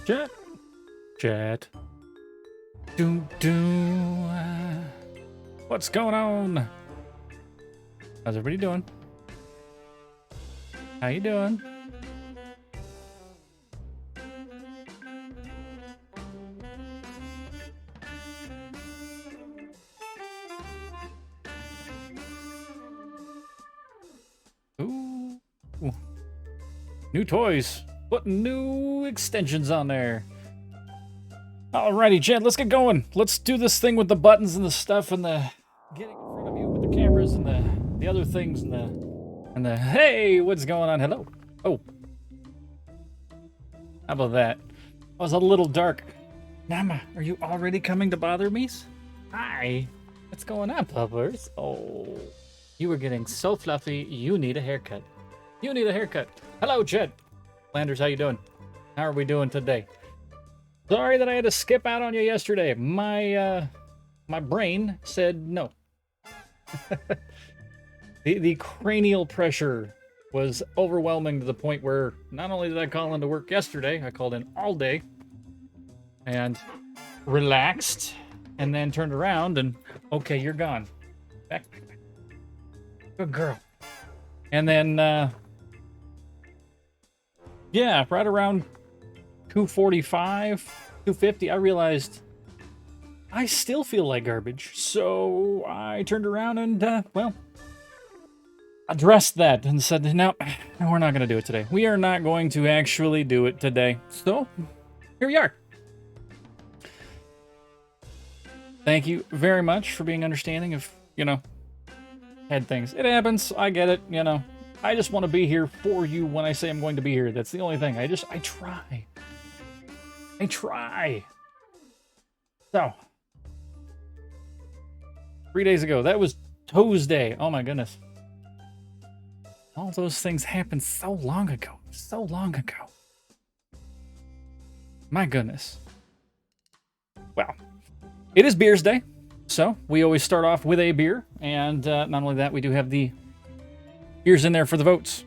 Chat. Chat. Doom doom. What's going on? How's everybody doing? How you doing? Ooh. New toys. Putting new extensions on there. Alrighty, Chad, let's get going. Let's do this thing with the buttons and the stuff and the getting in front of you with the cameras and the other things and the hey, what's going on? Hello. Oh. How about that? I was a little dark. Nama, are you already coming to bother me? Hi. What's going on, puppers? Oh. You are getting so fluffy, you need a haircut. You need a haircut. Hello, Chad. Landers, how you doing? How are we doing today? Sorry that I had to skip out on you yesterday. My brain said no. the cranial pressure was overwhelming to the point where not only did I call into work yesterday, I called in all day and relaxed and then turned around and okay, you're gone. Back. Good girl. And then yeah, right around 2:45, 2:50, I realized I still feel like garbage. So I turned around and, well, addressed that and said, no, we're not going to do it today. We are not going to actually do it today. So here we are. Thank you very much for being understanding of, had things. It happens. I get it, I just want to be here for you when I say I'm going to be here. That's the only thing. I try. I try. So, 3 days ago, that was Tuesday. Oh my goodness. All those things happened so long ago. So long ago. My goodness. Well, it is Beersday. So, we always start off with a beer. And not only that, we do have the beers in there for the votes.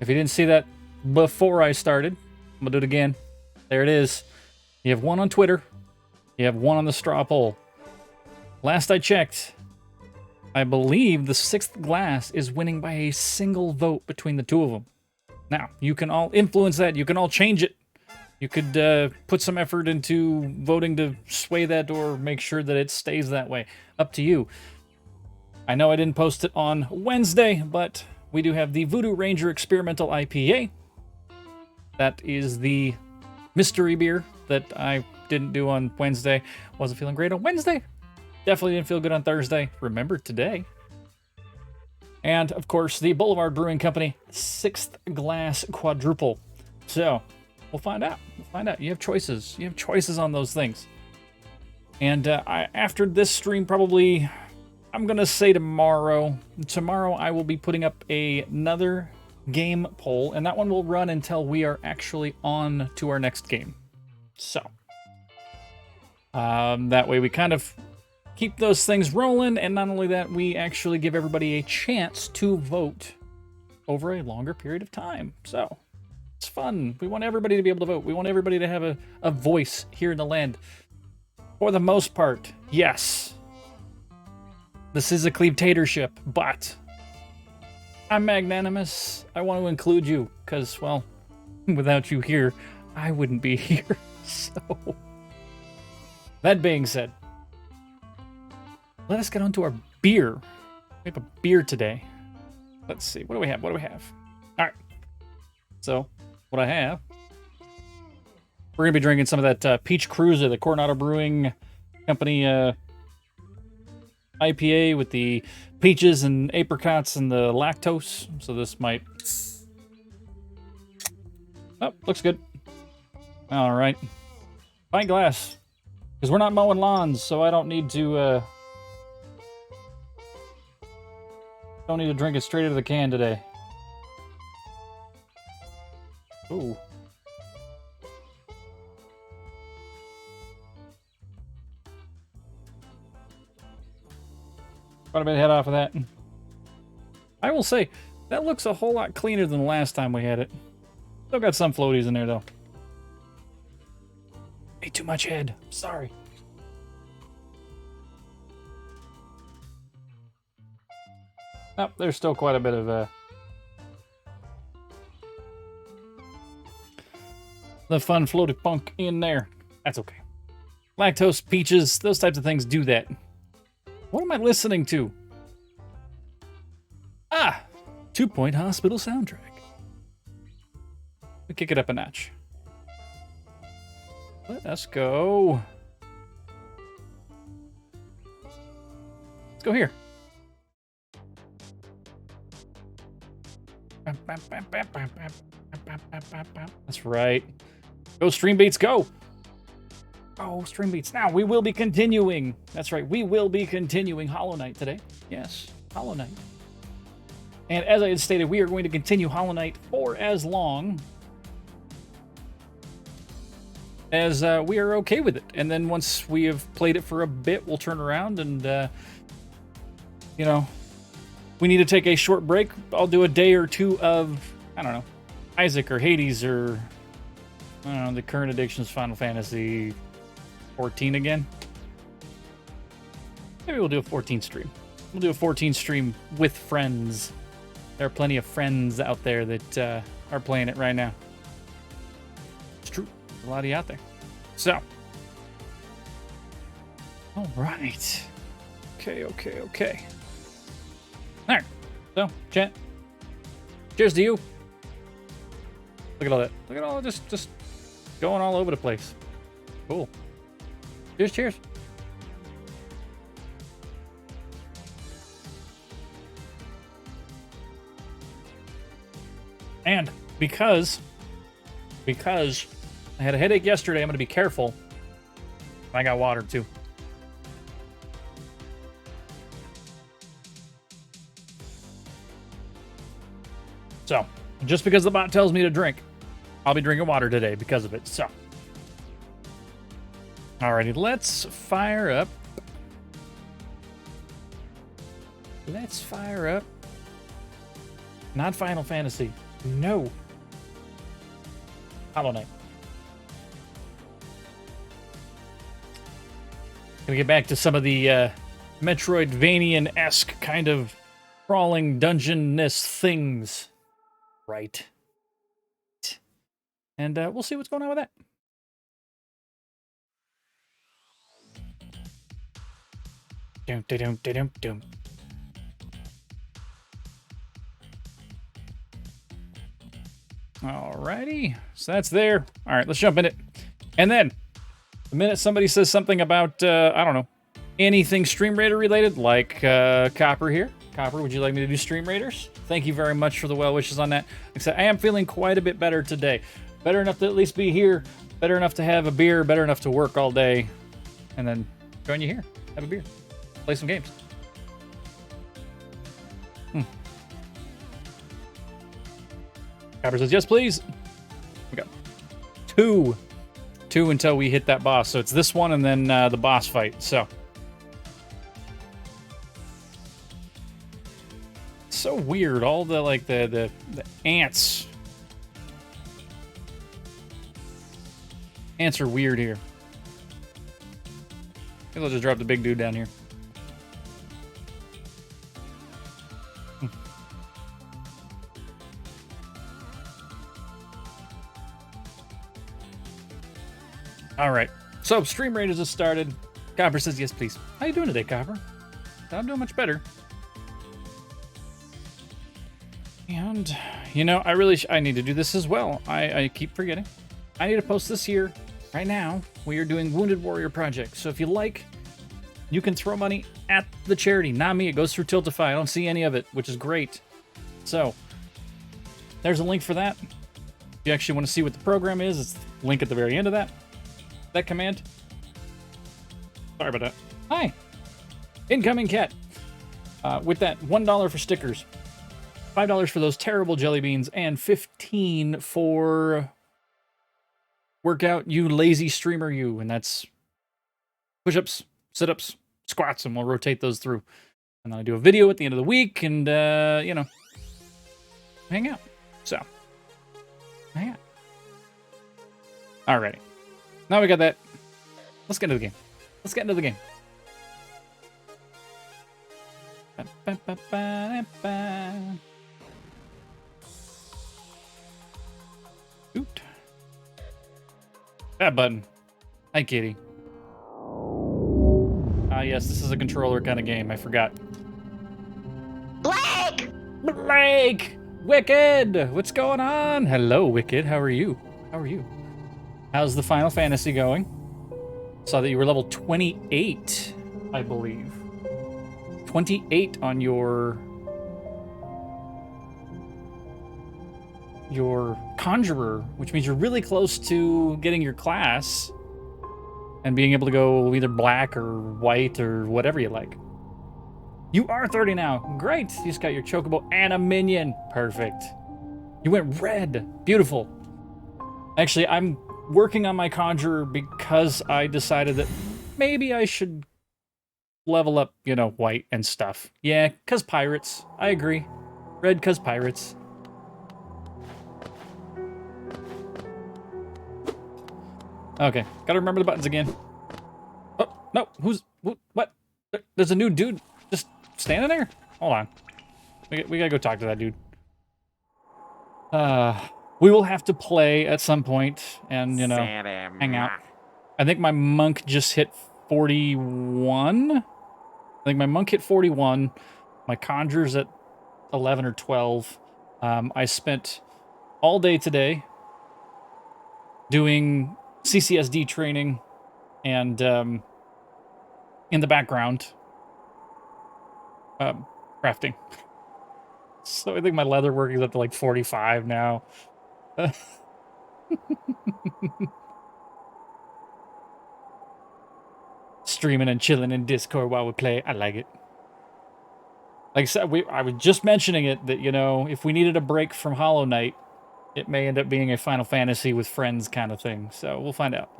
If you didn't see that before I started, I'm going to do it again. There it is. You have one on Twitter. You have one on the straw poll. Last I checked, I believe the sixth glass is winning by a single vote between the two of them. Now, you can all influence that. You can all change it. You could put some effort into voting to sway that or make sure that it stays that way. Up to you. I know I didn't post it on Wednesday, but we do have the Voodoo Ranger Experimental IPA. That is the mystery beer that I didn't do on Wednesday. Wasn't feeling great on Wednesday. Definitely didn't feel good on Thursday. Remember today. And, of course, the Boulevard Brewing Company sixth glass quadruple. So, we'll find out. We'll find out. You have choices. You have choices on those things. And after this stream, probably, I'm going to say tomorrow. Tomorrow, I will be putting up another game poll, and that one will run until we are actually on to our next game. So, that way we kind of keep those things rolling, and not only that, we actually give everybody a chance to vote over a longer period of time. So, it's fun. We want everybody to be able to vote. We want everybody to have a voice here in the land. For the most part, yes. This is a cleavetatorship, but I'm magnanimous. I want to include you, because, well, without you here, I wouldn't be here. So, that being said, let us get on to our beer. We have a beer today. Let's see. What do we have? What do we have? All right. So, what I have, we're going to be drinking some of that Peach Cruiser, the Coronado Brewing Company IPA with the peaches and apricots and the lactose. So this might... Oh, looks good. All right. Pint glass. Because we're not mowing lawns, so I don't need to... Don't need to drink it straight out of the can today. Ooh. Quite a bit of head off of that. I will say, that looks a whole lot cleaner than the last time we had it. Still got some floaties in there, though. Ate too much head. Sorry. Oh, there's still quite a bit of the fun floaty punk in there. That's okay. Lactose, peaches, those types of things do that. What am I listening to? Ah! 2 Point Hospital soundtrack. We kick it up a notch. Let us go. Let's go here. That's right. Go Stream Beats, go! Oh, Stream Beats. Now, we will be continuing. That's right, we will be continuing Hollow Knight today. Yes, Hollow Knight. And as I had stated, we are going to continue Hollow Knight for as long as we are okay with it. And then once we have played it for a bit, we'll turn around and, you know, we need to take a short break. I'll do a day or two of, I don't know, Isaac or Hades or, I don't know, the current edition's Final Fantasy 14 again. Maybe we'll do a 14 stream. We'll do a 14 stream with friends. There are plenty of friends out there that are playing it right now. It's true. There's a lot of you out there. So. All right. Okay. All right. So, chat. Cheers to you. Look at all that. Look at all just going all over the place. Cool. Cheers. And because I had a headache yesterday, I'm going to be careful. I got water too. So, just because the bot tells me to drink, I'll be drinking water today because of it. So, alrighty, let's fire up. Not Final Fantasy. No. Hollow Knight. Gonna get back to some of the Metroidvanian-esque kind of crawling dungeon-ness things. Right. And we'll see what's going on with that. Dum. Alrighty, so that's there. All right, let's jump in it. And then, the minute somebody says something about, I don't know, anything Stream Raider related, like Copper here. Copper, would you like me to do Stream Raiders? Thank you very much for the well wishes on that. Like I said, I am feeling quite a bit better today. Better enough to at least be here, better enough to have a beer, better enough to work all day, and then join you here, have a beer, play some games. Copper says, yes, please. We got two until we hit that boss. So it's this one and then the boss fight. So. It's so weird. All the, like, the ants. Ants are weird here. Maybe I'll just drop the big dude down here. All right, so Stream Raiders has started. Copper says, yes, please. How you doing today, Copper? I'm doing much better. And, you know, I need to do this as well. I keep forgetting. I need to post this here, right now. We are doing Wounded Warrior Project. So if you like, you can throw money at the charity. Not me, it goes through Tiltify. I don't see any of it, which is great. So, there's a link for that. If you actually want to see what the program is, it's the link at the very end of that command. Sorry about that. Hi. Incoming cat. With that, $1 for stickers, $5 for those terrible jelly beans, and $15 for workout, you lazy streamer, you. And that's push-ups, sit-ups, squats, and we'll rotate those through. And then I do a video at the end of the week, and, you know, hang out. So, hang out. Alrighty. Now we got that Let's get into the game. Let's get into the game. Oot. That button. Hi, kitty. Ah, yes, this is a controller kind of game. I forgot. Blake! Blake! Wicked! What's going on? Hello, Wicked. How are you? How are you? How's the Final Fantasy going? Saw that you were level 28, I believe. 28 on your Conjurer, which means you're really close to getting your class and being able to go either black or white or whatever you like. You are 30 now. Great. You just got your Chocobo and a minion. Perfect. You went red. Beautiful. Actually, I'm working on my Conjurer because I decided that maybe I should level up, you know, white and stuff. Yeah, because pirates. I agree. Red because pirates. Okay, gotta remember the buttons again. Oh, no, what? There's a new dude just standing there? Hold on. We gotta go talk to that dude. We will have to play at some point and, you know, hang out. I think my monk just hit 41. I think my monk hit 41. My conjurer's at 11 or 12. I spent all day today doing CCSD training and in the background crafting. So I think my leather work is up to like 45 now. Streaming and chilling in Discord while we play. I like it. Like I said, I was just mentioning it that, you know, if we needed a break from Hollow Knight, it may end up being a Final Fantasy with friends kind of thing. So we'll find out.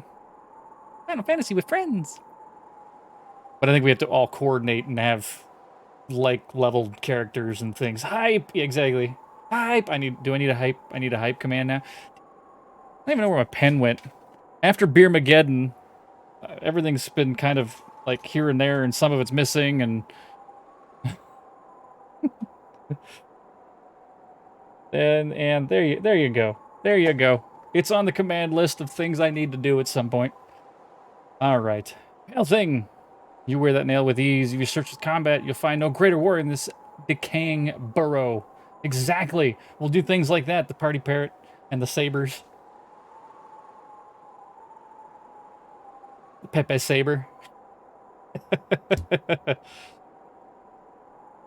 Final Fantasy with friends. But I think we have to all coordinate and have like leveled characters and things. Hype, yeah, exactly. Hype. Do I need a hype? I need a hype command now. I don't even know where my pen went. After Beermageddon, everything's been kind of like here and there, and some of it's missing, and and there you go. There you go. It's on the command list of things I need to do at some point. All right. Nail thing. You wear that nail with ease. If you search with combat, you'll find no greater warrior in this decaying burrow. Exactly. We'll do things like that. The party parrot and the sabers. The Pepe saber.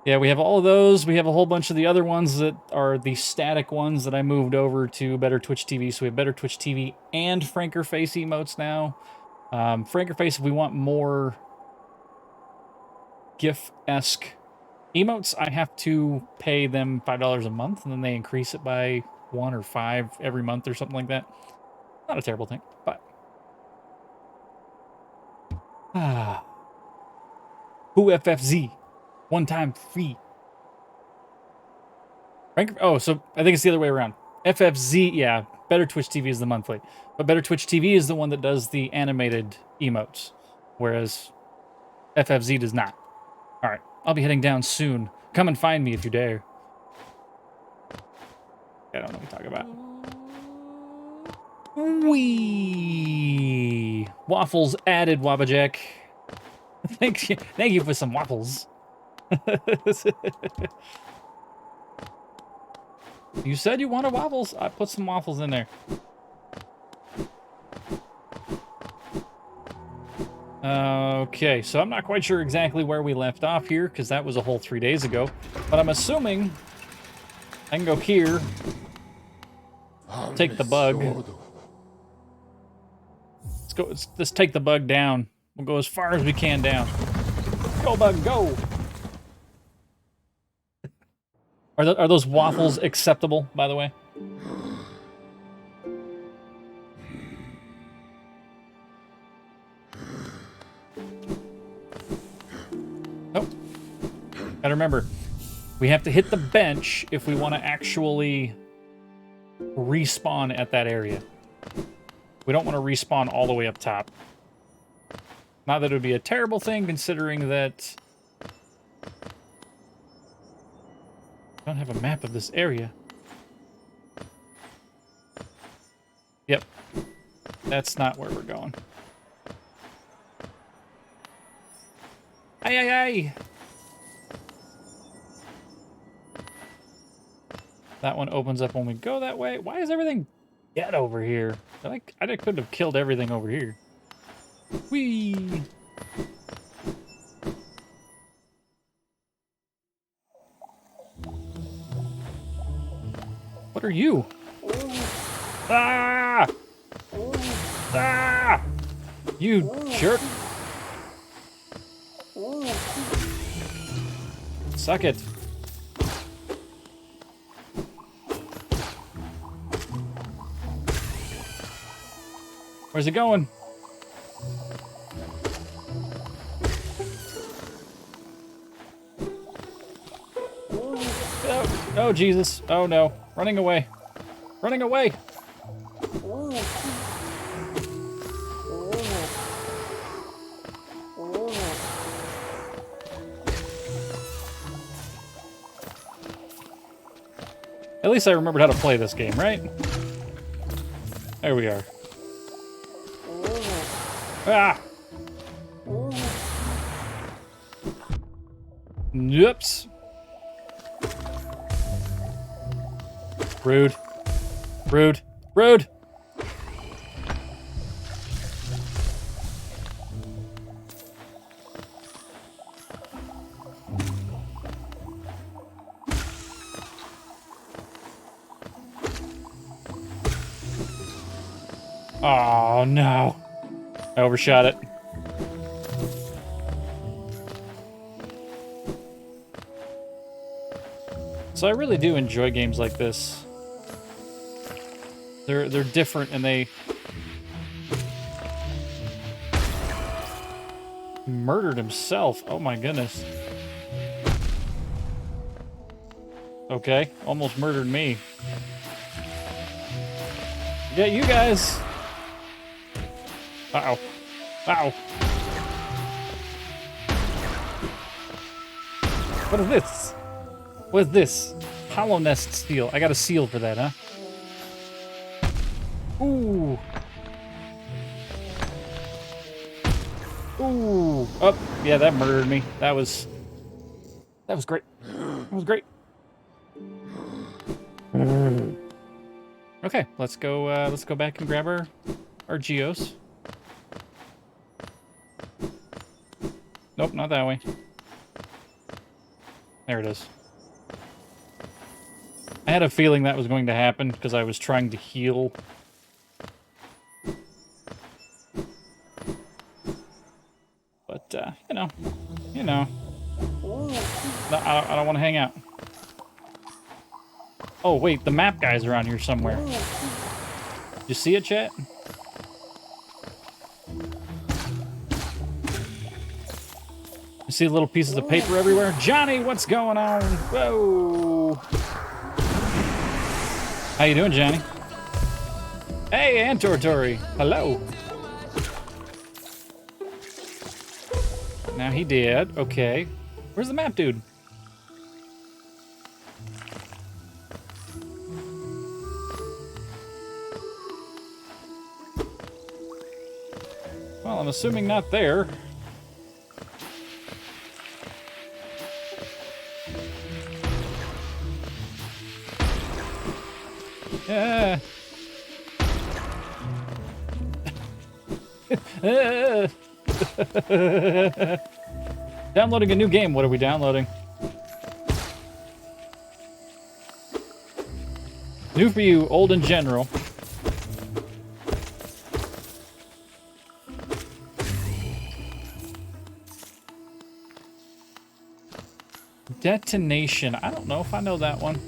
Yeah, we have all of those. We have a whole bunch of the other ones that are the static ones that I moved over to Better Twitch TV. So we have Better Twitch TV and Franker Face emotes now. Franker Face, if we want more GIF-esque emotes, I have to pay them $5 a month, and then they increase it by 1 or 5 every month or something like that. Not a terrible thing, but... Who FFZ? One time free. Oh, so I think it's the other way around. FFZ, yeah, Better Twitch TV is the monthly. But Better Twitch TV is the one that does the animated emotes, whereas FFZ does not. All right, I'll be heading down soon. Come and find me if you dare. I don't know what to talk about. Wee! Waffles added, Wabajack. Thank you for some waffles. You said you wanted waffles? I put some waffles in there. Okay, so I'm not quite sure exactly where we left off here, because that was a whole 3 days ago. But I'm assuming I can go here, take the bug. Let's take the bug down. We'll go as far as we can down. Go, bug, go! Are those waffles acceptable, by the way? Nope. Gotta remember, we have to hit the bench if we want to actually respawn at that area. We don't want to respawn all the way up top. Not that it would be a terrible thing, considering that I don't have a map of this area. Yep. That's not where we're going. Ay, ay, ay! That one opens up when we go that way. Why is everything dead over here? I could have killed everything over here. Whee! What are you? Ah! Ah! You jerk! Suck it. Where's it going? Oh, oh, Jesus. Oh, no. Running away. Running away. At least I remembered how to play this game, right? There we are. Ah! Oops. Rude. Rude. Rude! Oh, no. I overshot it. So I really do enjoy games like this. They're different and they murdered himself. Oh my goodness. Okay, almost murdered me. Yeah, you guys. Uh-oh. Uh-oh. What is this? What is this? Hollow nest steel. I got a seal for that, huh? Ooh. Ooh. Oh, yeah, that murdered me. That was great. That was great. Okay, let's go back and grab our geos. Nope, not that way. There it is. I had a feeling that was going to happen because I was trying to heal. But, you know. No, I don't want to hang out. Oh, wait, the map guy's around here somewhere. You see it, chat? You see little pieces of paper everywhere? Johnny, what's going on? Whoa! How you doing, Johnny? Hey, Antortori. Hello. Now he did. Okay. Where's the map, dude? Well, I'm assuming not there. Yeah. Downloading a new game. What are we downloading? New for you, old in general. Detonation. I don't know if I know that one.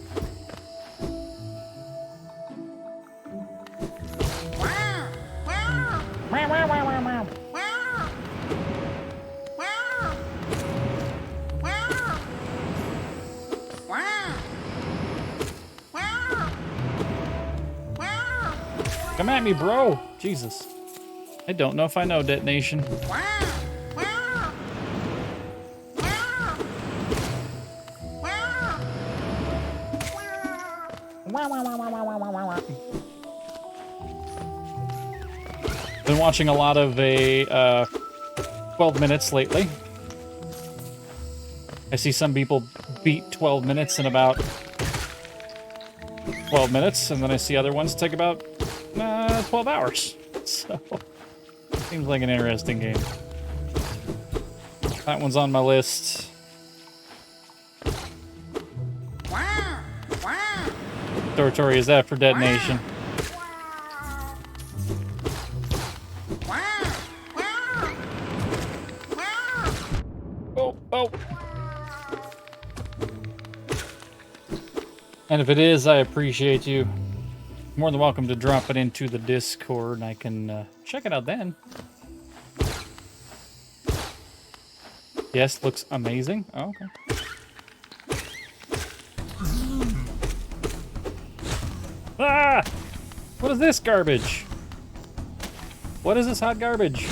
Come at me, bro. Jesus. I don't know if I know detonation. Been watching a lot of 12 minutes lately. I see some people beat 12 minutes in about 12 minutes, and then I see other ones take about 12 hours. So, seems like an interesting game. That one's on my list. Territory is that for detonation. Oh. And if it is, I appreciate you. More than welcome to drop it into the Discord, and I can check it out then. Yes, looks amazing. Oh, okay. Ah! What is this garbage? What is this hot garbage?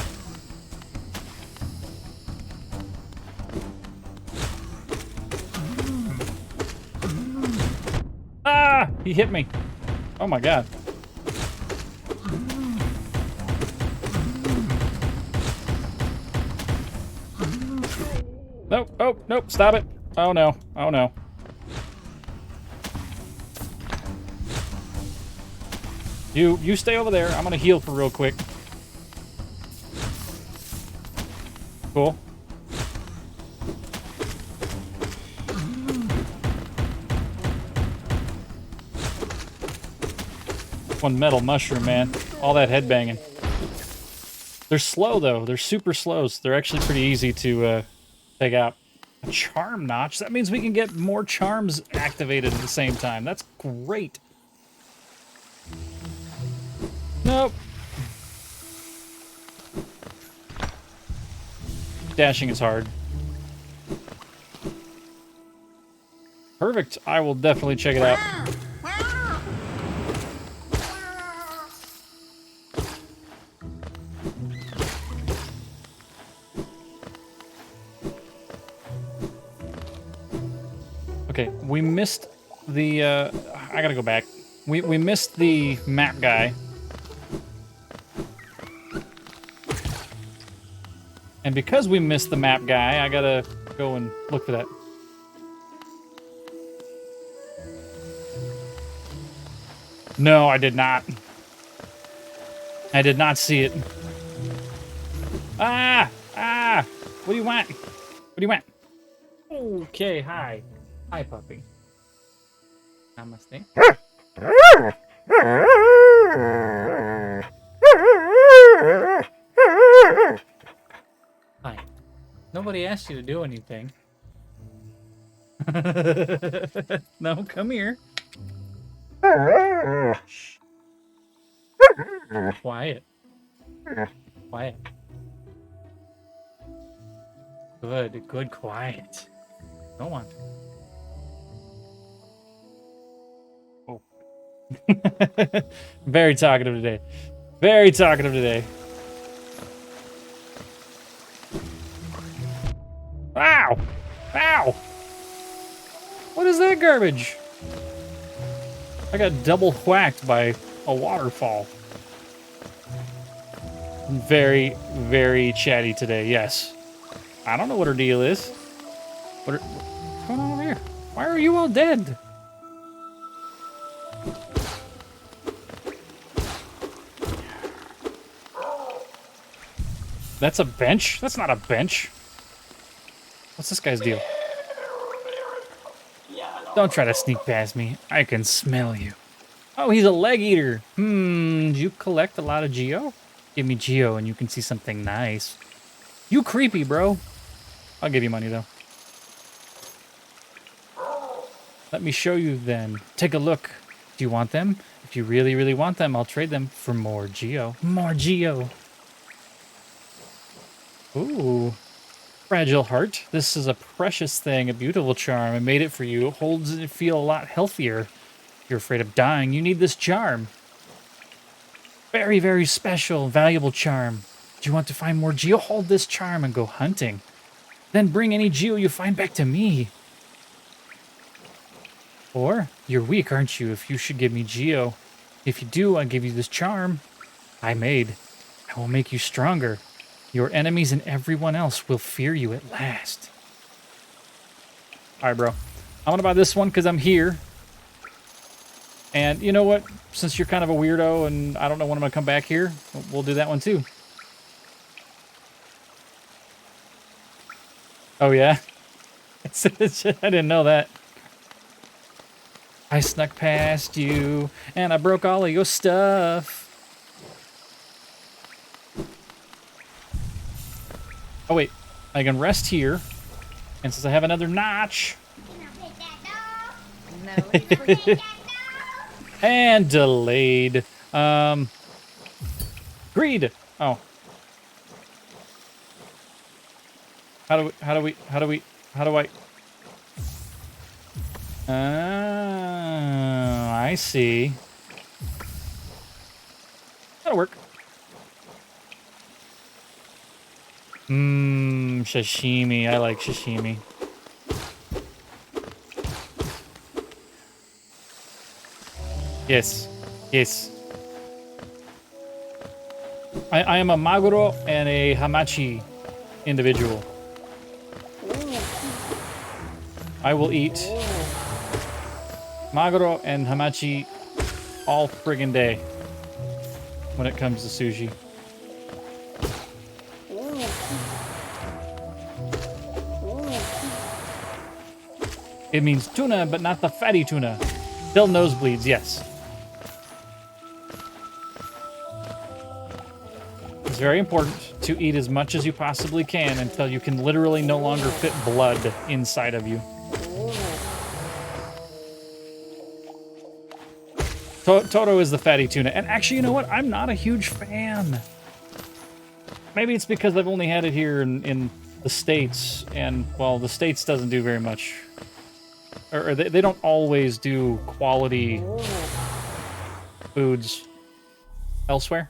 Ah! He hit me. Oh my god. Nope, oh, nope, stop it. Oh no, oh no. You stay over there. I'm gonna heal for real quick. Cool. One metal mushroom, man. All that head banging. They're slow though. They're super slow. So they're actually pretty easy to take out. A charm notch. That means we can get more charms activated at the same time. That's great. Nope. Dashing is hard. Perfect. I will definitely check it out. Okay, we missed the, I gotta go back. We missed the map guy. And because we missed the map guy, I gotta go and look for that. No, I did not. I did not see it. Ah! Ah! What do you want? What do you want? Okay, hi. Hi, puppy. Namaste. Hi. Nobody asked you to do anything. No, come here. Quiet. Quiet. Good, quiet. Go on. Oh. Very talkative today. Very talkative today. Ow! Ow! What is that garbage? I got double whacked by a waterfall. Very, very chatty today, yes. I don't know what her deal is. What's going on over here? Why are you all dead? That's a bench? That's not a bench. What's this guy's deal? Don't try to sneak past me. I can smell you. Oh, he's a leg eater. Do you collect a lot of Geo? Give me Geo and you can see something nice. You creepy, bro. I'll give you money, though. Let me show you, then. Take a look. Do you want them? If you really, really want them, I'll trade them for more Geo. More Geo. Ooh. Fragile heart. This is a precious thing, a beautiful charm. I made it for you. It holds and feel a lot healthier. If you're afraid of dying, you need this charm. Very, very special, valuable charm. Do you want to find more Geo? Hold this charm and go hunting. Then bring any Geo you find back to me. Or, you're weak, aren't you, if you should give me Geo? If you do, I'll give you this charm I made. I will make you stronger. Your enemies and everyone else will fear you at last. All right, bro. I'm going to buy this one because I'm here. And you know what? Since you're kind of a weirdo and I don't know when I'm going to come back here, we'll do that one too. Oh, yeah? I didn't know that. I snuck past you and I broke all of your stuff. Oh, wait. I can rest here. And since I have another notch... And delayed. Greed. Oh. How do I... I see. That'll work. Sashimi. I like sashimi. Yes. Yes. I am a maguro and a hamachi individual. I will eat maguro and hamachi all friggin' day when it comes to sushi. It means tuna, but not the fatty tuna. Still nosebleeds, yes. It's very important to eat as much as you possibly can until you can literally no longer fit blood inside of you. Toto is the fatty tuna. And actually, you know what? I'm not a huge fan. Maybe it's because I've only had it here in the States. And, well, the States doesn't do very much. Or they don't always do quality foods elsewhere.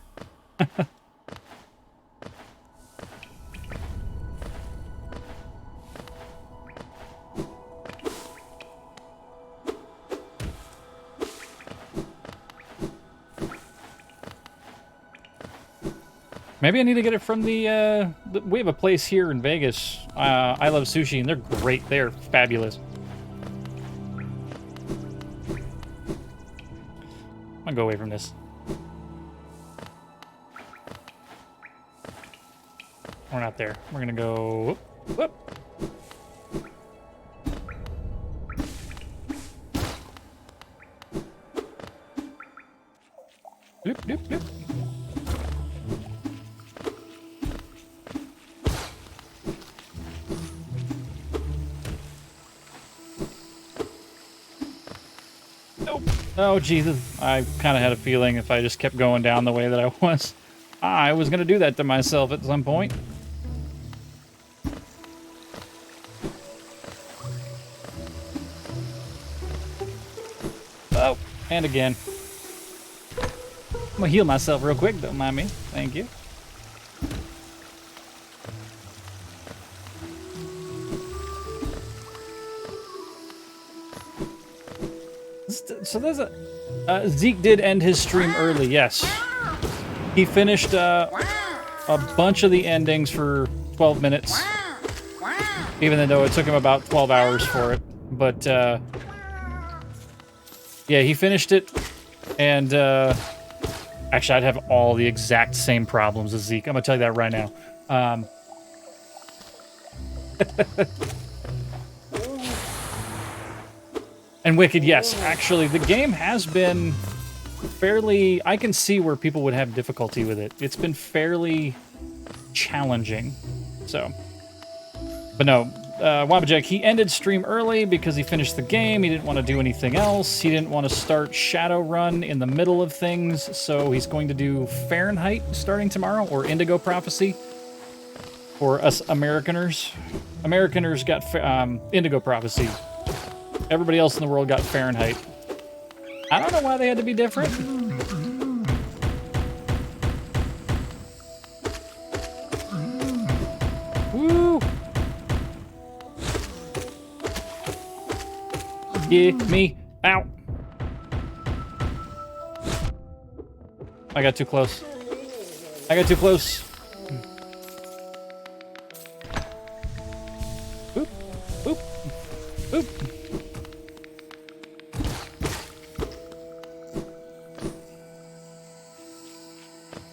Maybe I need to get it from the we have a place here in Vegas. I Love Sushi, and they're great. They're fabulous. I'm gonna go away from this. We're not there. We're gonna go... Whoop. Bloop, bloop, bloop. Oh, Jesus. I kind of had a feeling if I just kept going down the way that I was going to do that to myself at some point. Oh, and again. I'm going to heal myself real quick, don't mind me. Thank you. So there's a... Zeke did end his stream early, yes. He finished a bunch of the endings for 12 minutes. Even though it took him about 12 hours for it. But, yeah, he finished it. And, actually, I'd have all the exact same problems as Zeke. I'm gonna tell you that right now. And Wicked, yes. Actually, the game has been fairly... I can see where people would have difficulty with it. It's been fairly challenging. So. But no, Wabajack, he ended stream early because he finished the game. He didn't want to do anything else. He didn't want to start Shadowrun in the middle of things. So he's going to do Fahrenheit starting tomorrow, or Indigo Prophecy. For us Americaners. Americaners got Indigo Prophecy. Everybody else in the world got Fahrenheit. I don't know why they had to be different. Woo! Give me Ow. I got too close. I got too close. Boop, boop, boop.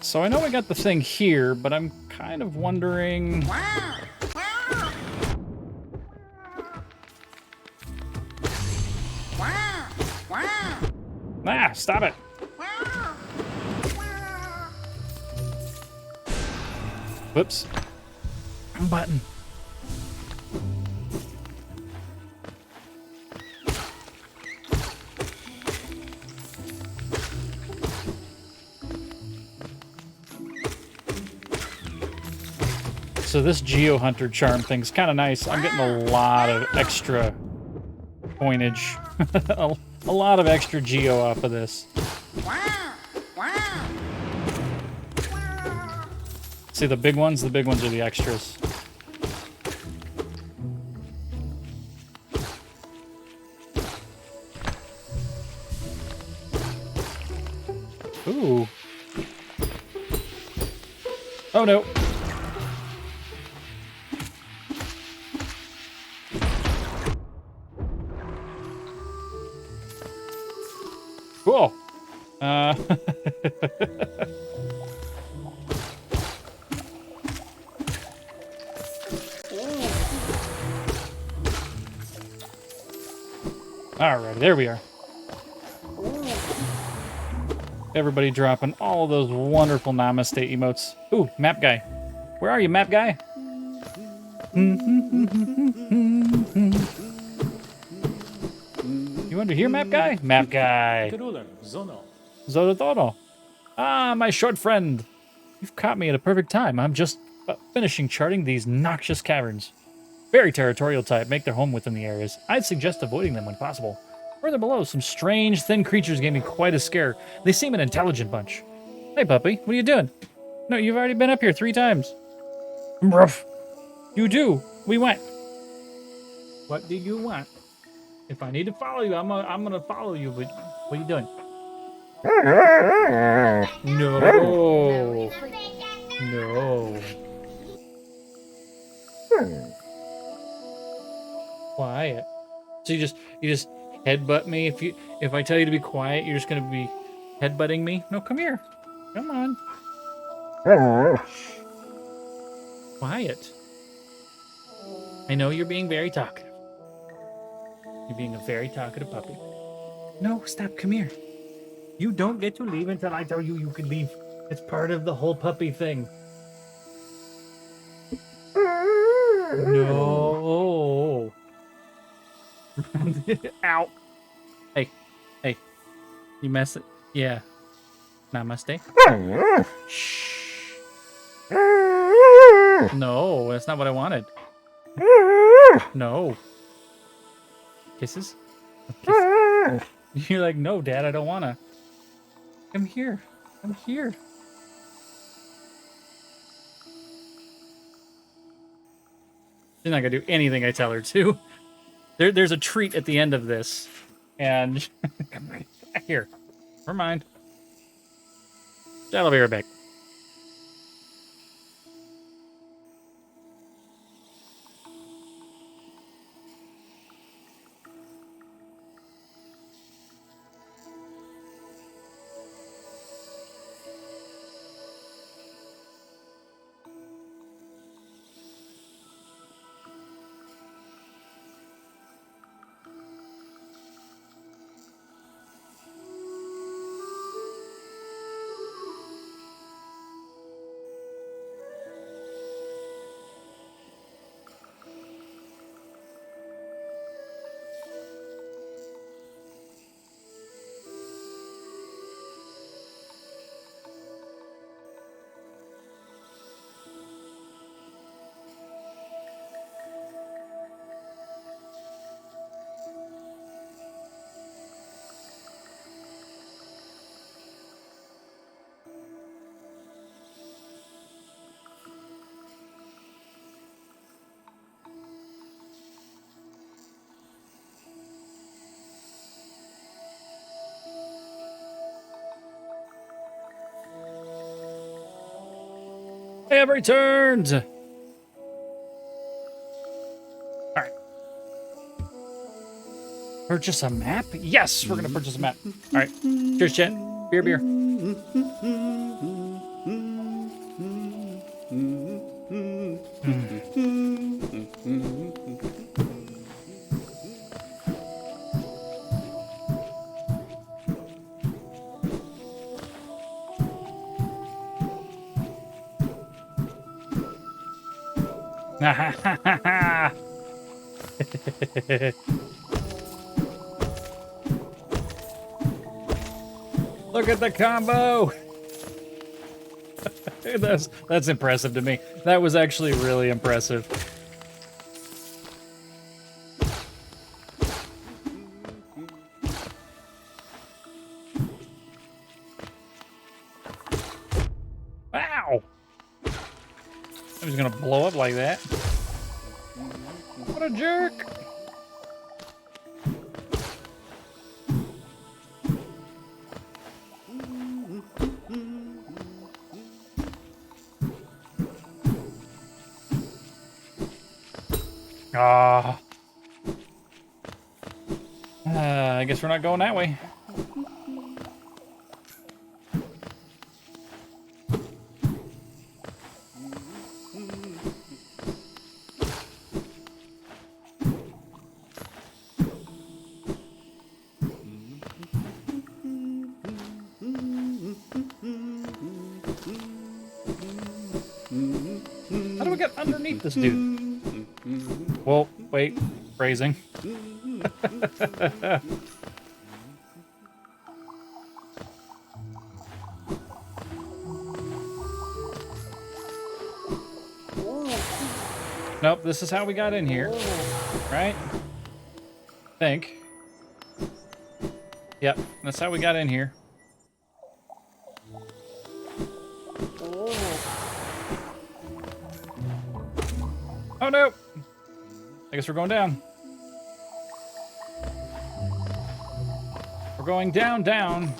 So I know we got the thing here, but I'm kind of wondering... Ah, stop it. Whoops. Wrong button. So this Geo Hunter charm thing's kind of nice. I'm getting a lot of extra coinage. a lot of extra Geo off of this. See the big ones? The big ones are the extras. Ooh. Oh no. Cool. Alright, there we are. Everybody dropping all of those wonderful Namaste emotes. Ooh, map guy. Where are you, map guy? You under here, map guy? Map guy. Zoro. Ah, my short friend. You've caught me at a perfect time. I'm just finishing charting these noxious caverns. Very territorial type, make their home within the areas. I'd suggest avoiding them when possible. Further below, some strange, thin creatures gave me quite a scare. They seem an intelligent bunch. Hey, puppy, what are you doing? No, you've already been up here 3 times. Ruff. You do. We went. What do you want? If I need to follow you, I'm gonna follow you, but what are you doing? No. No. Quiet. So you just headbutt me if I tell you to be quiet, you're just gonna be headbutting me? No, come here. Come on. Quiet. I know you're being very talkative. You're being a very talkative puppy. No, stop, come here. You don't get to leave until I tell you you can leave. It's part of the whole puppy thing. No. Ow. Hey. You mess it. Yeah. Namaste. Shh. No, that's not what I wanted. No. Kisses? Kisses? You're like, no, Dad, I don't wanna. Come here. Come here. She's not gonna do anything I tell her to. There's a treat at the end of this. And here. Never mind. I'll be right back. I have returned. All right. Purchase a map? Yes, we're gonna purchase a map. All right. Cheers, chat. Beer, beer. Look at the combo. That's impressive to me. That was actually really impressive. Wow. I was gonna blow up like that. What a jerk. Ah. I guess we're not going that way. How do we get underneath this dude? Well, wait, phrasing. Nope, this is how we got in here, right? I think. Yep, that's how we got in here. Oh no! I guess we're going down. We're going down, down.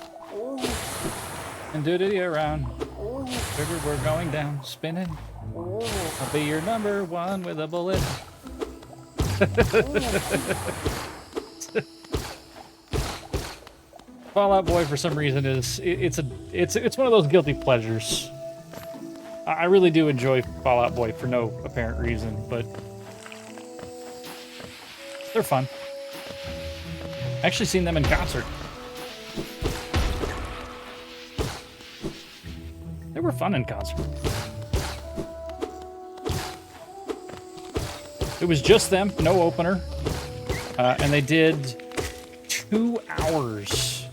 And do-do-do around. Figure we're going down, spinning. I'll be your number one with a bullet. Fall Out Boy, for some reason, it's one of those guilty pleasures. I really do enjoy Fall Out Boy for no apparent reason, but they're fun. Actually seen them in concert. They were fun in concert. It was just them, no opener, and they did 2 hours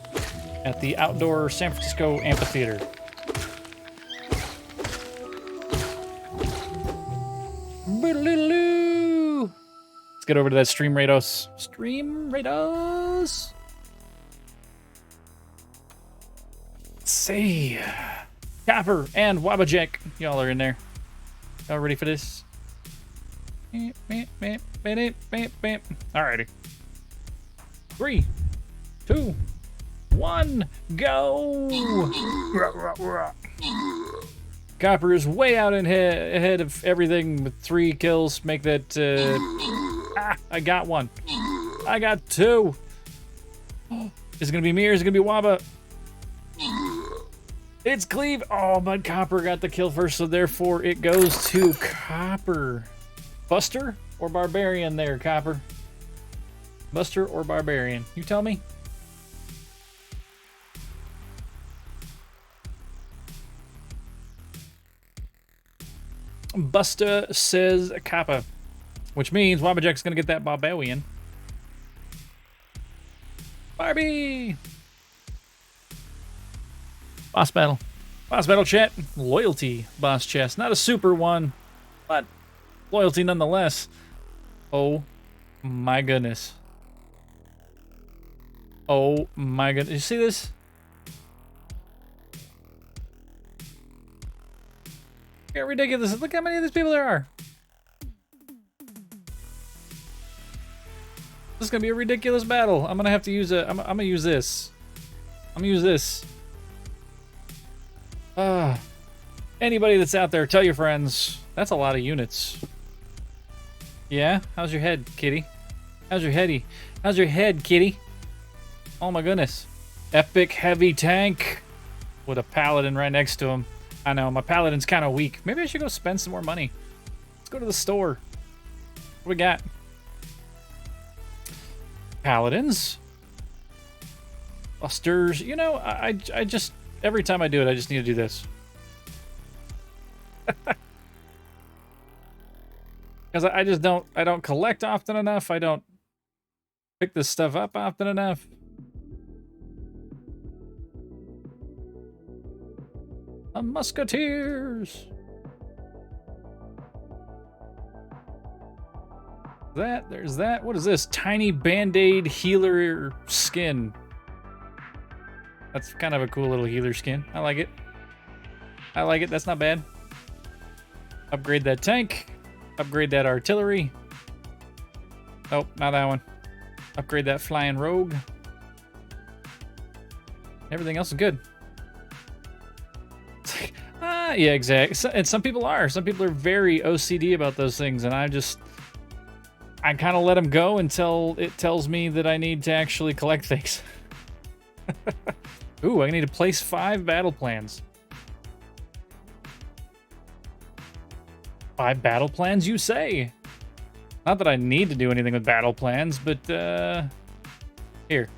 at the outdoor San Francisco amphitheater. Let's get over to that Stream Rados. Stream Rados. Let's see. Copper and Wabajek. Y'all are in there. Y'all ready for this? Alrighty. 3, 2, 1, go! Copper is way out ahead of everything with 3 kills. Make that. I got 1. I got 2. Is it gonna be me or is it gonna be Waba? It's Cleve. Oh, but Copper got the kill first, so therefore it goes to Copper. Buster or Barbarian there, Copper? Buster or Barbarian? You tell me. Busta says Kappa, which means Wabajack's gonna get that Barbarian. Barbie! Boss battle. Boss battle chat. Loyalty boss chest. Not a super one, but loyalty nonetheless. Oh my goodness. Oh my goodness. You see this? Look how ridiculous. Look how many of these people there are. This is gonna be a ridiculous battle. I'm gonna have to use I'm gonna use this. I'm gonna use this. Anybody that's out there, tell your friends. That's a lot of units. Yeah? How's your head, kitty? How's your heady? How's your head, kitty? Oh my goodness. Epic heavy tank with a paladin right next to him. I know, my paladin's kind of weak. Maybe I should go spend some more money. Let's go to the store. What we got? Paladins. Busters. You know, I just, every time I do it, I just need to do this. Because I just don't, I don't collect often enough. I don't pick this stuff up often enough. The Musketeers. There's that. What is this? Tiny Band-Aid healer skin. That's kind of a cool little healer skin. I like it. I like it. That's not bad. Upgrade that tank. Upgrade that artillery. Nope, not that one. Upgrade that flying rogue. Everything else is good. Yeah, exactly. And some people are. Some people are very OCD about those things, and I kind of let them go until it tells me that I need to actually collect things. Ooh, I need to place 5 battle plans. 5 battle plans, you say? Not that I need to do anything with battle plans, but, here.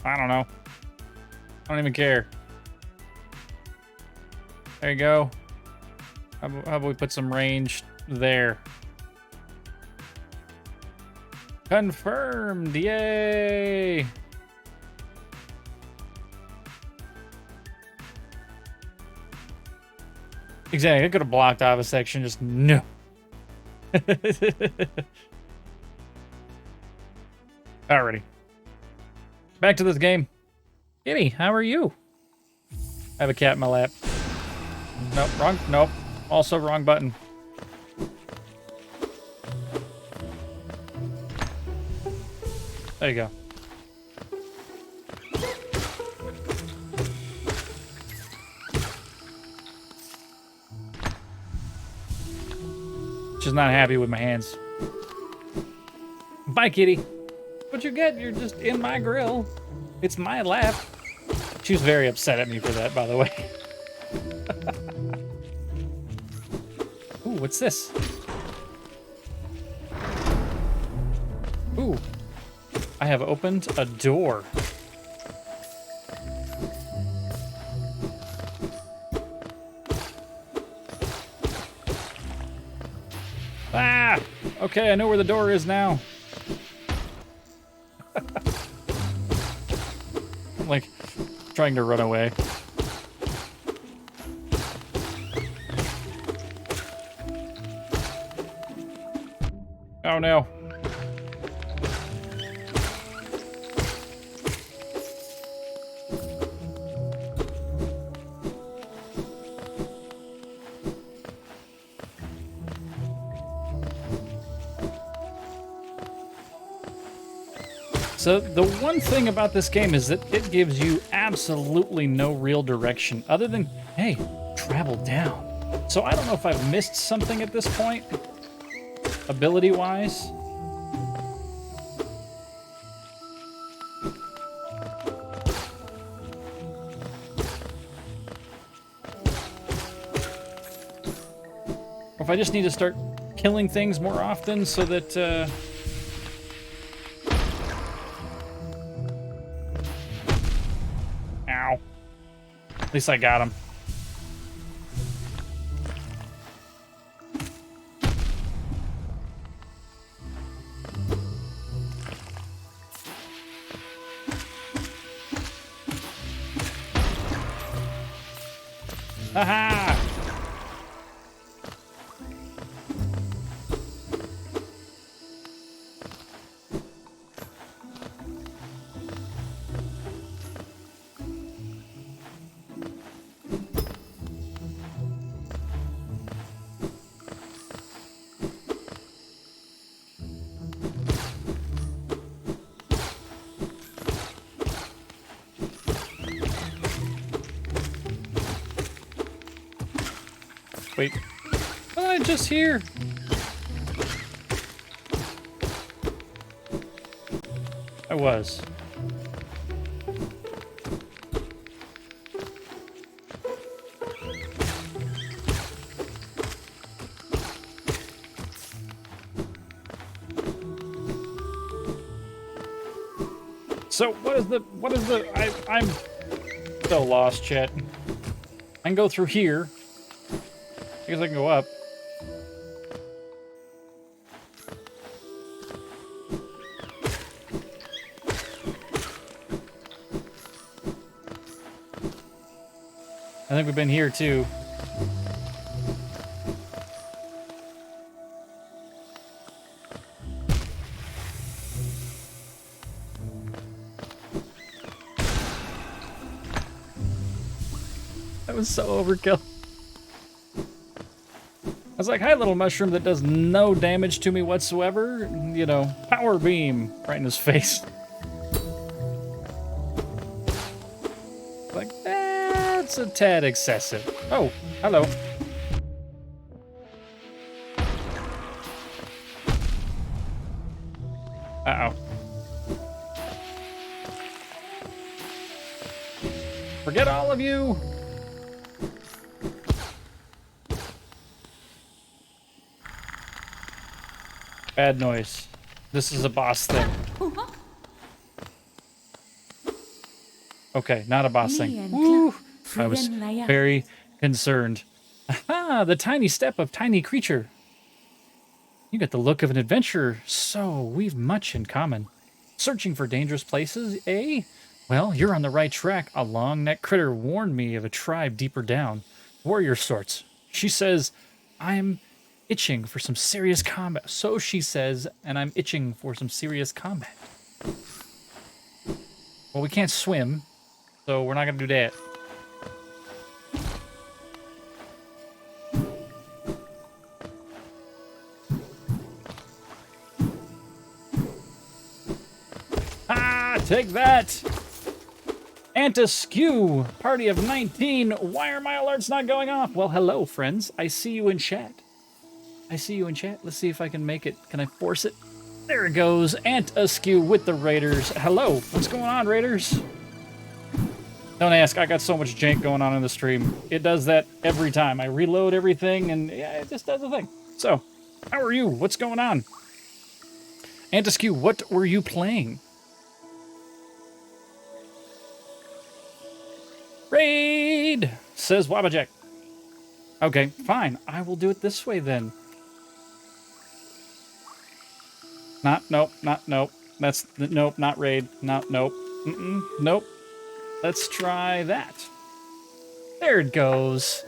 I don't know. I don't even care. There you go. How about we put some range there? Confirmed! Yay! Exactly. I could have blocked off a section. Just no. Alrighty. Back to this game. Kitty, how are you? I have a cat in my lap. Nope, wrong. Nope. Also wrong button. There you go. She's not happy with my hands. Bye, kitty. What'd you get? You're just in my grill. It's my lap. She was very upset at me for that, by the way. Ooh, what's this? Ooh. I have opened a door. Ah! Okay, I know where the door is now. I'm like trying to run away. Oh no. So the one thing about this game is that it gives you absolutely no real direction other than, hey, travel down. So I don't know if I've missed something at this point, ability-wise. Or if I just need to start killing things more often so that, Ow. At least I got him. Aha! Wait. What did I just hear? I was. So what is the I'm so lost, chat. I can go through here. I guess I can go up. I think we've been here too. That was so overkill. I was like, hi, little mushroom that does no damage to me whatsoever. You know, power beam right in his face. Like, that's a tad excessive. Oh, hello. Uh-oh. Forget all of you. Bad noise. This is a boss thing. Okay, not a boss thing. Woo! I was very concerned. Aha! The tiny step of tiny creature. You get the look of an adventurer, so we've much in common. Searching for dangerous places, eh? Well, you're on the right track. A long-necked critter warned me of a tribe deeper down. Warrior sorts. She says, I'm itching for some serious combat. So she says, and I'm itching for some serious combat. Well, we can't swim, so we're not going to do that. Ah, take that! Anti-skew, party of 19. Why are my alerts not going off? Well, hello, friends. I see you in chat. I see you in chat. Let's see if I can make it. Can I force it? There it goes. Anti-skew with the Raiders. Hello. What's going on, Raiders? Don't ask. I got so much jank going on in the stream. It does that every time. I reload everything, and yeah, it just does the thing. So, how are you? What's going on? Anti-skew, what were you playing? Raid, says Wabajack. Okay, fine. I will do it this way then. Nope. That's, nope, not raid. Nope. Nope. Let's try that. There it goes.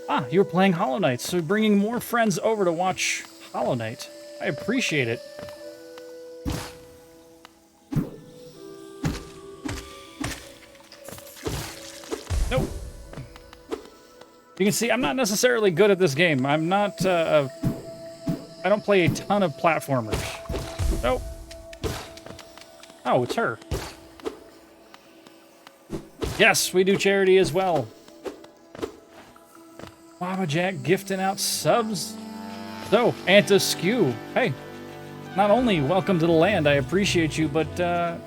Ah, you were playing Hollow Knight, so bringing more friends over to watch Hollow Knight. I appreciate it. Nope. You can see I'm not necessarily good at this game. I'm not, I don't play a ton of platformers. Nope. Oh, it's her. Yes, we do charity as well. Mama Jack gifting out subs. So, Anti-skew. Hey, not only welcome to the land, I appreciate you, but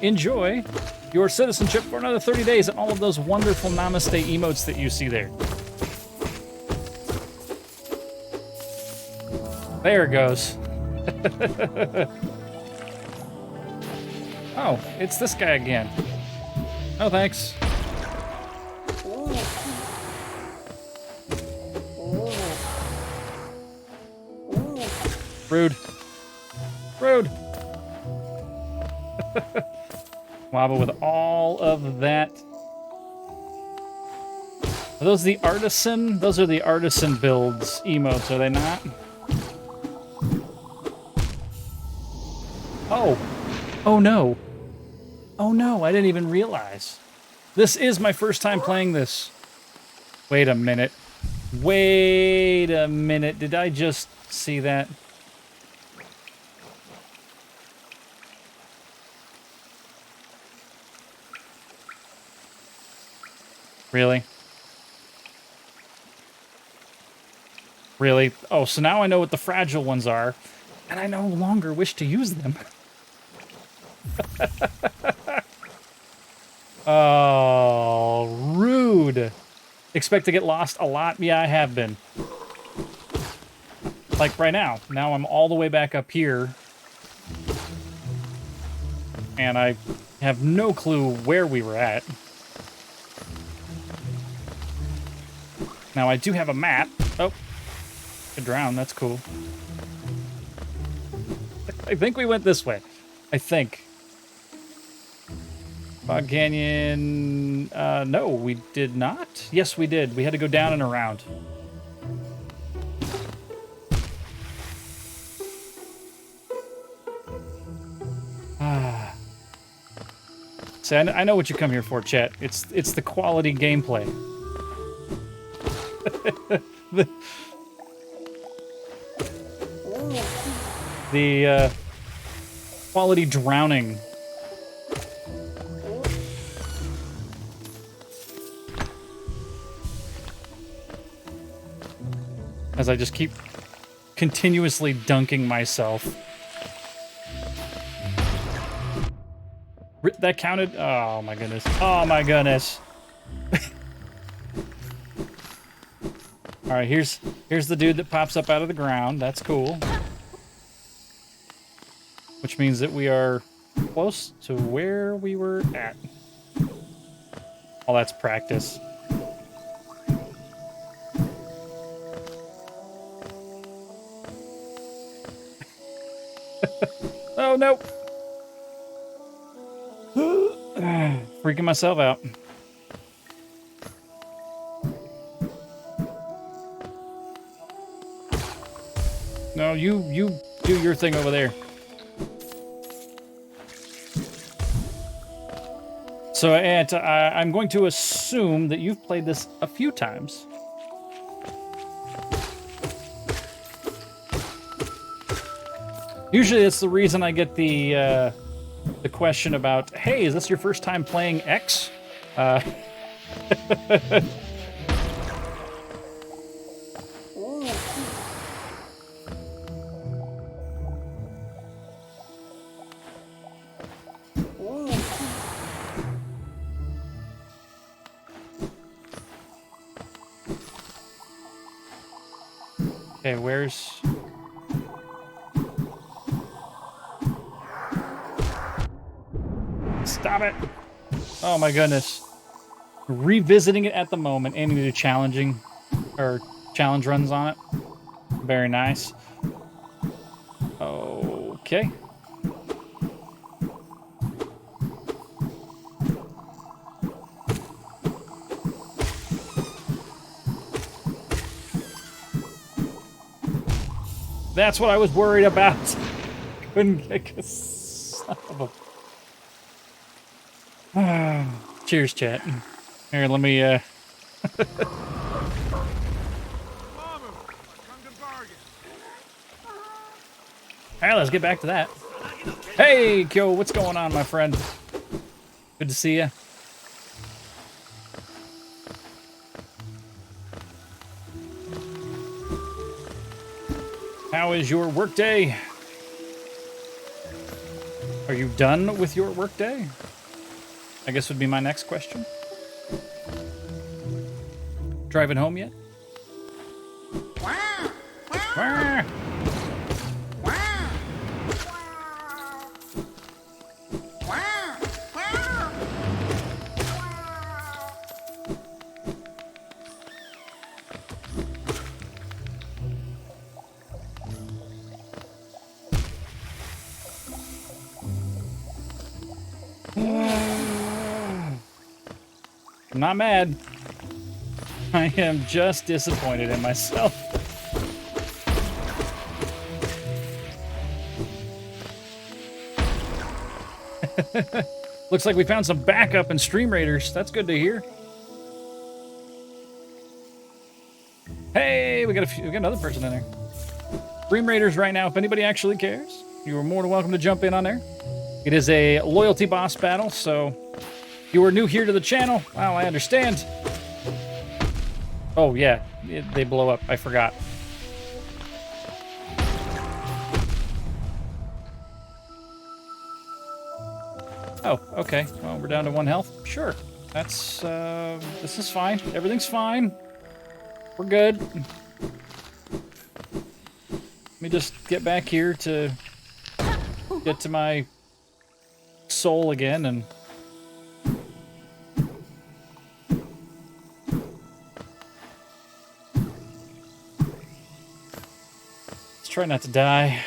enjoy your citizenship for another 30 days and all of those wonderful Namaste emotes that you see there. There it goes. Oh, it's this guy again. Oh, thanks. Rude. Rude. Waba with all of that. Are those the artisan? Those are the artisan builds emotes, are they not? Oh. Oh no. Oh no, I didn't even realize. This is my first time playing this. Wait a minute. Wait a minute. Did I just see that? Really? Really? Oh, so now I know what the fragile ones are, and I no longer wish to use them. Oh, rude. Expect to get lost a lot? Yeah, I have been. Like right now. Now I'm all the way back up here. And I have no clue where we were at. Now I do have a map. Oh, could drown. That's cool. I think we went this way. I think. Fog Canyon. No, we did not. Yes, we did. We had to go down and around. Ah. See, I know what you come here for, chat. It's the quality gameplay. the quality drowning. As I just keep continuously dunking myself. That counted? Oh my goodness. Oh my goodness. Alright, here's the dude that pops up out of the ground. That's cool. Which means that we are close to where we were at. Oh, that's practice. Oh, no. Freaking myself out. No, you do your thing over there. So, I'm going to assume that you've played this a few times. Usually that's the reason I get the question about, hey, is this your first time playing X? Okay, where's... Stop it! Oh my goodness. Revisiting it at the moment, and you do challenge runs on it. Very nice. Okay. That's what I was worried about. Couldn't get a son of a... Cheers, chat. Here, let me, Alright, let's get back to that. Hey, Kyo, what's going on, my friend? Good to see you. How is your workday? Are you done with your workday? I guess would be my next question. Driving home yet? Wah. I'm not mad. I am just disappointed in myself. Looks like we found some backup in Stream Raiders. That's good to hear. Hey, we got another person in there. Stream Raiders right now. If anybody actually cares, you are more than welcome to jump in on there. It is a loyalty boss battle, so if you are new here to the channel, well, I understand. Oh, yeah, they blow up. I forgot. Oh, okay. Well, we're down to 1 health. Sure. That's, this is fine. Everything's fine. We're good. Let me just get back here to get to my soul again and... Let's try not to die.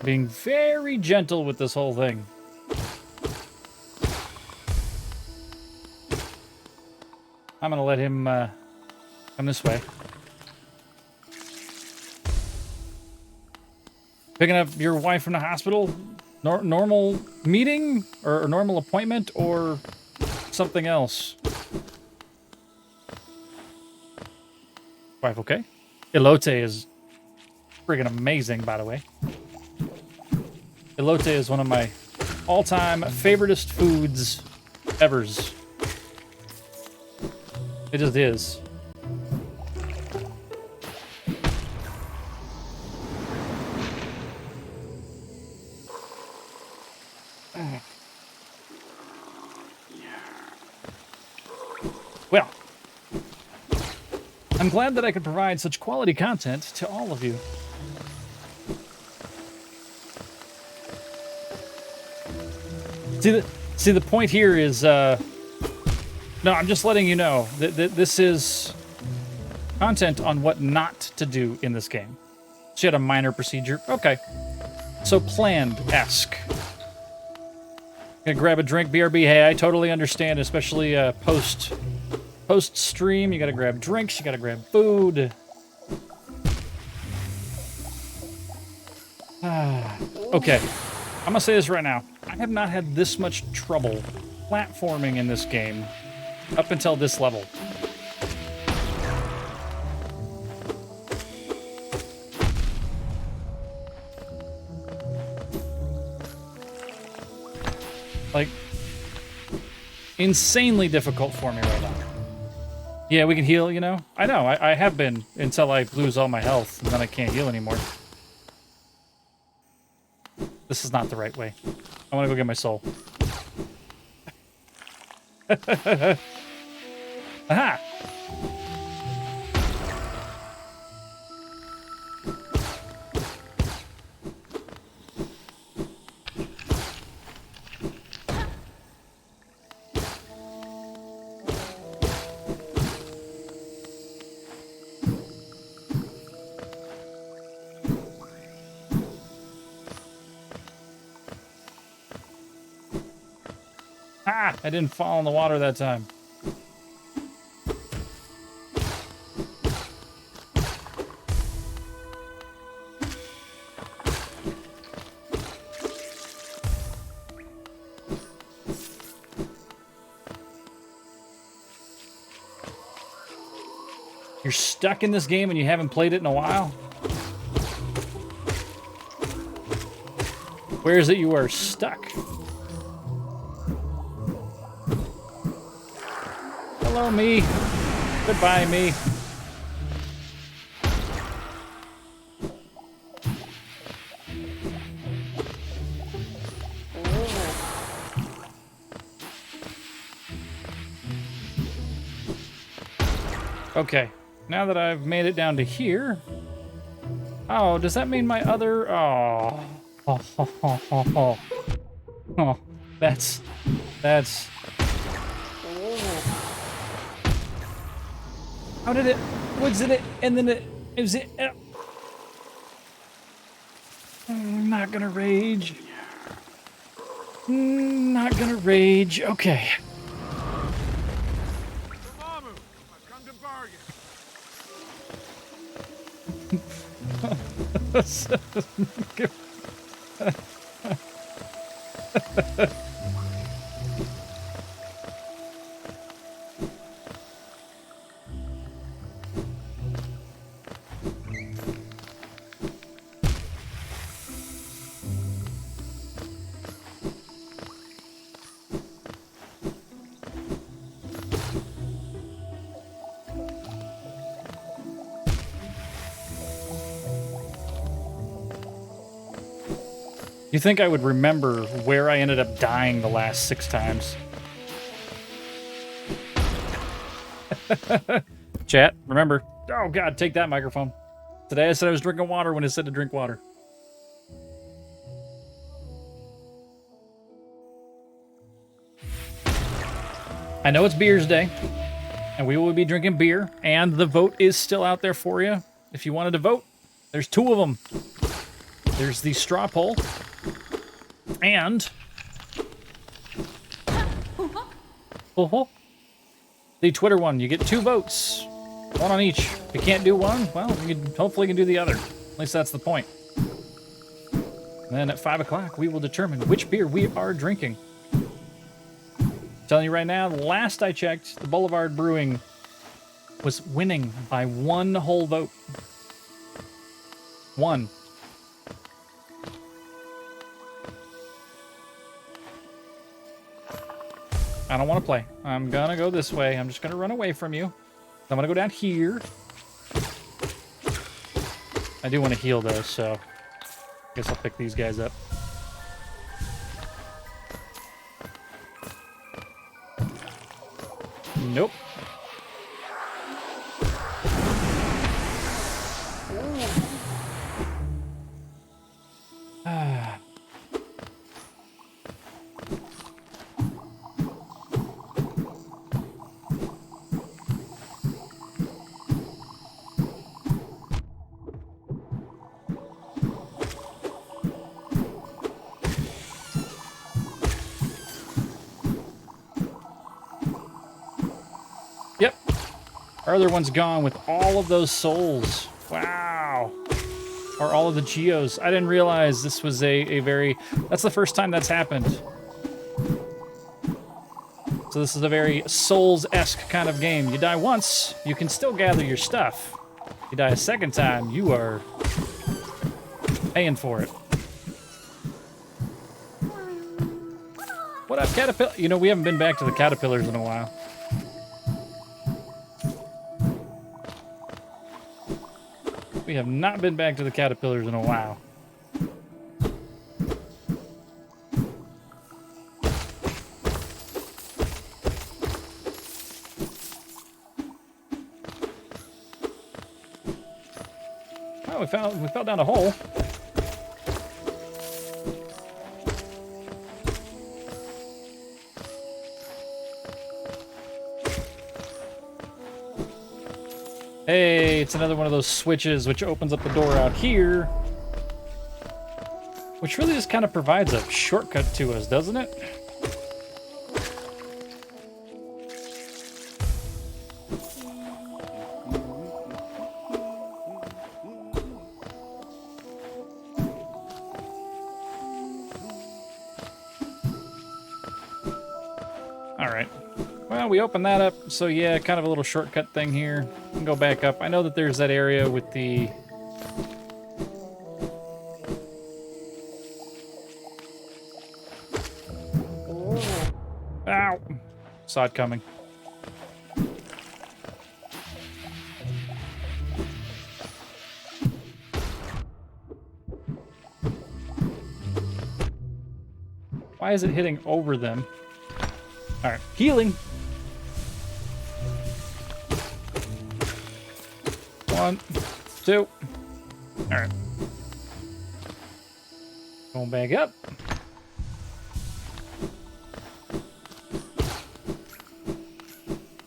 Being very gentle with this whole thing. I'm gonna let him come this way. Picking up your wife from the hospital? Normal meeting? Or normal appointment? Or something else? Wife okay? Elote is friggin' amazing, by the way. Elote is one of my all-time favoritist foods evers. It just is. Well, I'm glad that I could provide such quality content to all of you. See, the point here is, no, I'm just letting you know that this is content on what not to do in this game. She had a minor procedure. Okay. So planned-esque. Gonna grab a drink, BRB. Hey, I totally understand, especially post-stream. You gotta grab drinks, you gotta grab food. Okay. I'm gonna say this right now. I have not had this much trouble platforming in this game up until this level. Like, insanely difficult for me right now. Yeah, we can heal, you know? I know, I have been until I lose all my health, and then I can't heal anymore. This is not the right way. I want to go get my soul. Aha! Ah! I didn't fall in the water that time. You're stuck in this game and you haven't played it in a while? Where is it you are stuck? Hello, me. Goodbye, me. Okay, now that I've made it down to here... Oh, does that mean my other... Oh. Oh, that's... How did it... Was it... And then it... Was it... I'm not gonna rage. Not gonna rage. Okay. You think I would remember where I ended up dying the last 6 times? Chat, remember. Oh, God, take that microphone. Today I said I was drinking water when it said to drink water. I know it's Beersday, and we will be drinking beer, and the vote is still out there for you. If you wanted to vote, there's 2 of them. There's the straw poll, and the Twitter one. You get 2 votes, 1 on each. If you can't do one, well, hopefully you can do the other. At least that's the point. And then at 5 o'clock, we will determine which beer we are drinking. Telling you right now, last I checked, the Boulevard Brewing was winning by 1 whole vote. 1. I don't want to play. I'm gonna go this way. I'm just gonna run away from you. I'm gonna go down here. I do want to heal though, so I guess I'll pick these guys up. Nope. Yep. Our other one's gone with all of those souls. Wow. Or all of the geos. I didn't realize this was a very... That's the first time that's happened. So this is a very Souls-esque kind of game. You die once, you can still gather your stuff. You die a second time, you are paying for it. What up, Caterpillar? You know, we haven't been back to the caterpillars in a while. We have not been back to the caterpillars in a while. Oh, we fell down a hole. Hey, it's another one of those switches which opens up the door out here. Which really just kind of provides a shortcut to us, doesn't it? Alright. Well, we opened that up, so yeah, kind of a little shortcut thing here. We can go back up. I know that there's that area with the... Ow! Saw it coming. Why is it hitting over them? Alright, healing! 1, 2. Alright. Going back up.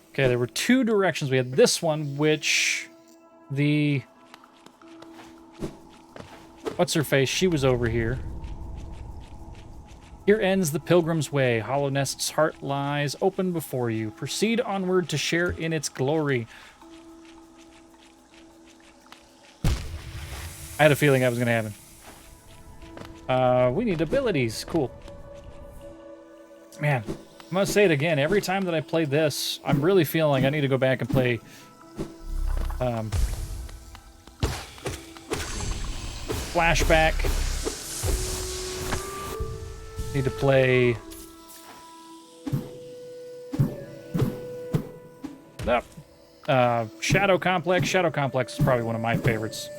Okay, there were 2 directions. We had this one, which the... What's-her-face? She was over here. Here ends the pilgrim's way. Hollow Nest's heart lies open before you. Proceed onward to share in its glory. I had a feeling that was going to happen. We need abilities. Cool. Man, I'm going to say it again. Every time that I play this, I'm really feeling like I need to go back and play... Flashback. Need to play... Nope. Shadow Complex. Shadow Complex is probably one of my favorites.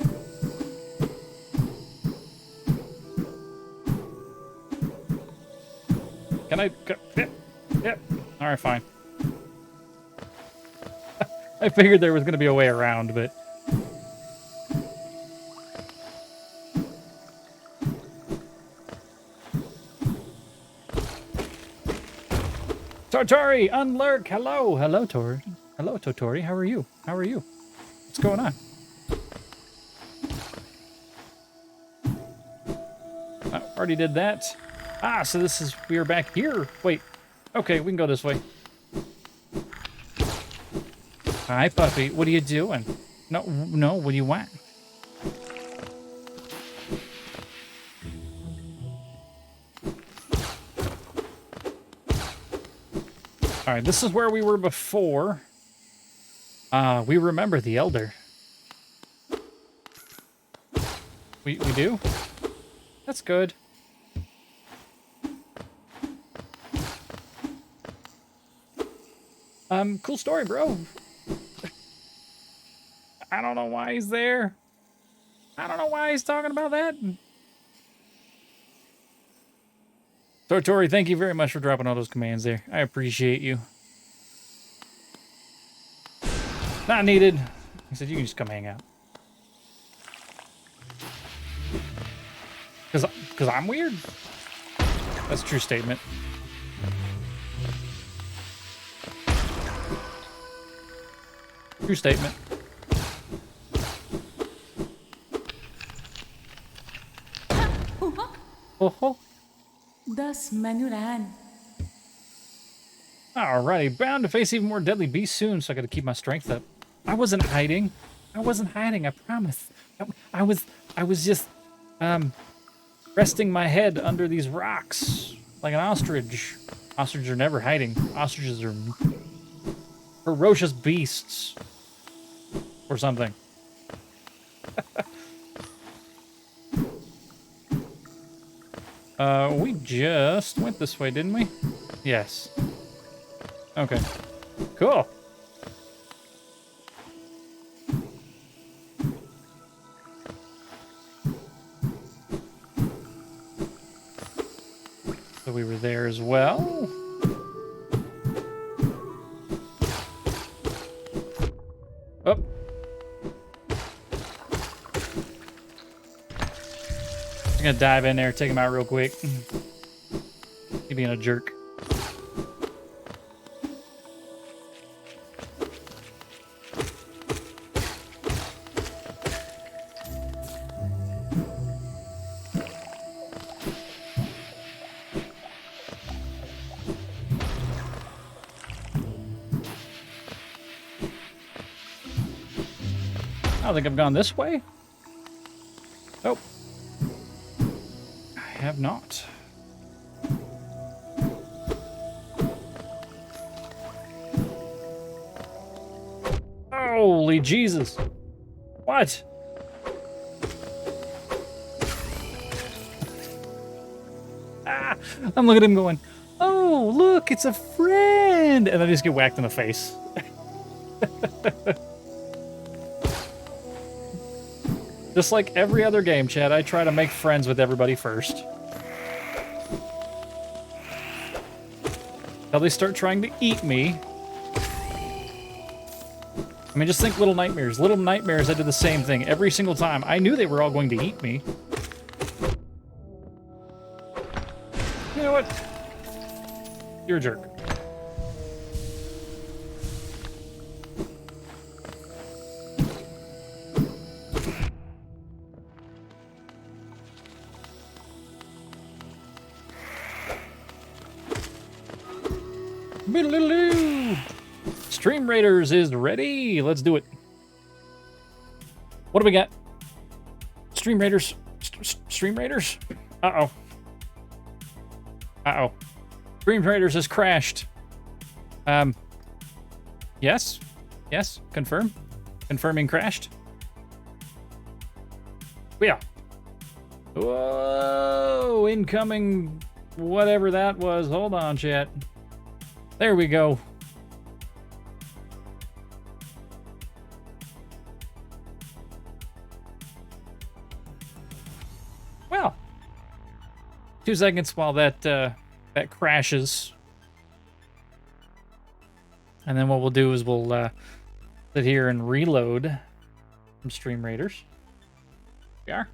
Can I? Yeah. All right, fine. I figured there was going to be a way around, but... Totori, unlurk. Hello. Hello, Tori. Hello, Totori. How are you? How are you? What's going on? Already did that. Ah, so this is... We are back here. Wait. Okay, we can go this way. Hi, puppy. What are you doing? No, what do you want? All right, this is where we were before. We remember the Elder. We do? That's good. Cool story, bro. I don't know why he's there. I don't know why he's talking about that. Totori, thank you very much for dropping all those commands there. I appreciate you. Not needed. He said you can just come hang out. Cause I'm weird? That's a true statement. True statement. Oh. Thus Manuran. Alrighty, bound to face even more deadly beasts soon, so I gotta keep my strength up. I wasn't hiding. I promise. I was just resting my head under these rocks like an ostrich. Ostriches are never hiding. Ostriches are ferocious beasts. Or something. We just went this way, didn't we? Yes. Okay. Cool. So we were there as well. Oh. I'm gonna dive in there, take him out real quick. He being a jerk. I don't think I've gone this way. Nope. I have not. Holy Jesus. What? Ah, I'm looking at him going, oh, look, it's a friend. And I just get whacked in the face. Just like every other game, Chad, I try to make friends with everybody first. Till they start trying to eat me. I mean, just think Little Nightmares. Little Nightmares, I did the same thing every single time. I knew they were all going to eat me. You know what? You're a jerk. Stream Raiders is ready. Let's do it. What do we got? Stream Raiders. Stream Raiders? Uh-oh. Uh-oh. Stream Raiders has crashed. Yes. Yes. Confirm. Confirming crashed. Yeah. Whoa. Incoming whatever that was. Hold on, chat. There we go. Well, 2 seconds while that that crashes. And then what we'll do is we'll sit here and reload from Stream Raiders. We are.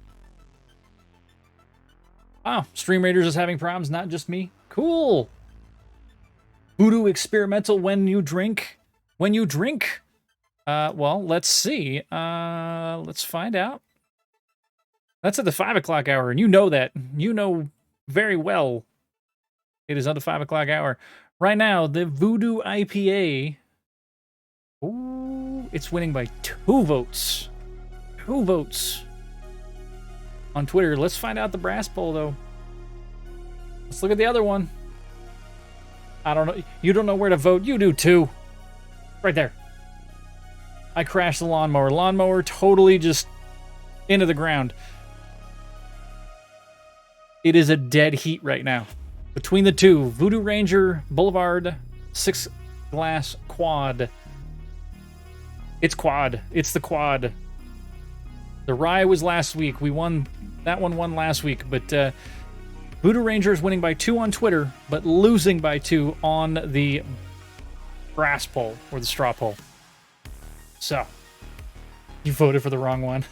Wow, Stream Raiders is having problems, not just me. Cool. Voodoo experimental when you drink. When you drink. Well, let's see. Let's find out. That's at the 5 o'clock hour, and you know that. You know very well it is at the 5 o'clock hour. Right now, the Voodoo IPA, ooh, it's winning by 2 votes. 2 votes. On Twitter. Let's find out the brass poll, though. Let's look at the other one. I don't know. You don't know where to vote. You do, too. Right there. I crashed the lawnmower. Lawnmower totally just into the ground. It is a dead heat right now. Between the two, Voodoo Ranger Boulevard 6 glass quad. It's quad. It's the quad. The Rye was last week. We won. That one won last week. But Voodoo Ranger is winning by 2 on Twitter, but losing by 2 on the brass poll or the straw poll. So, you voted for the wrong one.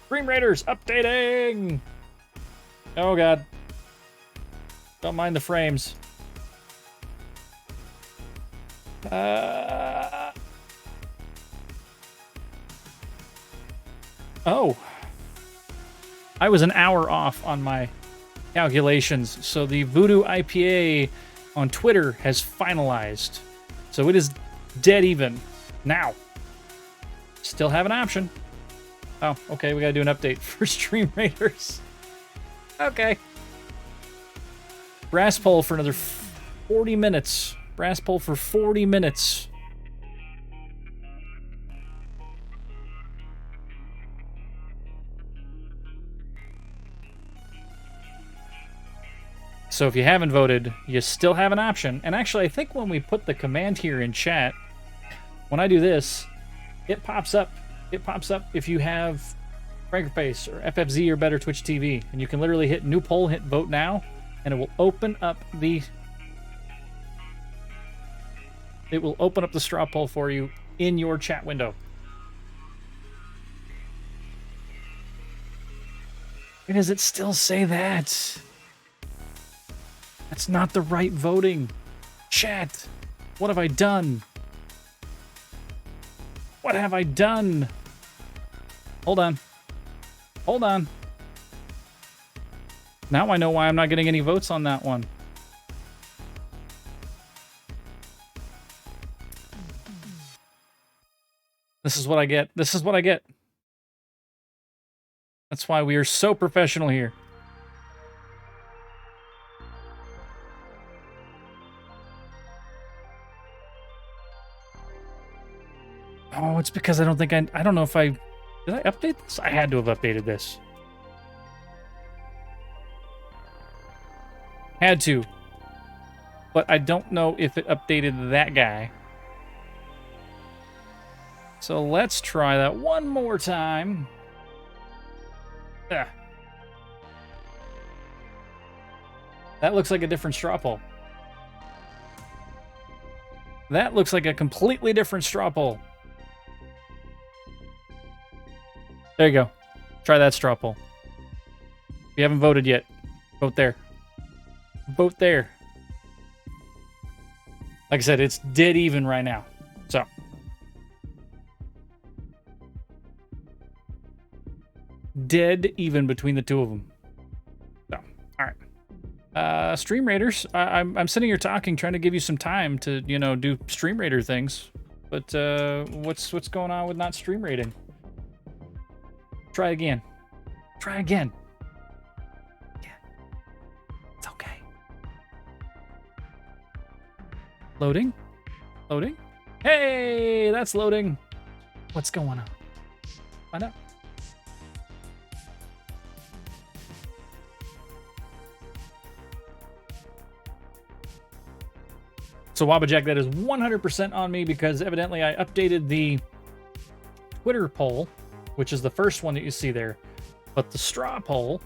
Stream Raiders updating. Oh god. Don't mind the frames. Oh. I was an hour off on my calculations. So the Voodoo IPA on Twitter has finalized. So it is dead even now. Still have an option. Oh, okay. We got to do an update for Stream Raiders. Okay. Brass poll for another 40 minutes. Brass poll for 40 minutes. So if you haven't voted, you still have an option. And actually, I think when we put the command here in chat, when I do this, it pops up. It pops up if you have Crankerface or FFZ or better Twitch TV. And you can literally hit new poll, hit vote now, and it will open up the straw poll for you in your chat window. Why does it still say that? That's not the right voting. Chat, what have I done? What have I done? Hold on. Hold on. Now I know why I'm not getting any votes on that one. This is what I get. This is what I get. That's why we are so professional here. Oh, it's because I don't think I don't know if did I update this? I had to have updated this. Had to. But I don't know if it updated that guy. So let's try that one more time. That looks like a different straw poll. That looks like a completely different straw poll. There you go. Try that straw poll. If you haven't voted yet, vote there. Vote there. Like I said, it's dead even right now. So. Dead even between the two of them. So, all right. Stream Raiders. I'm sitting here talking, trying to give you some time to, do Stream Raider things. But what's going on with not stream raiding? Try again. Try again. Yeah. It's okay. Loading? Loading? Hey, that's loading. What's going on? Find out. So Wabajack, that is 100% on me because evidently I updated the Twitter poll, which is the first one that you see there. But the straw poll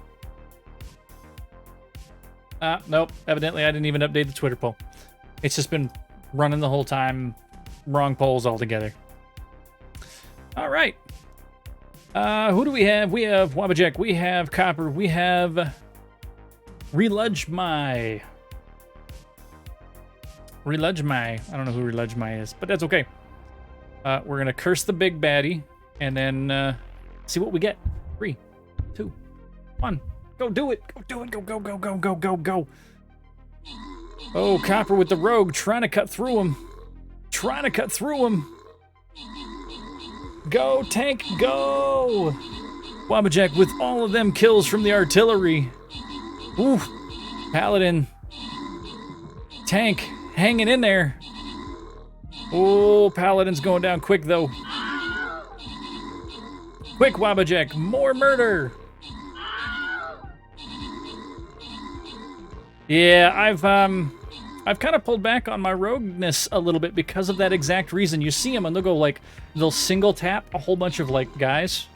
Nope. Evidently, I didn't even update the Twitter poll. It's just been running the whole time. Wrong polls altogether. All right. Who do we have? We have Wabajek. We have Copper. We have Reludge I don't know who Reludge is, but that's okay. We're going to curse the big baddie and then see what we get. 3, 2, 1. Go do it. Go do it. Go, go, go, go, go, go, go. Oh, Copper with the rogue trying to cut through him. Trying to cut through him. Go, tank, go! Wabajek with all of them kills from the artillery. Ooh, Paladin. Tank, hanging in there. Oh, Paladin's going down quick, though. Quick, Wabajek, more murder! Yeah, I've kind of pulled back on my rogueness a little bit because of that exact reason. You see them and they'll go like, they'll single tap a whole bunch of like guys.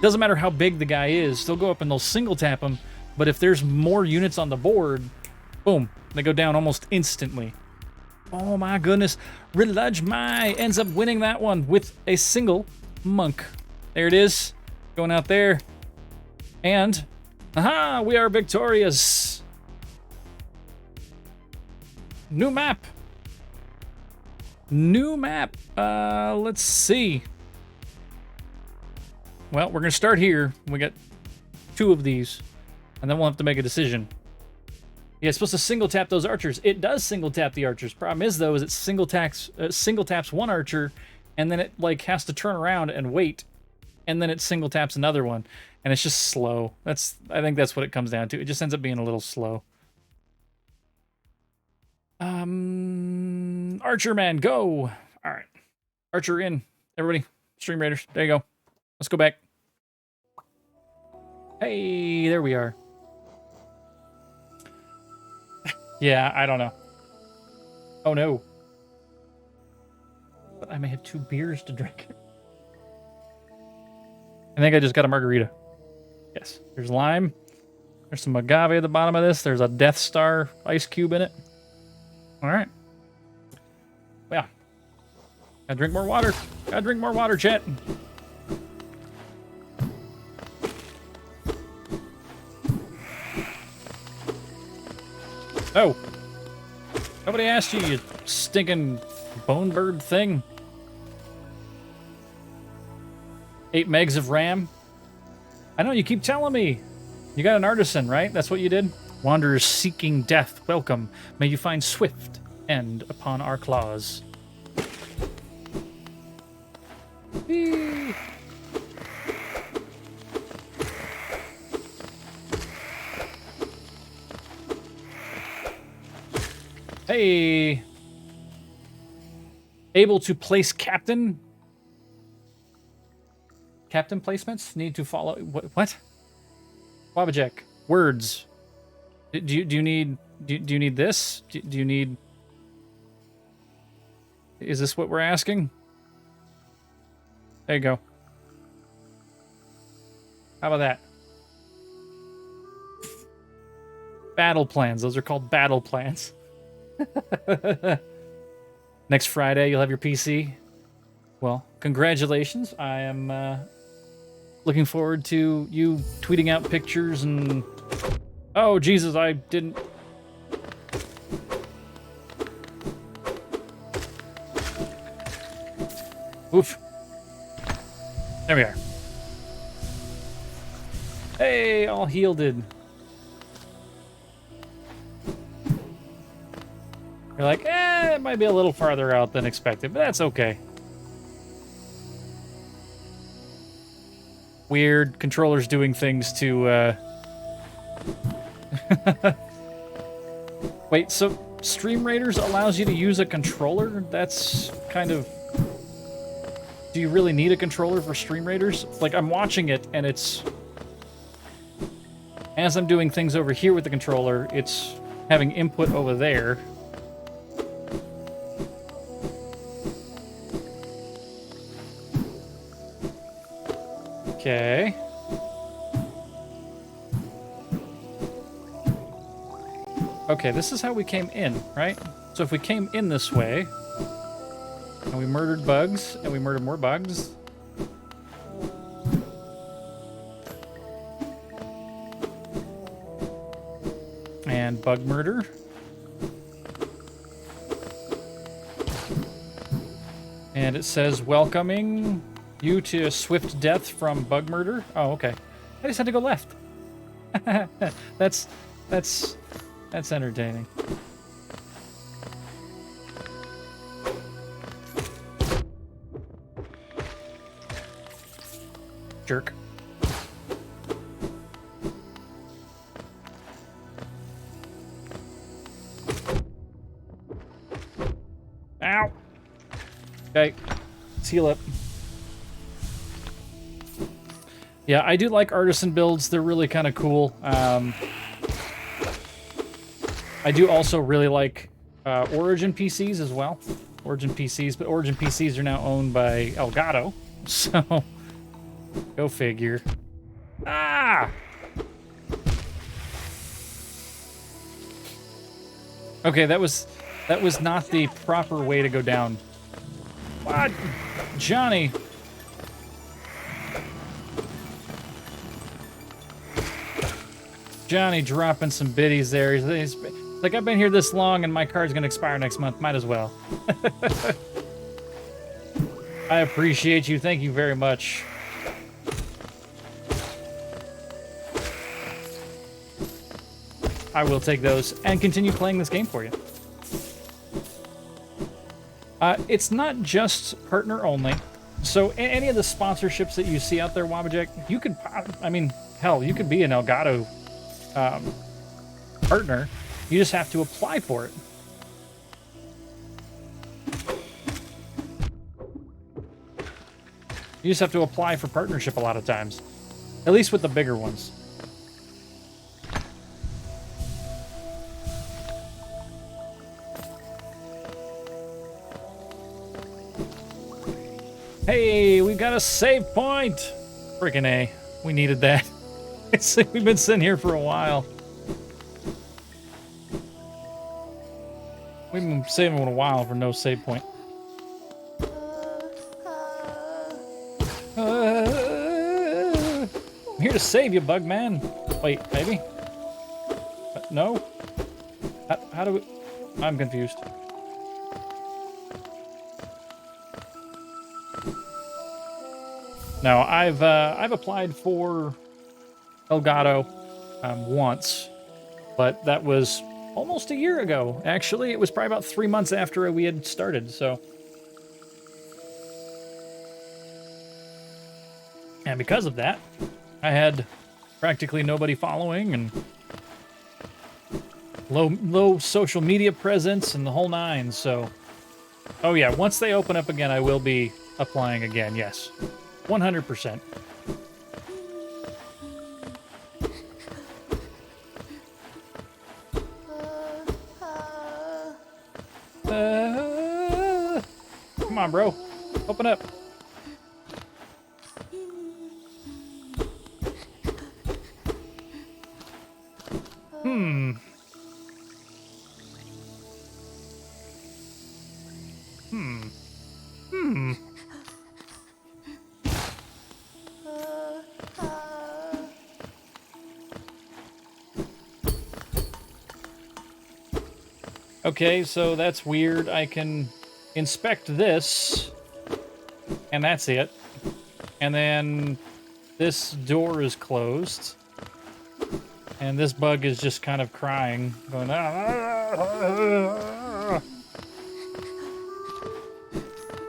Doesn't matter how big the guy is, they'll go up and they'll single tap him. But if there's more units on the board, boom, they go down almost instantly. Oh my goodness. Reludge ends up winning that one with a single monk. There it is, going out there. And, aha, we are victorious. New map. New map. Let's see. Well, we're going to start here. We got 2 of these. And then we'll have to make a decision. Yeah, it's supposed to single tap those archers. It does single tap the archers. Problem is, though, is it single taps 1 archer, and then it like has to turn around and wait, and then it single taps another one. And it's just slow. I think that's what it comes down to. It just ends up being a little slow. Archer man, go. All right. Archer in. Everybody, Stream Raiders. There you go. Let's go back. Hey, there we are. Yeah, I don't know. Oh no. But I may have 2 beers to drink. I think I just got a margarita. Yes. There's lime. There's some agave at the bottom of this. There's a Death Star ice cube in it. All right. Yeah. Gotta drink more water. Gotta drink more water, chat. Oh. Nobody asked you, you stinking bone bird thing. 8 megs of RAM. I know, you keep telling me. You got an artisan, right? That's what you did? Wanderers seeking death, welcome. May you find swift end upon our claws. Whee! Hey! Able to place captain? Captain placements? Need to follow... What? Wabajek. Words. Do you need this? Do you need... Is this what we're asking? There you go. How about that? Battle plans. Those are called battle plans. Next Friday, you'll have your PC. Well, congratulations. I am looking forward to you tweeting out pictures and... Oh, Jesus, I didn't... Oof. There we are. Hey, all healded. You're like, it might be a little farther out than expected, but that's okay. Weird controllers doing things to, Wait, so Stream Raiders allows you to use a controller? That's kind of... Do you really need a controller for Stream Raiders? Like, I'm watching it, and it's... As I'm doing things over here with the controller, it's having input over there. Okay. Okay, this is how we came in, right? So if we came in this way, and we murdered bugs, and we murdered more bugs. And bug murder. And it says, welcoming you to a swift death from bug murder. Oh, okay. I just had to go left. That's entertaining. Jerk. Ow. Okay. Let's heal up. Yeah, I do like artisan builds. They're really kind of cool. I do also really like Origin PCs as well. Origin PCs, but Origin PCs are now owned by Elgato. So, go figure. Ah! Okay, that was not the proper way to go down. What? Johnny! Johnny dropping some biddies there. He's like, I've been here this long and my card's gonna expire next month. Might as well. I appreciate you. Thank you very much. I will take those and continue playing this game for you. It's not just partner only. So any of the sponsorships that you see out there, Wabajek, you could, I mean, hell, you could be an Elgato partner. You just have to apply for it. You just have to apply for partnership a lot of times. At least with the bigger ones. Hey, we got a save point! Freaking A. We needed that. We've been sitting here for a while. We've been saving a while for no save point. I'm here to save you, Bugman. Wait, maybe? No? How do we... I'm confused. No, I've applied for Elgato once, but that was almost a year ago. Actually, it was probably about 3 months after we had started, so. And because of that, I had practically nobody following and low social media presence and the whole nine, so. Oh yeah, once they open up again, I will be applying again, yes. 100%. Come on, bro. Open up. Okay, so that's weird. I can inspect this, and that's it. And then this door is closed. And this bug is just kind of crying, going, ah.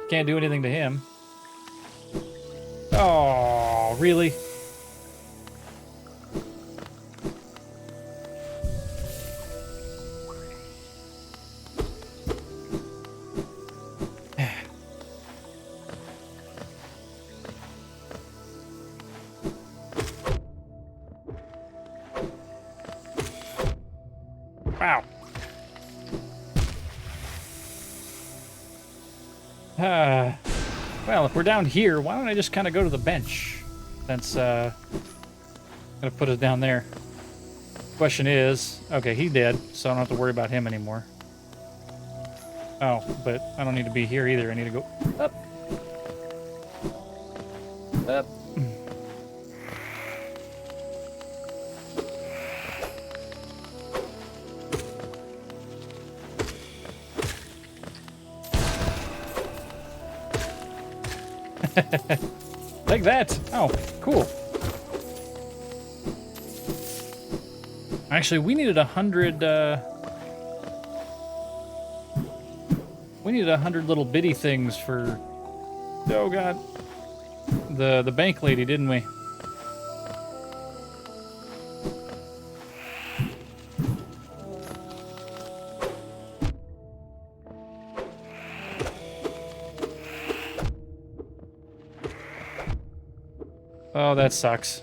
Can't do anything to him. Oh, really? Wow. Well, if we're down here, why don't I just kind of go to the bench? Since, gonna put us down there. Question is, okay, he did, so I don't have to worry about him anymore. Oh, but I don't need to be here either. I need to go up. Up. Like that. Oh, cool. Actually, we needed 100. We needed 100 little bitty things for. Oh God. The bank lady, didn't we? Oh, that sucks.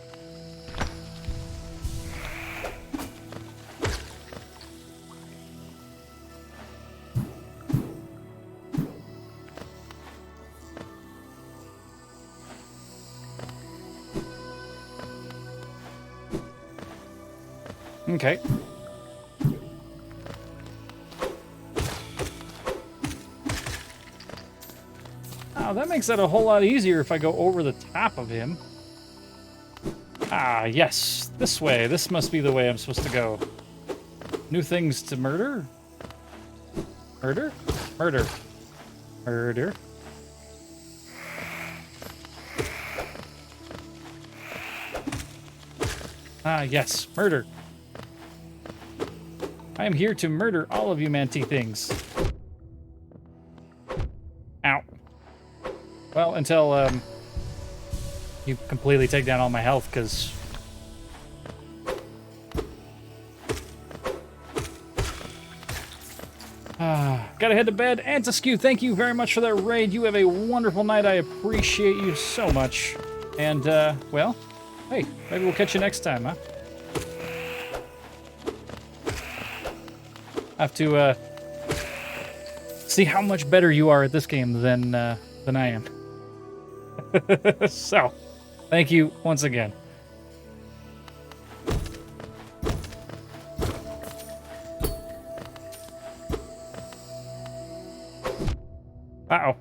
Okay. Oh, that makes that a whole lot easier if I go over the top of him. Ah, yes. This way. This must be the way I'm supposed to go. New things to murder? Murder? Murder. Murder. Ah, yes. Murder. I am here to murder all of you Manti things. Ow. Well, until, you completely take down all my health, because... Gotta head to bed. Antiskew, thank you very much for that raid. You have a wonderful night. I appreciate you so much. And, well, hey, maybe we'll catch you next time, huh? I have to, see how much better you are at this game than I am. So, thank you once again. Uh-oh.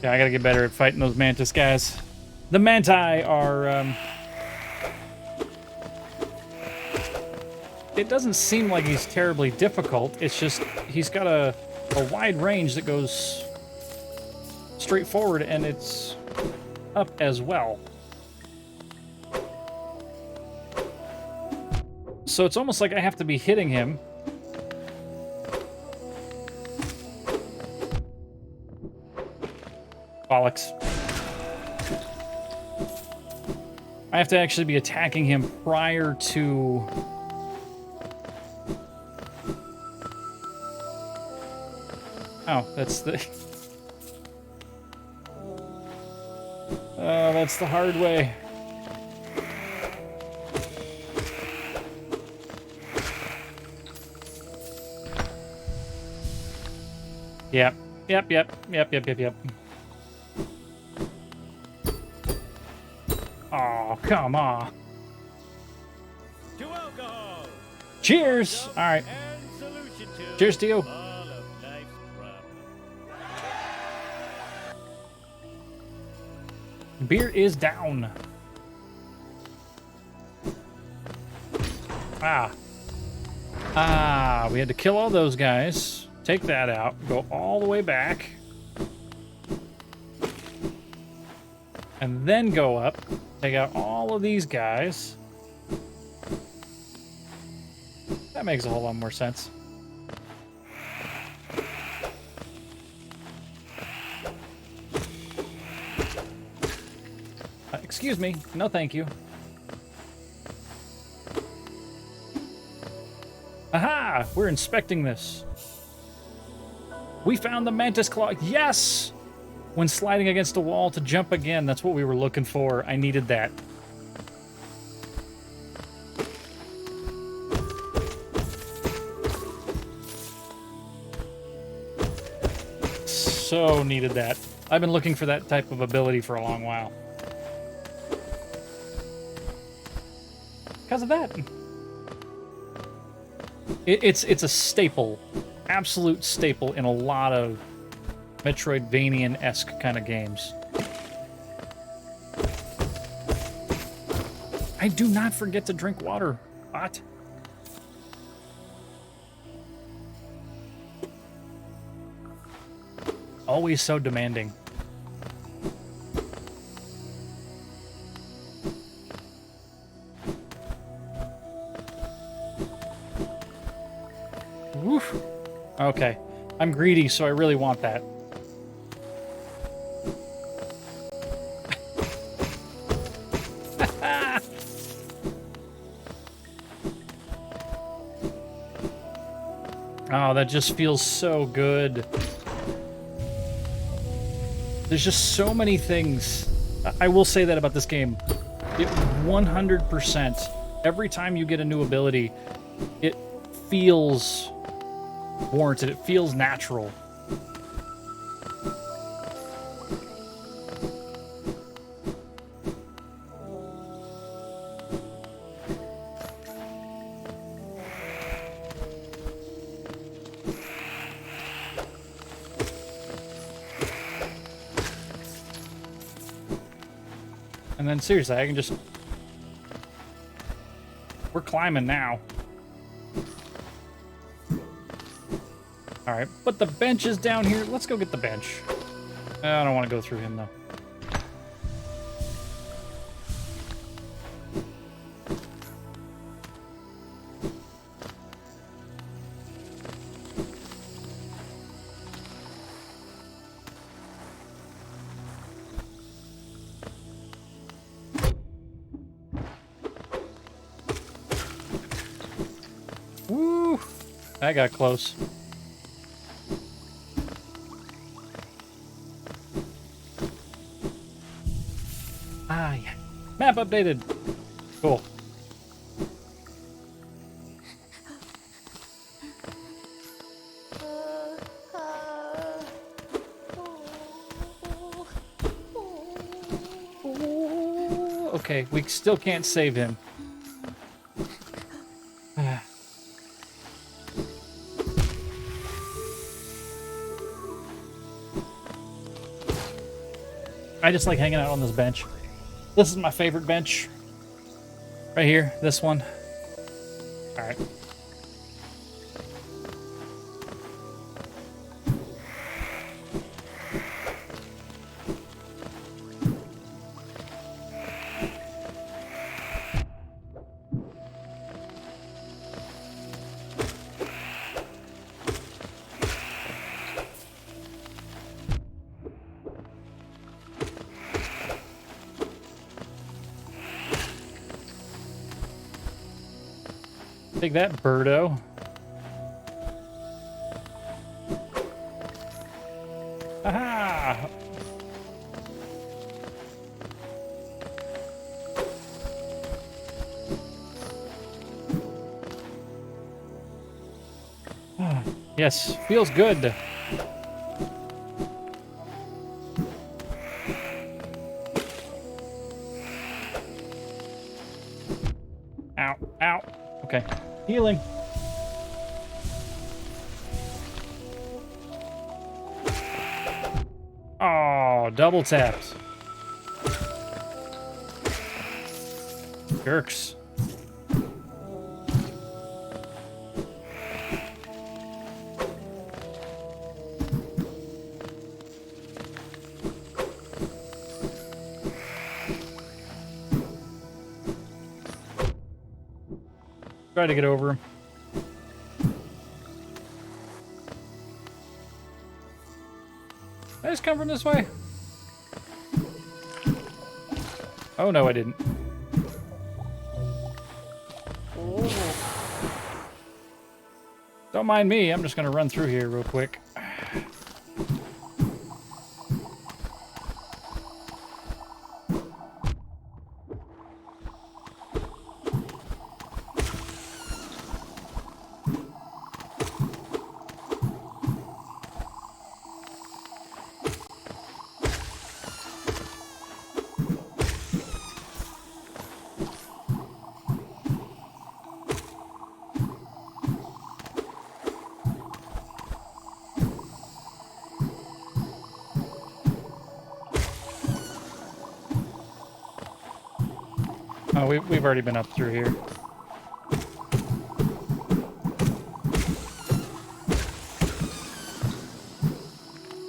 Yeah, I gotta get better at fighting those mantis guys. The manti are, it doesn't seem like he's terribly difficult. It's just he's got a wide range that goes straight forward, and it's up as well. So it's almost like I have to be hitting him. Bollocks. I have to actually be attacking him prior to... Oh, that's the... Oh, that's the hard way. Yep. Yep. Oh, come on. To alcohol. Cheers! Alright. Cheers to you. All of life's problems. Beer is down. We had to kill all those guys. Take that out. Go all the way back. And then go up. Take out all of these guys. That makes a whole lot more sense. Excuse me. No, thank you. Aha! We're inspecting this. We found the mantis claw. Yes! When sliding against a wall to jump again. That's what we were looking for. I needed that. so needed that. I've been looking for that type of ability for a long while. Because of that. It's a staple. Absolute staple in a lot of Metroidvanian-esque kind of games. I do not forget to drink water. What? Always so demanding. Woof. Okay. I'm greedy, so I really want that. Oh, that just feels so good. There's just so many things. I will say that about this game. It 100%, every time you get a new ability, it feels warranted. It feels natural. And then seriously, I can just... We're climbing now. Alright, but the bench is down here. Let's go get the bench. I don't want to go through him, though. Woo! That got close. Ah, yeah. Map updated. Cool. Okay, we still can't save him. I just like hanging out on this bench. This is my favorite bench. Right here, this one. Alright. Take that, birdo. Aha! Yes, feels good. Ow, ow. Okay. Healing. Oh, double taps. Jerks. Try to get over him. Did I just come from this way? Oh, no, I didn't. Don't mind me. I'm just going to run through here real quick. No, we've already been up through here.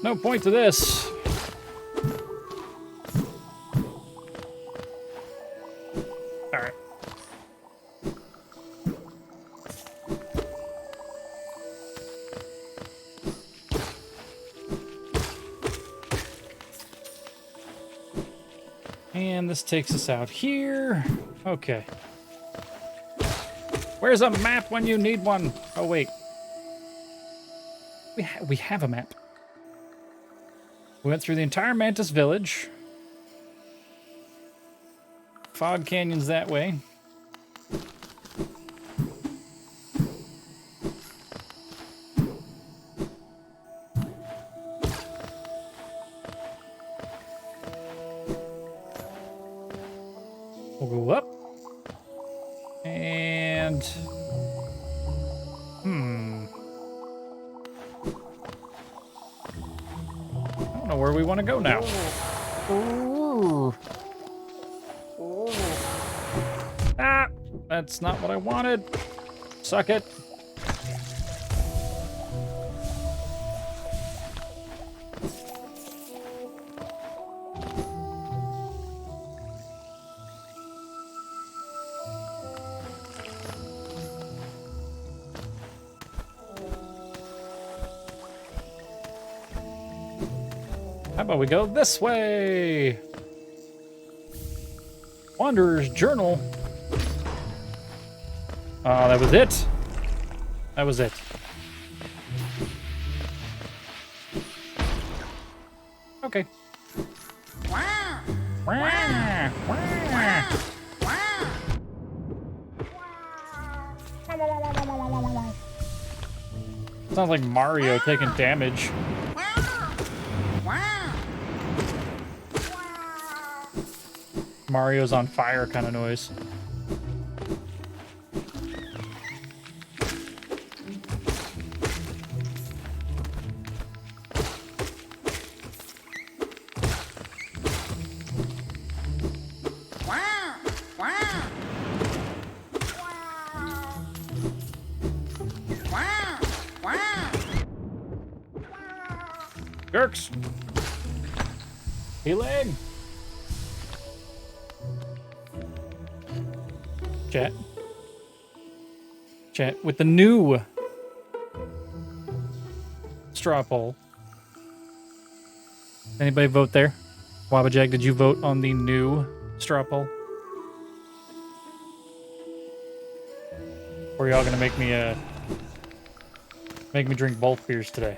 No point to this. All right. And this takes us out here. Okay. Where's a map when you need one? Oh, wait. We have a map. We went through the entire Mantis Village. Fog Canyon's that way. We'll go up. And... I don't know where we want to go now. Ah! That's not what I wanted. Suck it. How about we go this way? Wanderer's Journal. Oh, that was it? That was it. Okay. Sounds like Mario taking damage. Mario's on fire kind of noise. Jerks! Healing! Chat. Chat, with the new straw poll. Anybody vote there? Wabajag, did you vote on the new straw poll? Or are y'all gonna make me drink both beers today?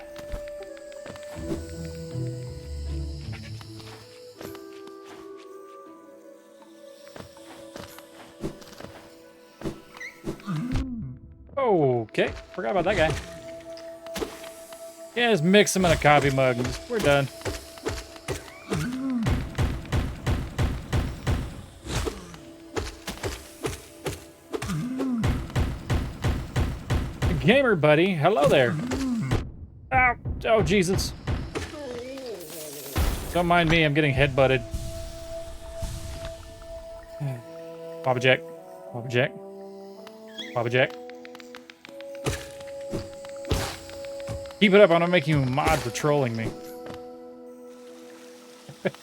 Okay, forgot about that guy. Yeah, just mix them in a coffee mug. We're done. Gamer buddy, hello there. Ow. Oh, Jesus. Don't mind me, I'm getting headbutted. Papa Jack. Papa Jack. Papa Jack. Keep it up, I'm gonna make you a mod for trolling me.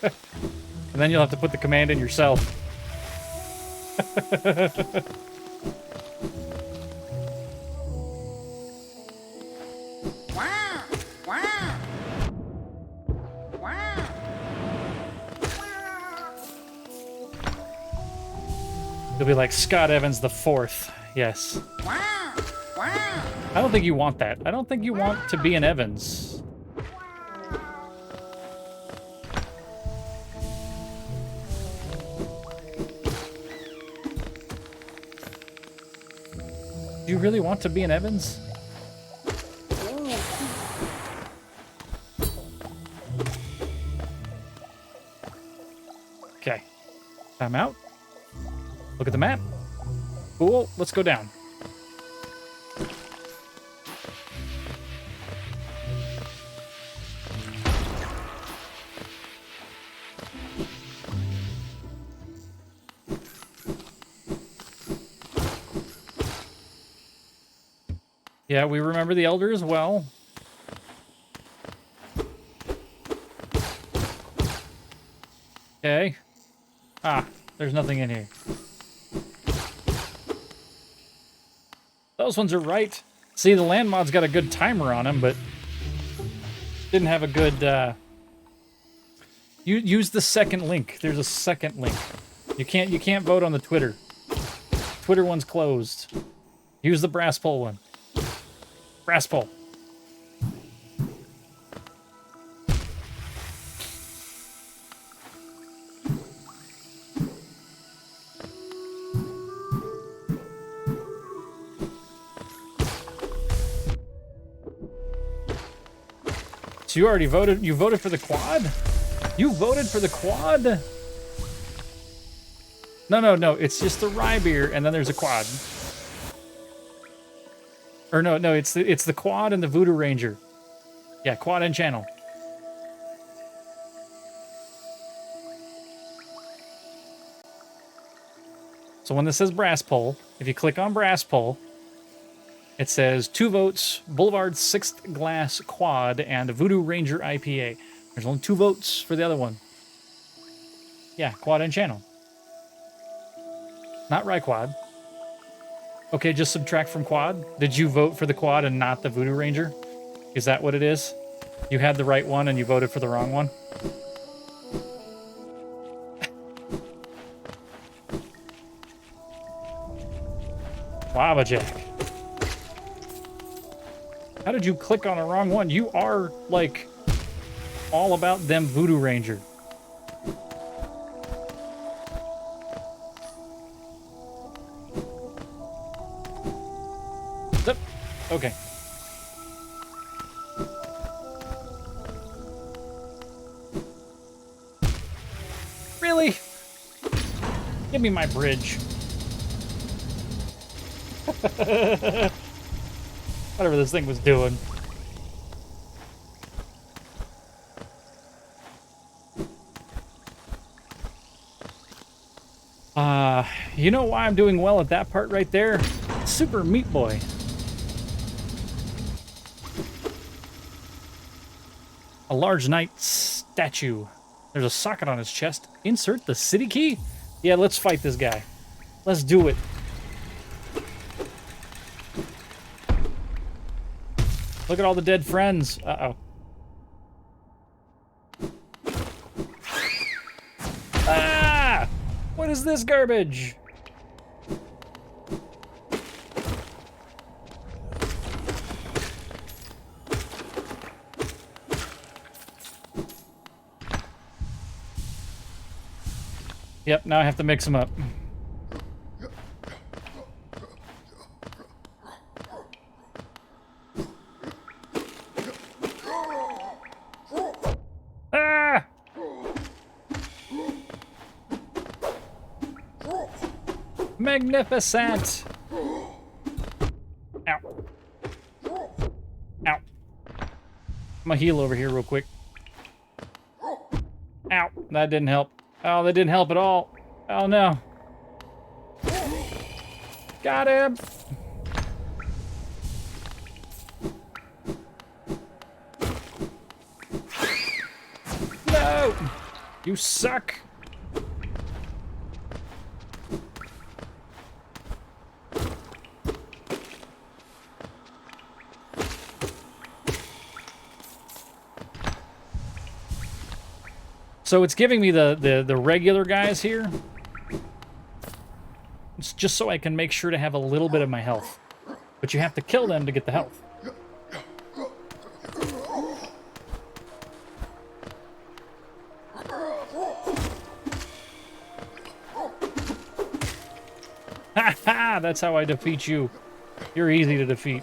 And then you'll have to put the command in yourself. You'll be like Scott Evans the Fourth. Yes. I don't think you want that. I don't think you want to be an Evans. Do you really want to be an Evans? Okay. Time out. Look at the map. Cool. Let's go down. Yeah, we remember the Elder as well. Okay. Ah, there's nothing in here. Those ones are right. See, the land mod's got a good timer on him, but didn't have a good, You use the second link. There's a second link. You can't vote on the Twitter. Twitter one's closed. Use the brass pole one. Brass pole. So you already voted? You voted for the quad? You voted for the quad? No. It's just the rye beer, and then there's a quad. Or no. It's the quad and the Voodoo Ranger. Yeah, quad and channel. So when this says brass pole, if you click on brass pole, it says 2 votes, Boulevard 6th Glass Quad, and Voodoo Ranger IPA. There's only 2 votes for the other one. Yeah, quad and channel. Not Rye Quad. Okay, just subtract from quad. Did you vote for the quad and not the Voodoo Ranger? Is that what it is? You had the right one and you voted for the wrong one? Lava Jack. How did you click on the wrong one? You are, like, all about them Voodoo Ranger. Zip. Okay. Really? Give me my bridge. Whatever this thing was doing. You know why I'm doing well at that part right there? Super Meat Boy. A large knight statue. There's a socket on his chest. Insert the city key? Yeah, let's fight this guy. Let's do it. Look at all the dead friends. Uh-oh. Ah! What is this garbage? Yep, now I have to mix them up. Ah! Magnificent! Ow. Ow. I'm gonna heal over here real quick. Ow. That didn't help. Oh, that didn't help at all. Oh, no. Got him. No! You suck. So it's giving me the regular guys here. It's just so I can make sure to have a little bit of my health. But you have to kill them to get the health. Ha ha! That's how I defeat you. You're easy to defeat.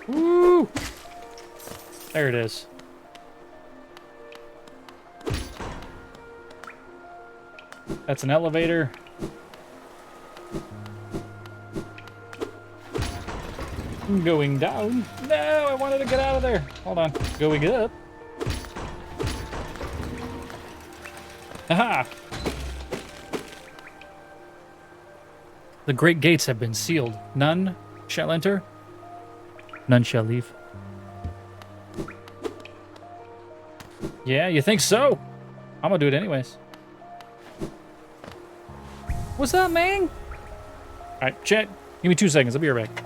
Woo! There it is. That's an elevator. I'm going down. No, I wanted to get out of there. Hold on. Going up. Aha! The great gates have been sealed. None shall enter. None shall leave. Yeah, you think so? I'm gonna do it anyways. What's up, man? Alright, chat. Give me 2 seconds. I'll be right back.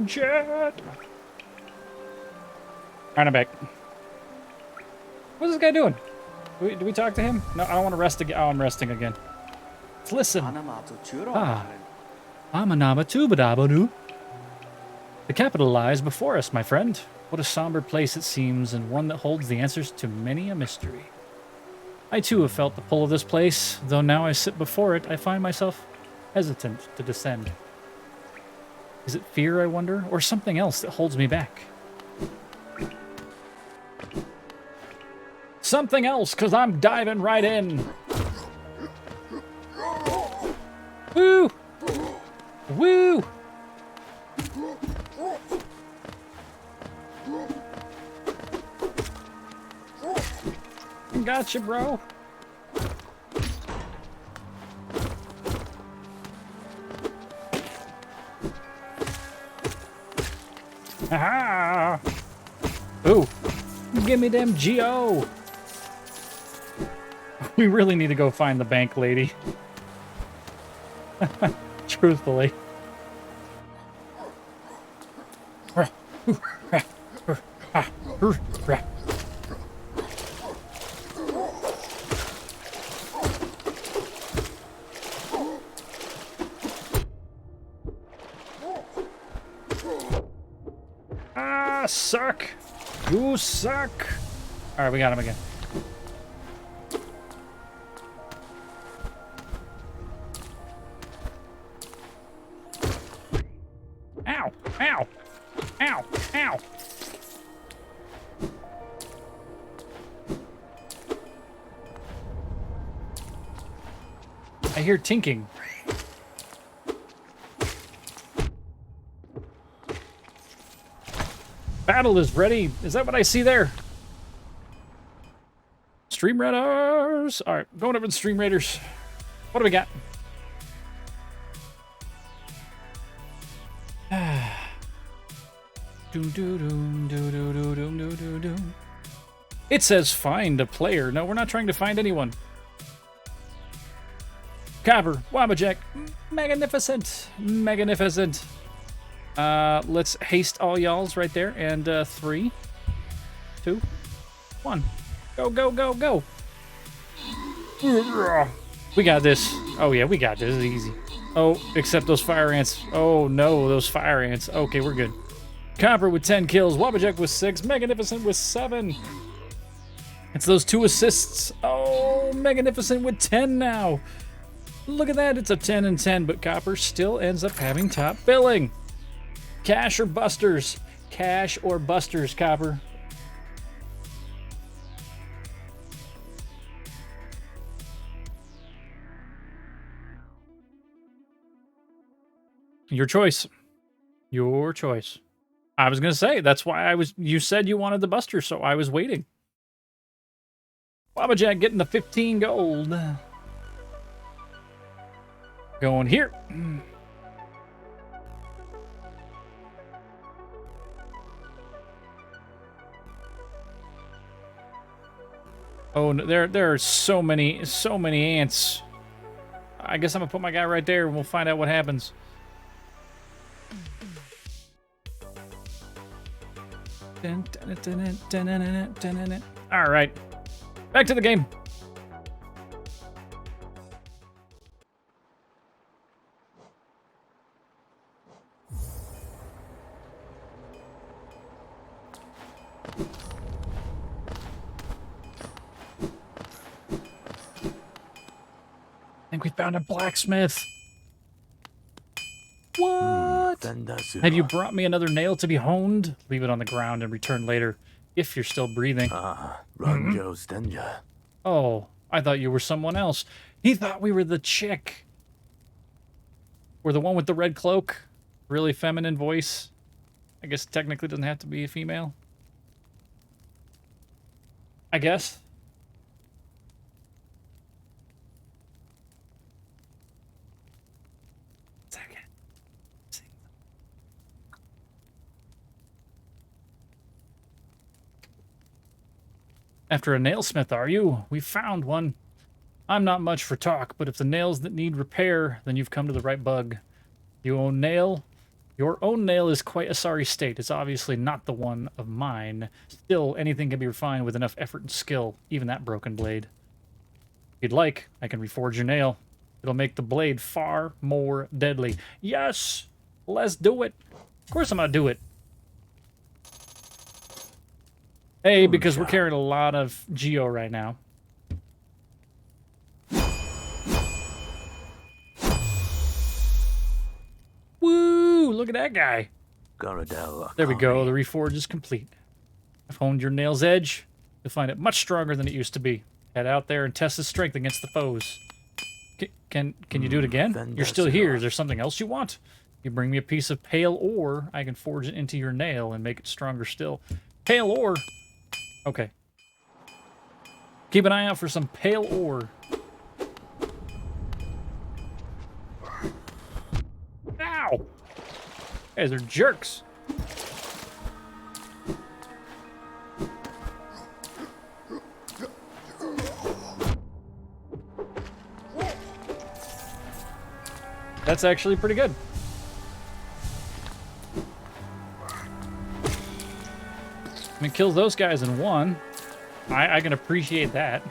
Jet! Alright, I'm back. What's this guy doing? Do we talk to him? No, I don't want to rest again. Oh, I'm resting again. Let's listen. Ah. Amanama. The capital lies before us, my friend. What a somber place it seems, and one that holds the answers to many a mystery. I too have felt the pull of this place, though now I sit before it, I find myself hesitant to descend. Is it fear, I wonder, or something else that holds me back? Something else, because I'm diving right in. Woo! Woo! Gotcha, bro. Aha! Ooh, give me them G.O. We really need to go find the bank lady. Truthfully. Ah, suck! You suck! Alright, we got him again. Ow! Ow! Ow! Ow! I hear tinking. Battle is ready. Is that what I see there? Stream Raiders. All right, going over to Stream Raiders. What do we got? It says find a player. No, we're not trying to find anyone. Copper, Wabbajack, magnificent, magnificent. Let's haste all y'alls right there. And 3, 2, 1. Go, go, go, go. We got this. Oh, yeah, we got this. This is easy. Oh, except those fire ants. Oh, no, those fire ants. Okay, we're good. Copper with 10 kills. Wabbajack with 6. Magnificent with 7. It's those 2 assists. Oh, Magnificent with 10 now. Look at that. It's a 10 and 10, but Copper still ends up having top billing. Cash or busters? Cash or busters, Copper? Your choice. Your choice. I was going to say, that's why you said you wanted the buster, so I was waiting. Wabbajack getting the 15 gold. Going here. Oh, no, there are so many ants. I guess I'm gonna put my guy right there and we'll find out what happens. All right, back to the game. I think we found a blacksmith. What? Have you brought me another nail to be honed? Leave it on the ground and return later, if you're still breathing. Oh, I thought you were someone else. He thought we were the chick. We're the one with the red cloak. Really feminine voice. I guess technically doesn't have to be a female. I guess. After a nailsmith, are you? We found one. I'm not much for talk, but if the nails that need repair, then you've come to the right bug. You own nail? Your own nail is quite a sorry state. It's obviously not the one of mine. Still, anything can be refined with enough effort and skill, even that broken blade. If you'd like, I can reforge your nail. It'll make the blade far more deadly. Yes! Let's do it. Of course I'm gonna do it. Hey, because we're carrying a lot of Geo right now. Woo! Look at that guy. There we go. The reforge is complete. I've honed your nail's edge. You'll find it much stronger than it used to be. Head out there and test its strength against the foes. Can you do it again? You're still here. Is there something else you want? You bring me a piece of pale ore, I can forge it into your nail and make it stronger still. Pale ore? Okay. Keep an eye out for some pale ore. Ow! Guys are jerks. That's actually pretty good. I mean, kills those guys in one. I can appreciate that.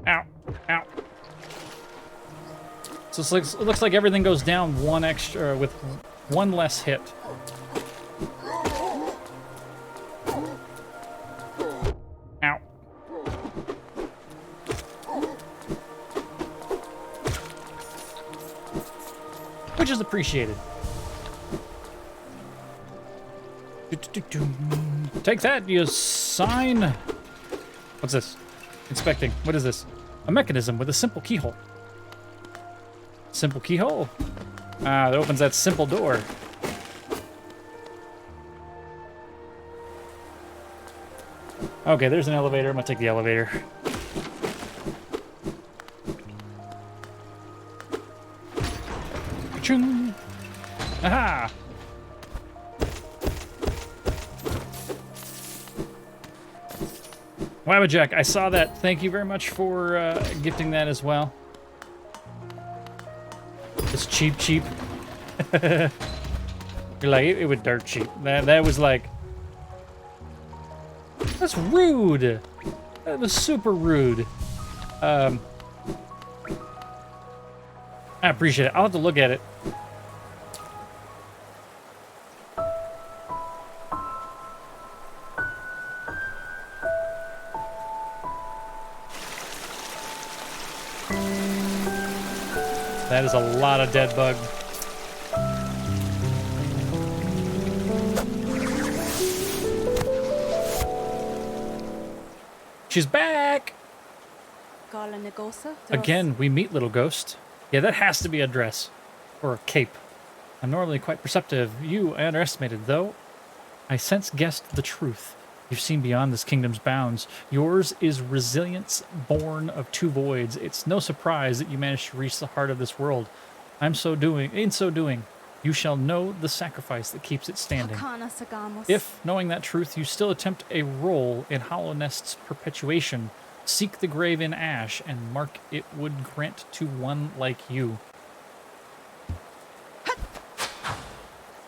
Ow. Ow. So it looks like everything goes down one extra with one less hit. Ow. Much is appreciated. Take that, you sign. What's this? Inspecting. What is this? A mechanism with a simple keyhole. Simple keyhole? Ah, that opens that simple door. Okay, there's an elevator. I'm gonna take the elevator. Ka-chung. Aha! Wabbajack, I saw that. Thank you very much for gifting that as well. It's cheap. You're like, it was dirt cheap. That was like... That's rude. That was super rude. I appreciate it. I'll have to look at it. That is a lot of dead bug. She's back! Again, we meet Little Ghost. Yeah, that has to be a dress. Or a cape. I'm normally quite perceptive. You, I underestimated, though. I sense guessed the truth. You've seen beyond this kingdom's bounds. Yours is resilience born of two voids. It's no surprise that you managed to reach the heart of this world. In so doing, you shall know the sacrifice that keeps it standing. If, knowing that truth, you still attempt a role in Hollow Nest's perpetuation, seek the grave in ash, and mark it would grant to one like you.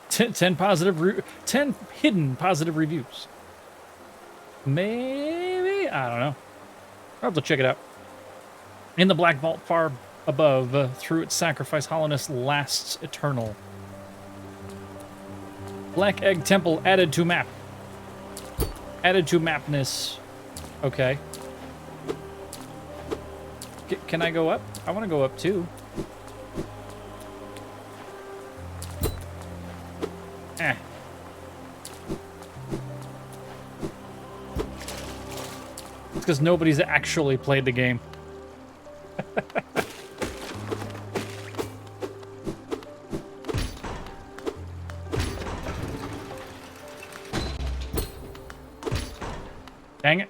10 hidden positive reviews. Maybe? I don't know. I'll have to check it out. In the black vault far above, through its sacrifice, hollowness lasts eternal. Black Egg Temple added to map. Added to mapness. Okay. Can I go up? I want to go up too. Eh. It's because nobody's actually played the game. Dang it.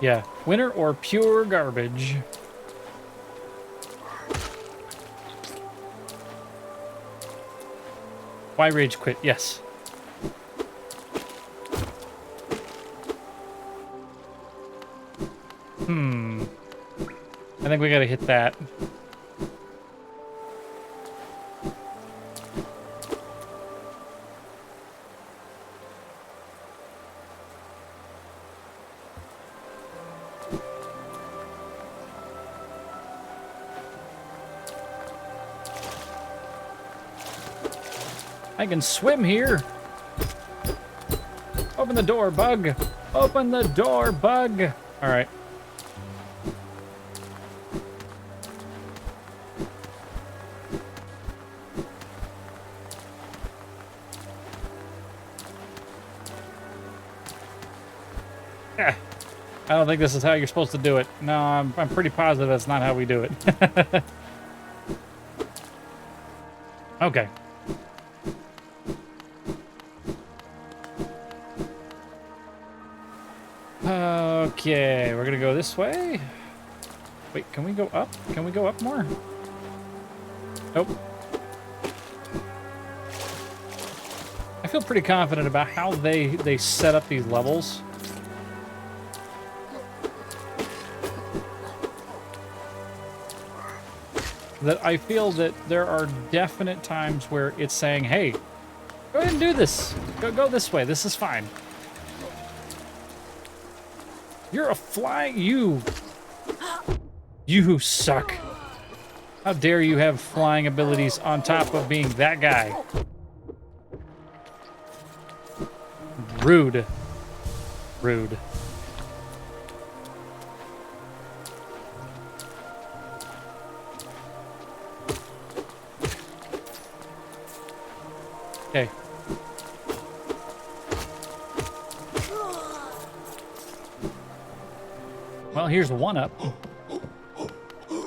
Yeah, winner or pure garbage. Why rage quit? Yes. I think we gotta hit that. I can swim here. Open the door, bug. Open the door, bug. All right. Yeah. I don't think this is how you're supposed to do it. No, I'm pretty positive that's not how we do it. Okay. Okay, we're gonna go this way. Wait, can we go up? Can we go up more? Nope. I feel pretty confident about how they set up these levels. That I feel that there are definite times where it's saying, hey, go ahead and do this. Go this way. This is fine. You're a flying... You suck. How dare you have flying abilities on top of being that guy. Rude. Rude. Okay. Well, here's one up.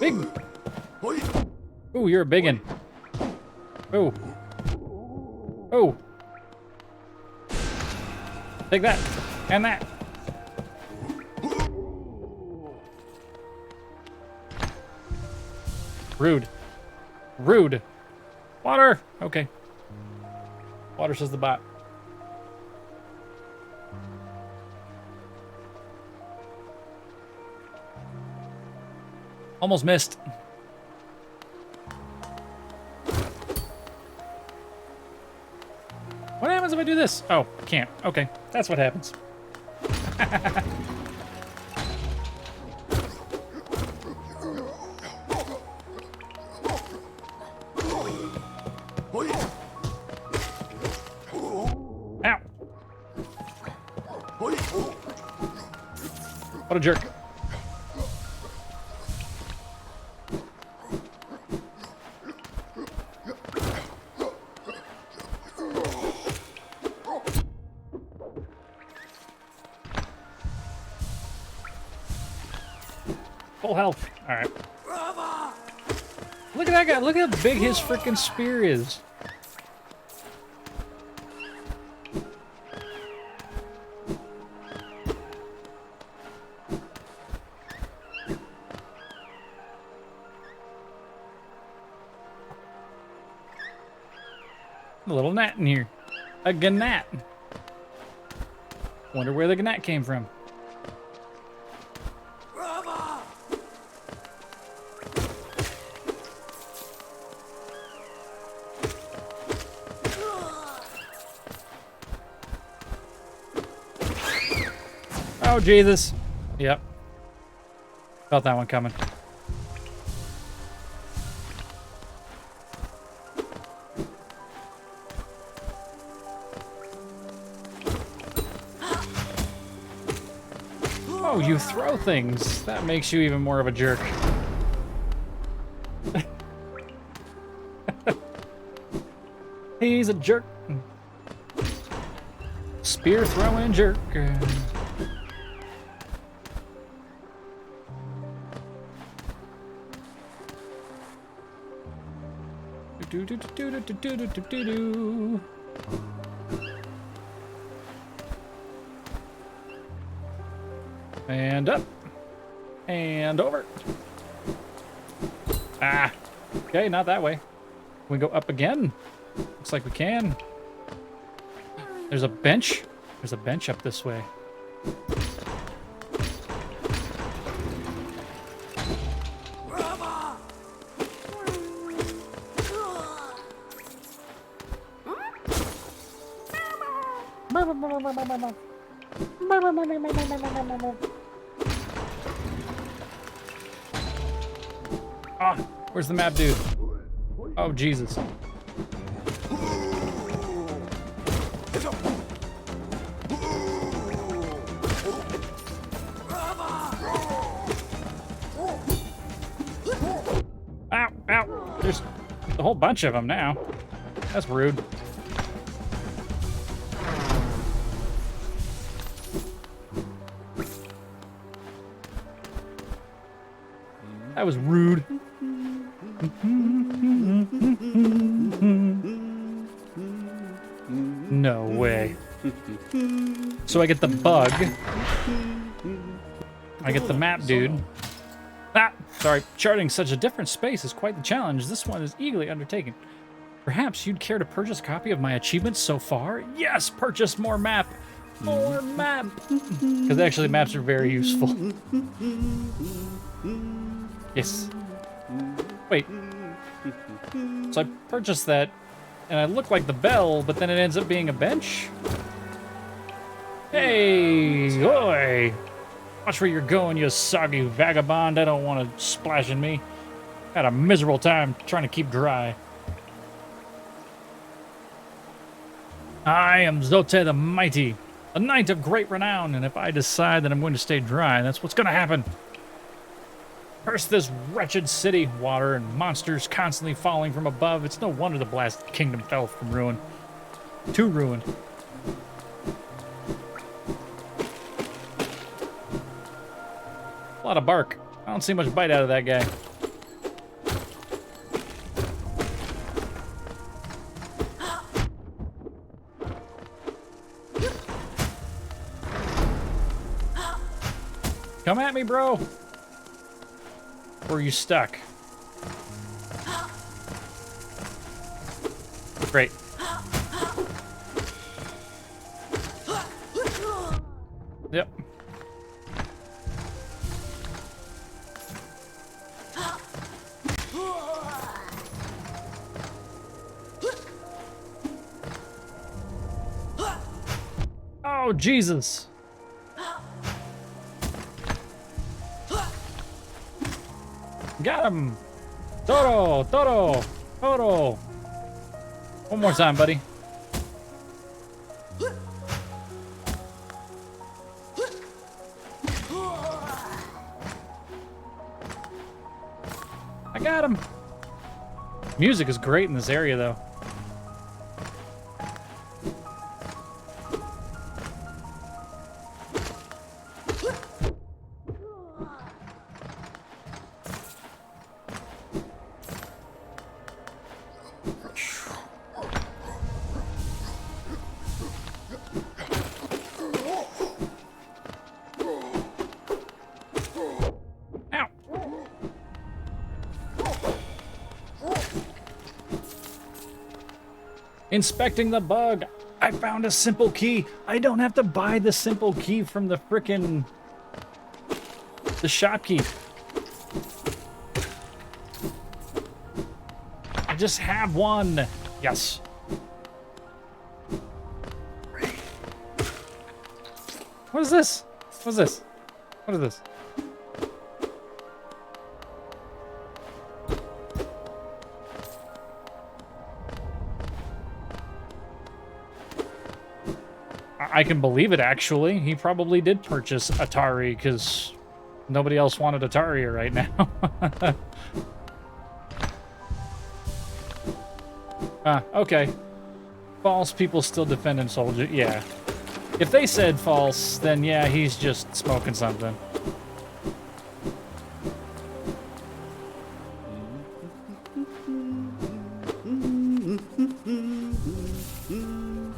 Big. Ooh, you're a biggin. Ooh. Ooh. Take that. And that. Rude. Rude. Water. Okay. Water, says the bot. Almost missed. What happens if I do this? Oh, can't. Okay, that's what happens. Ow. What a jerk. Full health. All right. Look at that guy. Look how big his freaking spear is. A little gnat in here. A gnat. Wonder where the gnat came from. Oh, Jesus. Yep. Felt that one coming. Oh, you throw things. That makes you even more of a jerk. He's a jerk. Spear throwing jerk. Do do do do do do do do do do. And up. And over. Ah. Okay, not that way. Can we go up again? Looks like we can. There's a bench. There's a bench up this way. Ah, where's the map dude? Oh, Jesus. Ow, ow. There's a whole bunch of them now. That's rude. That was rude. No way. So I get the bug. I get the map dude. Ah, sorry. Charting such a different space is quite the challenge. This one is eagerly undertaken. Perhaps you'd care to purchase a copy of my achievements so far? Yes, purchase more map. More map. Because actually maps are very useful. Yes. Wait. So I purchased that, and I look like the bell, but then it ends up being a bench? Hey, oi! Watch where you're going, you soggy vagabond. I don't want to splash in me. Had a miserable time trying to keep dry. I am Zote the Mighty, a knight of great renown, and if I decide that I'm going to stay dry, that's what's going to happen. Curse this wretched city. Water and monsters constantly falling from above. It's no wonder the blasted kingdom fell from ruin. Too ruined. A lot of bark. I don't see much bite out of that guy. Come at me, bro. Or are you stuck? Great. Yep. Oh, Jesus. Got him. Toro, Toro, Toro. One more time, buddy. I got him. Music is great in this area, though. Ow. Inspecting the bug. I found a simple key. I don't have to buy the simple key from the frickin' the shopkeep. I just have one. Yes. What is this? What is this? What is this? I can believe it, actually. He probably did purchase Atari because nobody else wanted Atari right now. Okay. False people still defending soldier. Yeah. If they said false, then yeah, he's just smoking something.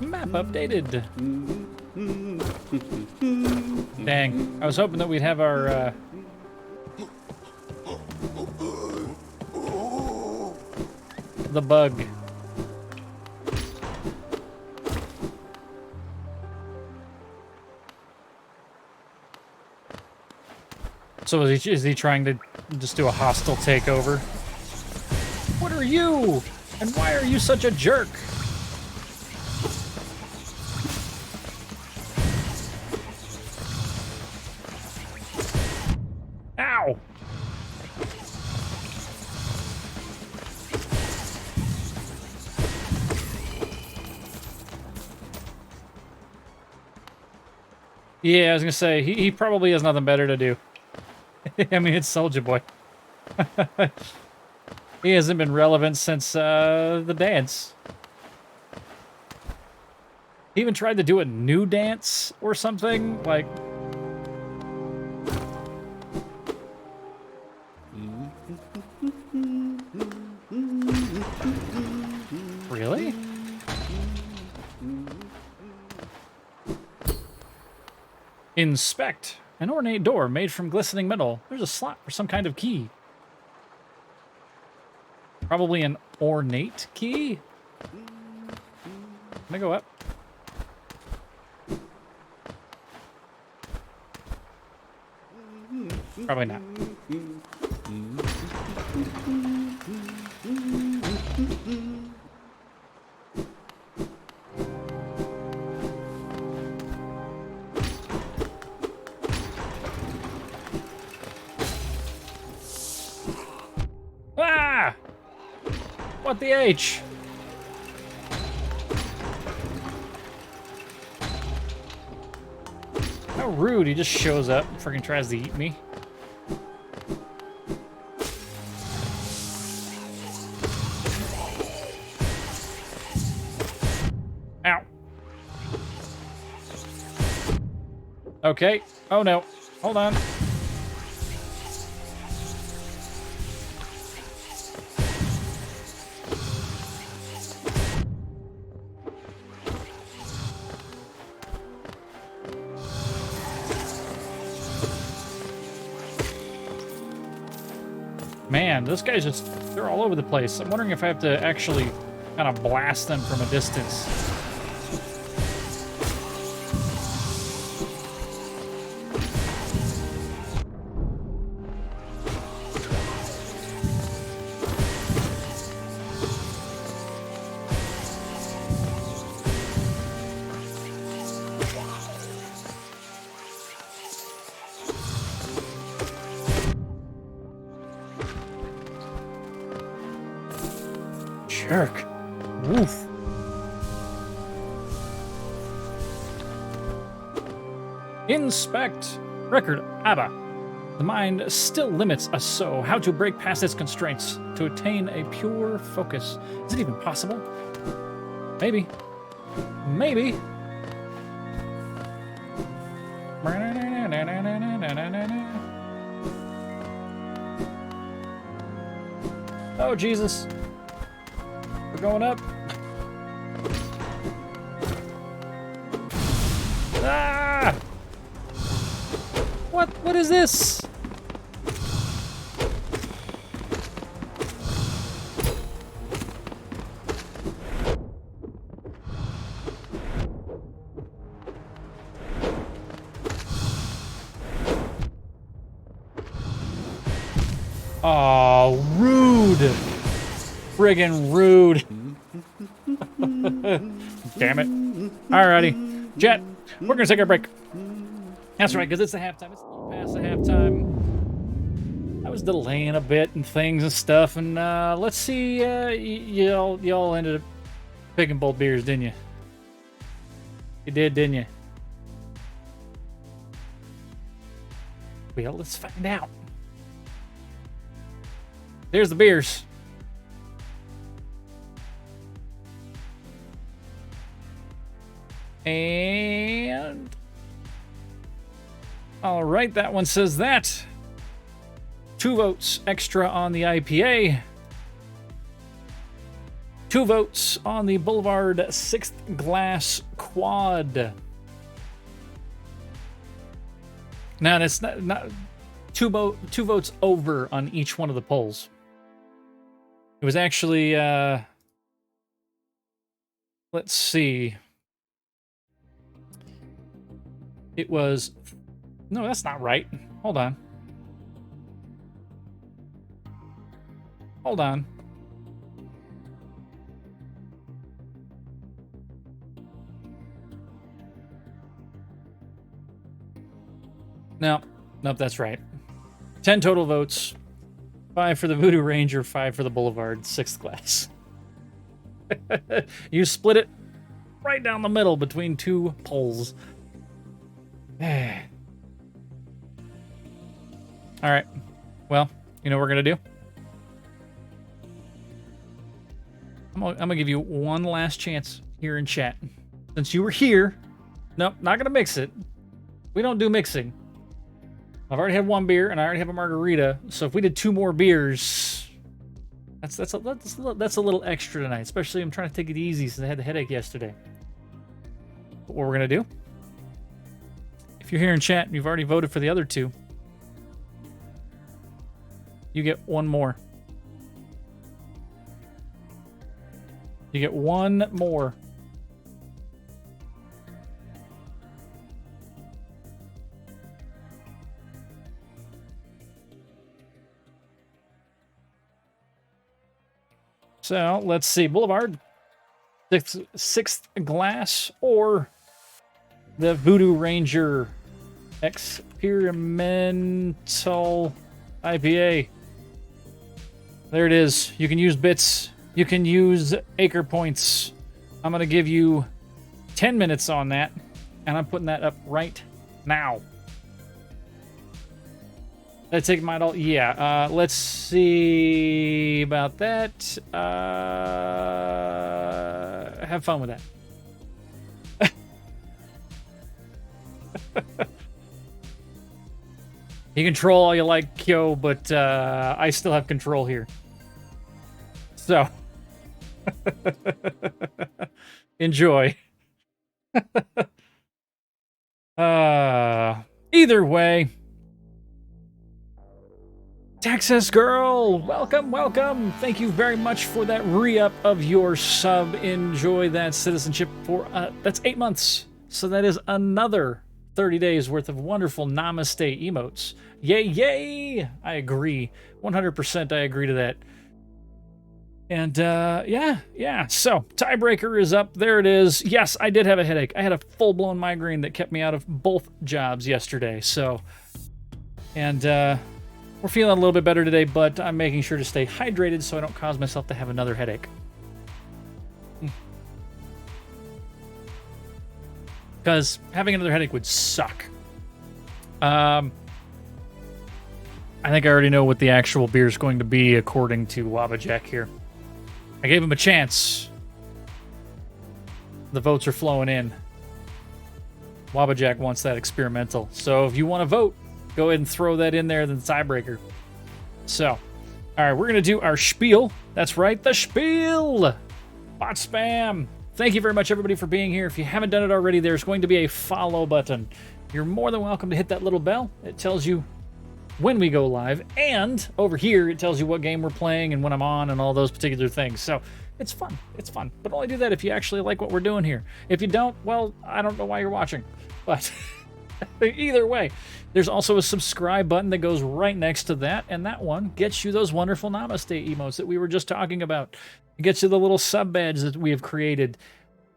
Map updated. Dang. I was hoping that we'd have our, the bug. So is he trying to just do a hostile takeover? What are you? And why are you such a jerk? Ow! Yeah, I was gonna say, he probably has nothing better to do. I mean, it's Soulja Boy. He hasn't been relevant since the dance. He even tried to do a new dance or something, like... Really? Inspect. An ornate door made from glistening metal. There's a slot for some kind of key. Probably an ornate key? Can I go up? Probably not. Ah! What the H? How rude, he just shows up and freaking tries to eat me. Ow. Okay. Oh, no. Hold on. Man, those guys just, they're all over the place. I'm wondering if I have to actually kind of blast them from a distance. Jerk. Woof. Inspect. Record ABBA. The mind still limits us so. How to break past its constraints to attain a pure focus. Is it even possible? Maybe. Maybe. Oh, Jesus. We're going up. Ah! What is this? Oh, rude. Friggin' rude. Damn it. Alrighty. Jet, we're gonna take a break. That's right, because it's the halftime. It's a little past the halftime. I was delaying a bit and things and stuff, and let's see, y'all ended up picking both beers, didn't you? You did, didn't you? Well, let's find out. There's the beers. And all right, that one says that. 2 votes extra on the IPA. 2 votes on the Boulevard 6th Glass Quad. Now, it's not two votes over on each one of the polls. It was actually, let's see. It was, no, that's not right. Hold on. Hold on. No, nope, that's right. 10 total votes. 5 for the Voodoo Ranger, 5 for the Boulevard 6th Glass. You split it right down the middle between 2 polls. All right. Well, you know what we're going to do? I'm gonna give you one last chance here in chat. Since you were here, nope, not going to mix it. We don't do mixing. I've already had 1 beer, and I already have a margarita. So if we did 2 more beers, that's a little extra tonight. Especially I'm trying to take it easy since I had the headache yesterday. But what we're gonna do? If you're here in chat and you've already voted for the other 2, you get 1 more. You get 1 more. So let's see, Boulevard, 6th Glass, or the Voodoo Ranger Experimental IPA. There it is. You can use bits. You can use acre points. I'm going to give you 10 minutes on that, and I'm putting that up right now. Let's take my all. Yeah, let's see about that. Have fun with that. You can troll all you like, Kyo, but I still have control here. So, enjoy. Either way, Texas girl, welcome, welcome. Thank you very much for that re-up of your sub. Enjoy that citizenship for that's 8 months. So that is another 30 days worth of wonderful namaste emotes. Yay, yay! I agree. 100% I agree to that. And yeah. So, tiebreaker is up. There it is. Yes, I did have a headache. I had a full-blown migraine that kept me out of both jobs yesterday. So, and we're feeling a little bit better today, but I'm making sure to stay hydrated so I don't cause myself to have another headache. Because having another headache would suck. I think I already know what the actual beer is going to be according to Wabajack here. I gave him a chance. The votes are flowing in. Wabajack wants that experimental. So if you want to vote, go ahead and throw that in there, then tiebreaker. So, all right, we're going to do our spiel. That's right, the spiel. Bot spam. Thank you very much, everybody, for being here. If you haven't done it already, there's going to be a follow button. You're more than welcome to hit that little bell. It tells you when we go live, and over here it tells you what game we're playing and when I'm on and all those particular things. So it's fun. It's fun. But only do that if you actually like what we're doing here. If you don't, well, I don't know why you're watching. But either way, there's also a subscribe button that goes right next to that, and that one gets you those wonderful Namaste emotes that we were just talking about. It gets you the little sub badge that we have created.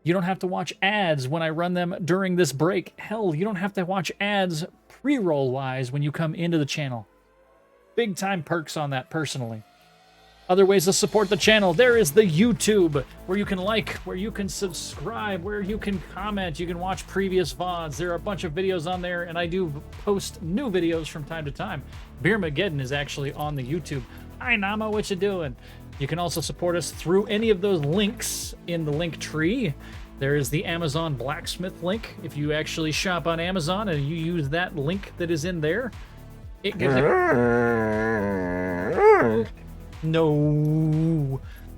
You don't have to watch ads when I run them during this break. Hell, you don't have to watch ads pre-roll wise when you come into the channel. Big time perks on that personally. Other ways to support the channel, there is the YouTube, where you can like, where you can subscribe, where you can comment, you can watch previous VODs. There are a bunch of videos on there, and I do post new videos from time to time. Beermageddon is actually on the YouTube. Hi Nama, what you doing? You can also support us through any of those links in the link tree. There is the Amazon Blacksmith link. If you actually shop on Amazon and you use that link that is in there, it gives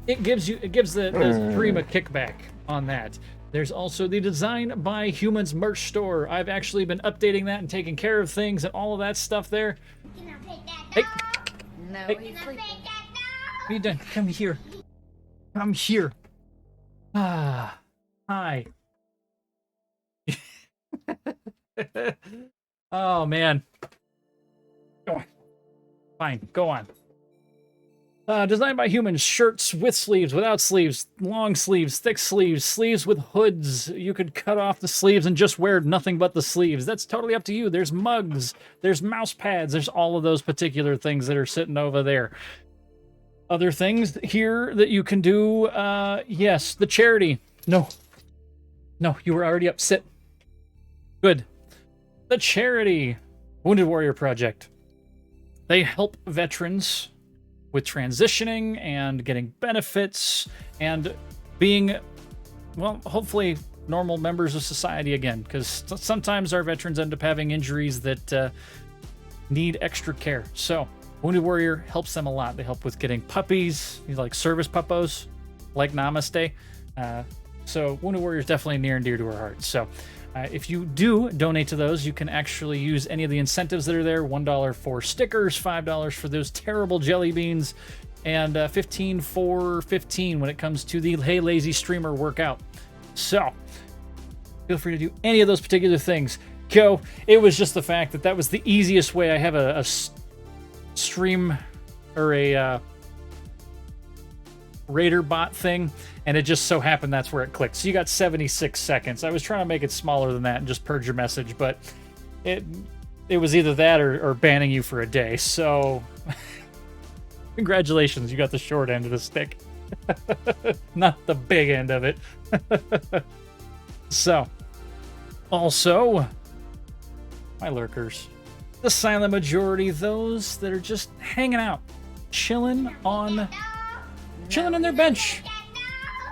it gives the stream a kickback on that. There's also the Design by Humans merch store. I've actually been updating that and taking care of things and all of that stuff there. Hey. No, Hey. he's sleeping. What are you doing? Come here. Come here. Ah. Hi. Oh, man. Go on. Fine, go on. Designed by Humans, shirts with sleeves, without sleeves, long sleeves, thick sleeves, sleeves with hoods. You could cut off the sleeves and just wear nothing but the sleeves. That's totally up to you. There's mugs, there's mouse pads, there's all of those particular things that are sitting over there. Other things here that you can do, yes, the charity. No, you were already up. Sit. Good. The charity. Wounded Warrior Project. They help veterans with transitioning and getting benefits and being, well, hopefully normal members of society again, because sometimes our veterans end up having injuries that need extra care. So Wounded Warrior helps them a lot. They help with getting puppies, like service puppos, like Namaste. So Wounded Warrior is definitely near and dear to our hearts. So if you do donate to those, you can actually use any of the incentives that are there. $1 for stickers, $5 for those terrible jelly beans, and $15 for 15 when it comes to the Hey Lazy Streamer workout. So feel free to do any of those particular things. Go. It was just the fact that was the easiest way. I have a stream or a Raider bot thing, and it just so happened that's where it clicked. So you got 76 seconds. I was trying to make it smaller than that and just purge your message, but it was either that or banning you for a day. So congratulations, you got the short end of the stick. Not the big end of it. So, also, my lurkers. The silent majority, those that are just hanging out, chilling in their bench,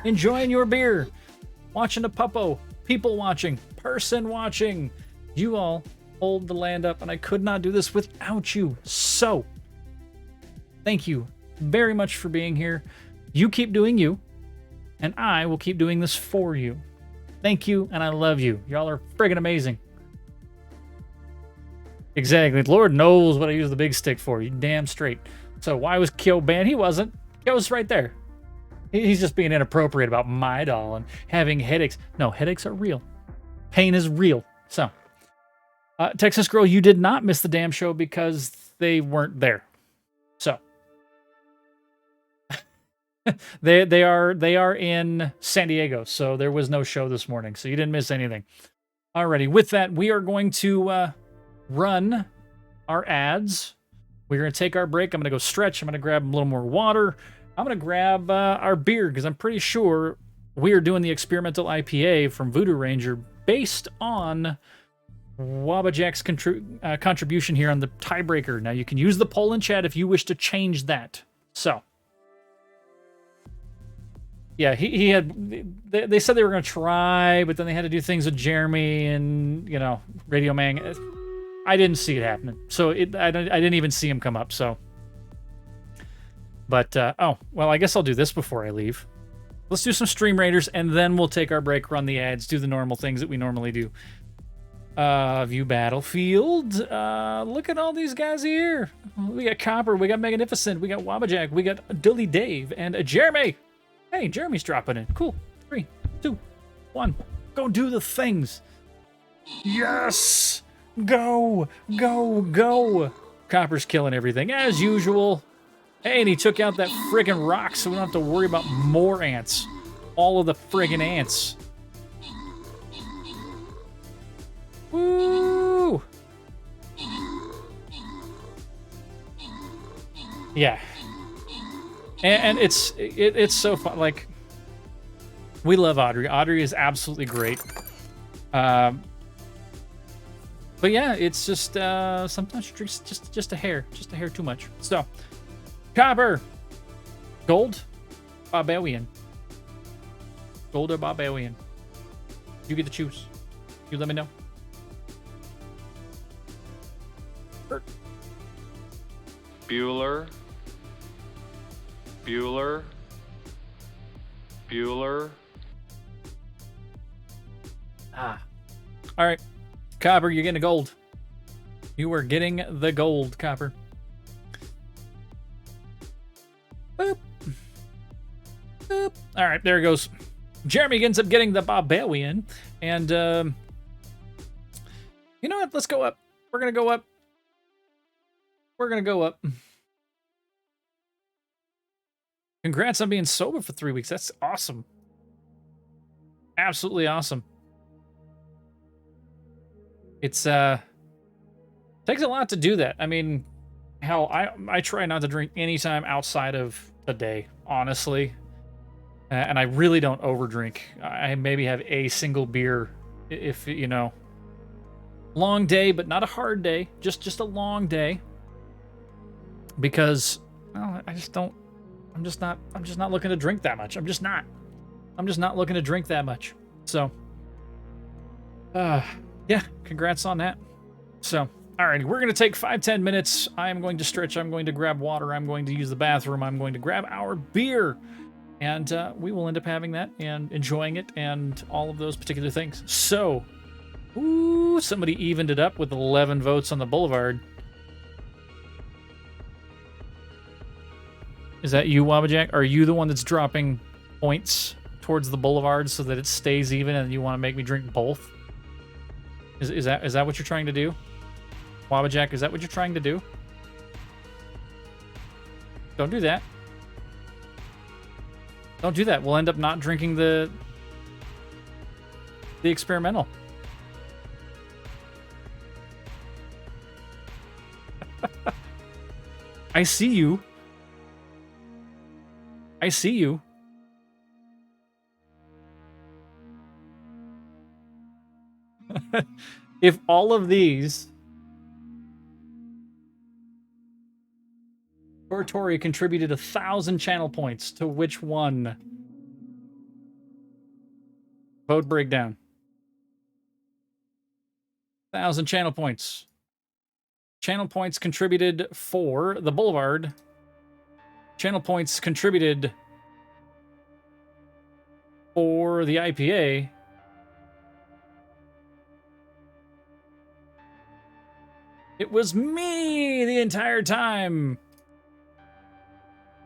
enjoying your beer, watching a puppo, people watching, person watching. You all hold the land up, and I could not do this without you. So, thank you very much for being here. You keep doing you, and I will keep doing this for you. Thank you, and I love you. Y'all are friggin' amazing. Exactly. Lord knows what I use the big stick for. You damn straight. So why was Kyo banned? He wasn't. Kyo's right there. He's just being inappropriate about my doll and having headaches. No, headaches are real. Pain is real. So, Texas Girl, you did not miss the damn show because they weren't there. So, they are in San Diego, so there was no show this morning. So you didn't miss anything. Alrighty, with that, we are going to run our ads. We're going to take our break. I'm going to go stretch. I'm going to grab a little more water. I'm going to grab our beer because I'm pretty sure we are doing the experimental IPA from Voodoo Ranger based on Wabajack's contribution here on the tiebreaker. Now, you can use the poll in chat if you wish to change that. So, yeah, he had. They said they were going to try, but then they had to do things with Jeremy and, you know, Radio Man. I didn't see it happening. So, I didn't even see him come up. So, but, oh, well, I guess I'll do this before I leave. Let's do some Stream Raiders, and then we'll take our break, run the ads, do the normal things that we normally do. View Battlefield. Look at all these guys here. We got Copper, we got Magnificent, we got Wabajack, we got Dilly Dave, and Jeremy. Hey, Jeremy's dropping in. Cool. 3, 2, 1. Go do the things. Yes! Go! Go! Go! Copper's killing everything, as usual. Hey, and he took out that friggin' rock, so we don't have to worry about more ants. All of the friggin' ants. Woo! Yeah. And it's so fun. Like, we love Audrey. Audrey is absolutely great. But yeah, it's just sometimes she drinks just a hair too much. So, Copper, gold, barbarian, gold or barbarian. You get to choose. You let me know. Bueller. Ah. All right, Copper, you're getting a gold. You are getting the gold, Copper. Boop. Boop. All right, there it goes. Jeremy ends up getting the barbarian, and you know what? Let's go up. We're gonna go up. We're gonna go up. Congrats on being sober for 3 weeks. That's awesome. Absolutely awesome. It's takes a lot to do that. I mean, hell, I try not to drink anytime outside of the day, honestly. And I really don't overdrink. I maybe have a single beer if, you know, long day, but not a hard day, just a long day. Because, well, I'm just not looking to drink that much. I'm just not looking to drink that much. So, yeah, congrats on that. So, alrighty, we're going to take 5-10 minutes. I'm going to stretch. I'm going to grab water. I'm going to use the bathroom. I'm going to grab our beer. And we will end up having that and enjoying it and all of those particular things. So, ooh, somebody evened it up with 11 votes on the Boulevard. Is that you, Wabajack? Are you the one that's dropping points towards the Boulevard so that it stays even and you want to make me drink both? Is that what you're trying to do? Wabajack, is that what you're trying to do? Don't do that. Don't do that. We'll end up not drinking the experimental. I see you. I see you. If all of these Tori contributed 1,000 channel points to which one? Vote breakdown. 1,000 channel points. Channel points contributed for the Boulevard. Channel points contributed for the IPA. It was me the entire time.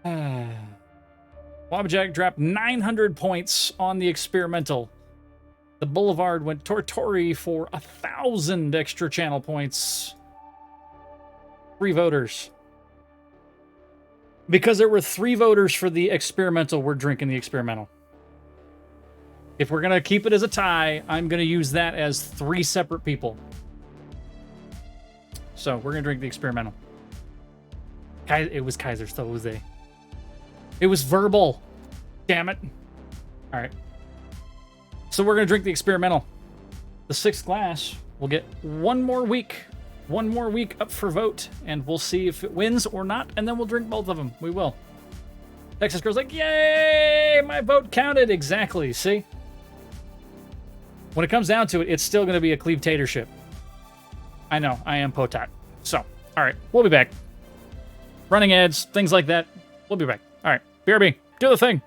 Wabbajack dropped 900 points on the experimental. The Boulevard went Tortori for 1,000 extra channel points. 3 voters. Because there were 3 voters for the experimental, we're drinking the experimental. If we're going to keep it as a tie, I'm going to use that as 3 separate people. So we're going to drink the experimental. It was Kaiser Soze. It was verbal. Damn it. All right. So we're going to drink the experimental. The 6th glass will get one more week up for vote, and we'll see if it wins or not, and then we'll drink both of them. We will. Texas Girl's like, yay, my vote counted. Exactly, see? When it comes down to it, it's still going to be a cleave-tatorship. I know, I am Potat. So, all right, we'll be back. Running ads, things like that. We'll be back. All right, BRB, do the thing.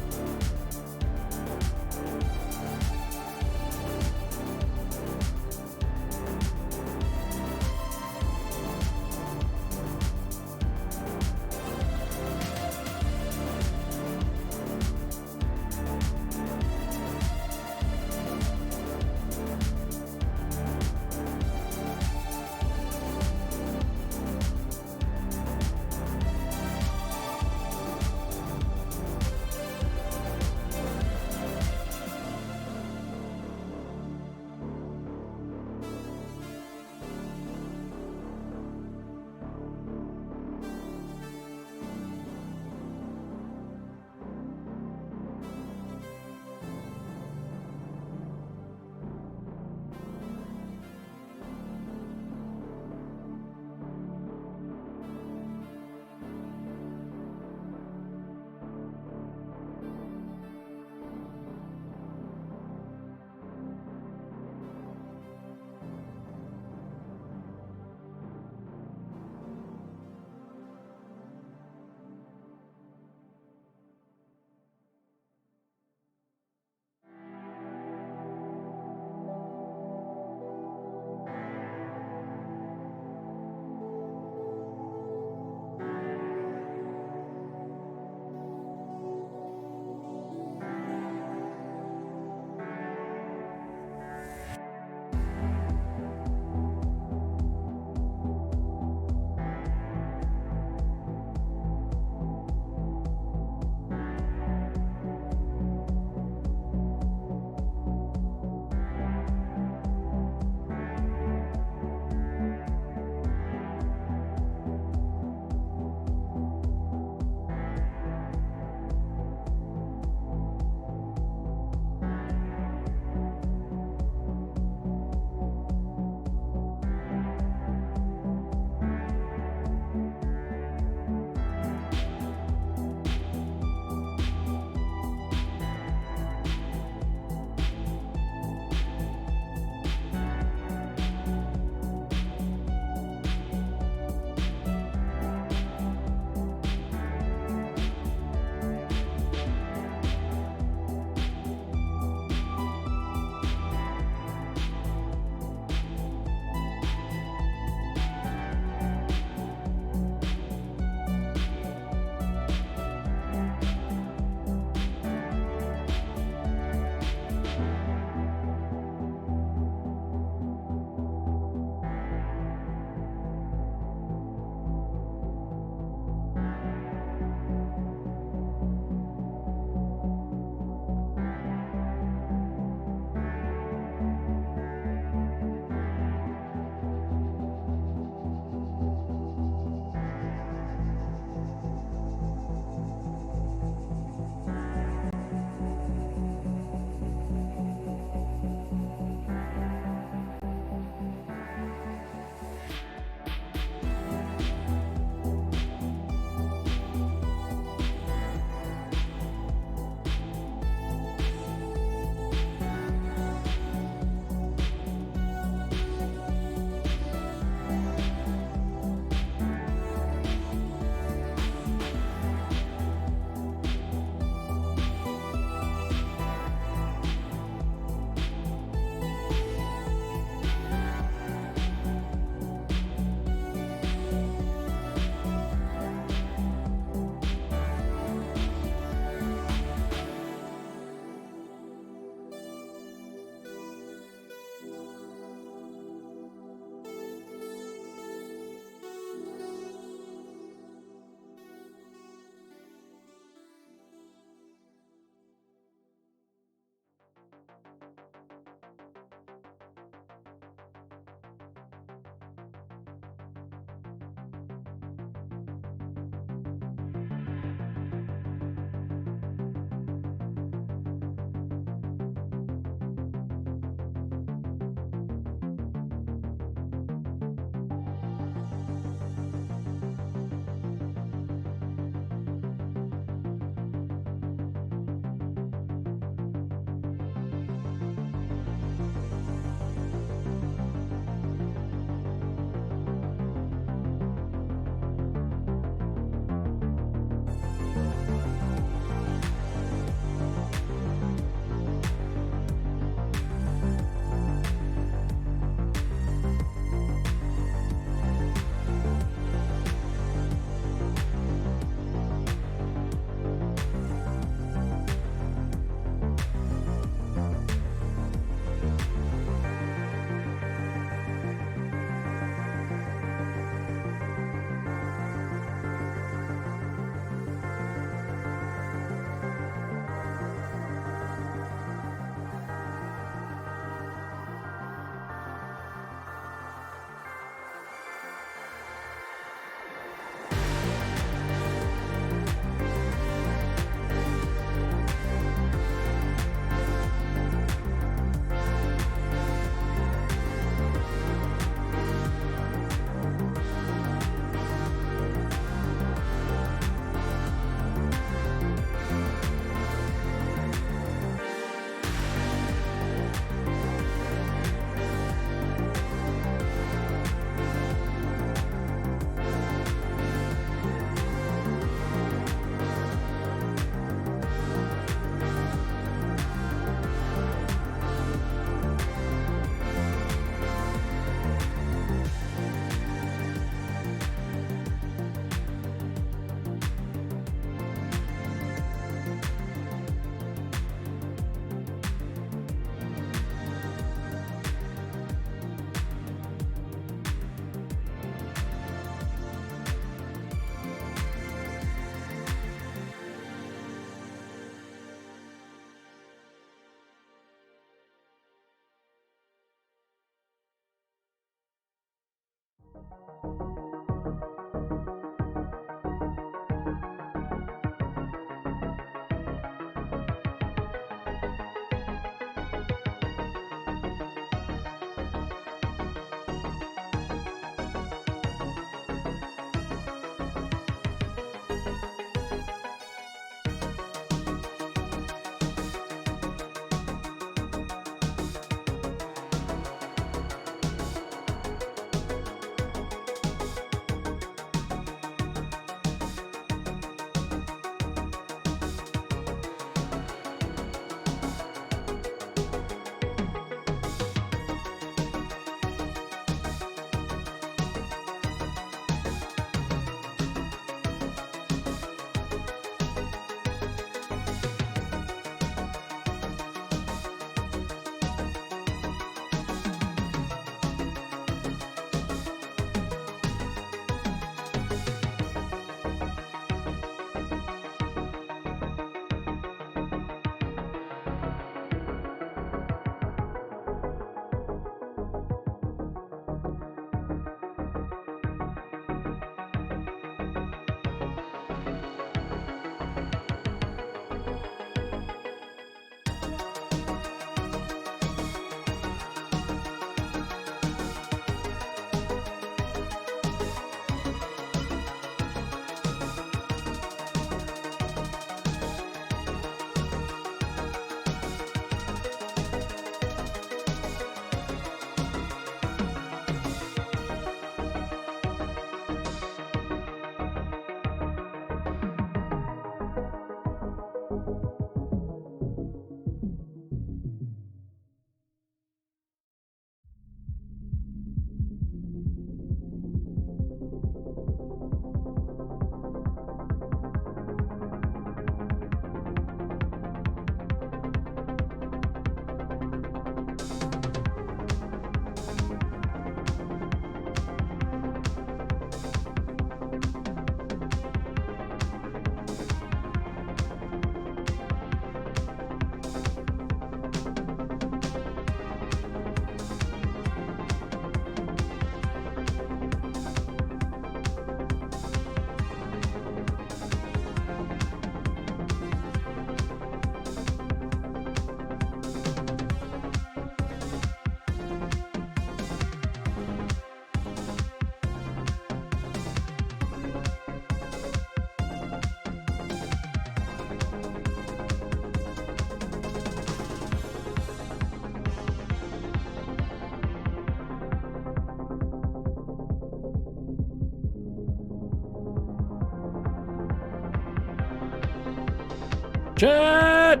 Chat!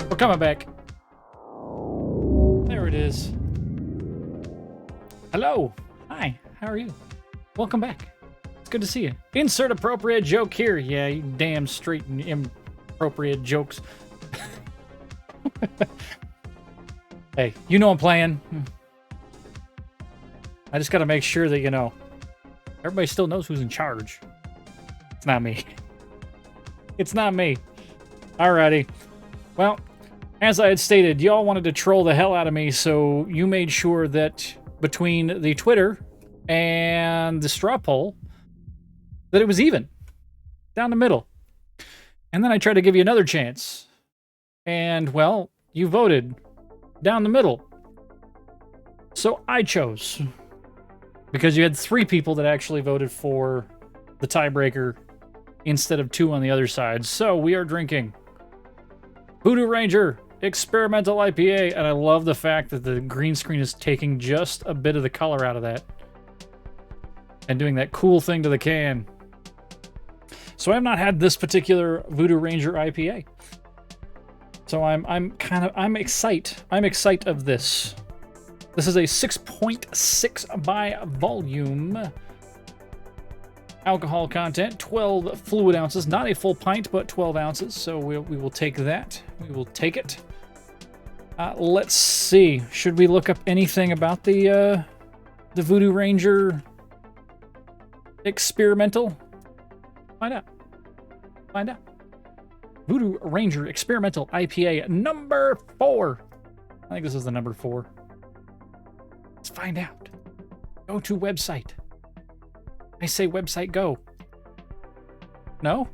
We're coming back. There it is. Hello. Hi. How are you? Welcome back. It's good to see you. Insert appropriate joke here. Yeah, you damn straight and inappropriate jokes. Hey, you know I'm playing. I just gotta make sure that, you know, everybody still knows who's in charge. It's not me. It's not me. Alrighty. Well, as I had stated, y'all wanted to troll the hell out of me, so you made sure that between the Twitter and the straw poll, that it was even. Down the middle. And then I tried to give you another chance. And, well, you voted down the middle. So I chose. Because you had 3 people that actually voted for the tiebreaker instead of 2 on the other side. So we are drinking Voodoo Ranger Experimental IPA. And I love the fact that the green screen is taking just a bit of the color out of that. And doing that cool thing to the can. So I have not had this particular Voodoo Ranger IPA. So I'm excited of this. This is a 6.6 by volume. Alcohol content, 12 fluid ounces. Not a full pint, but 12 ounces. So we will take that. We will take it. Let's see. Should we look up anything about the Voodoo Ranger Experimental? Find out. Find out. Voodoo Ranger Experimental IPA number 4. I think this is the number 4. Let's find out. Go to website. I say website go. No?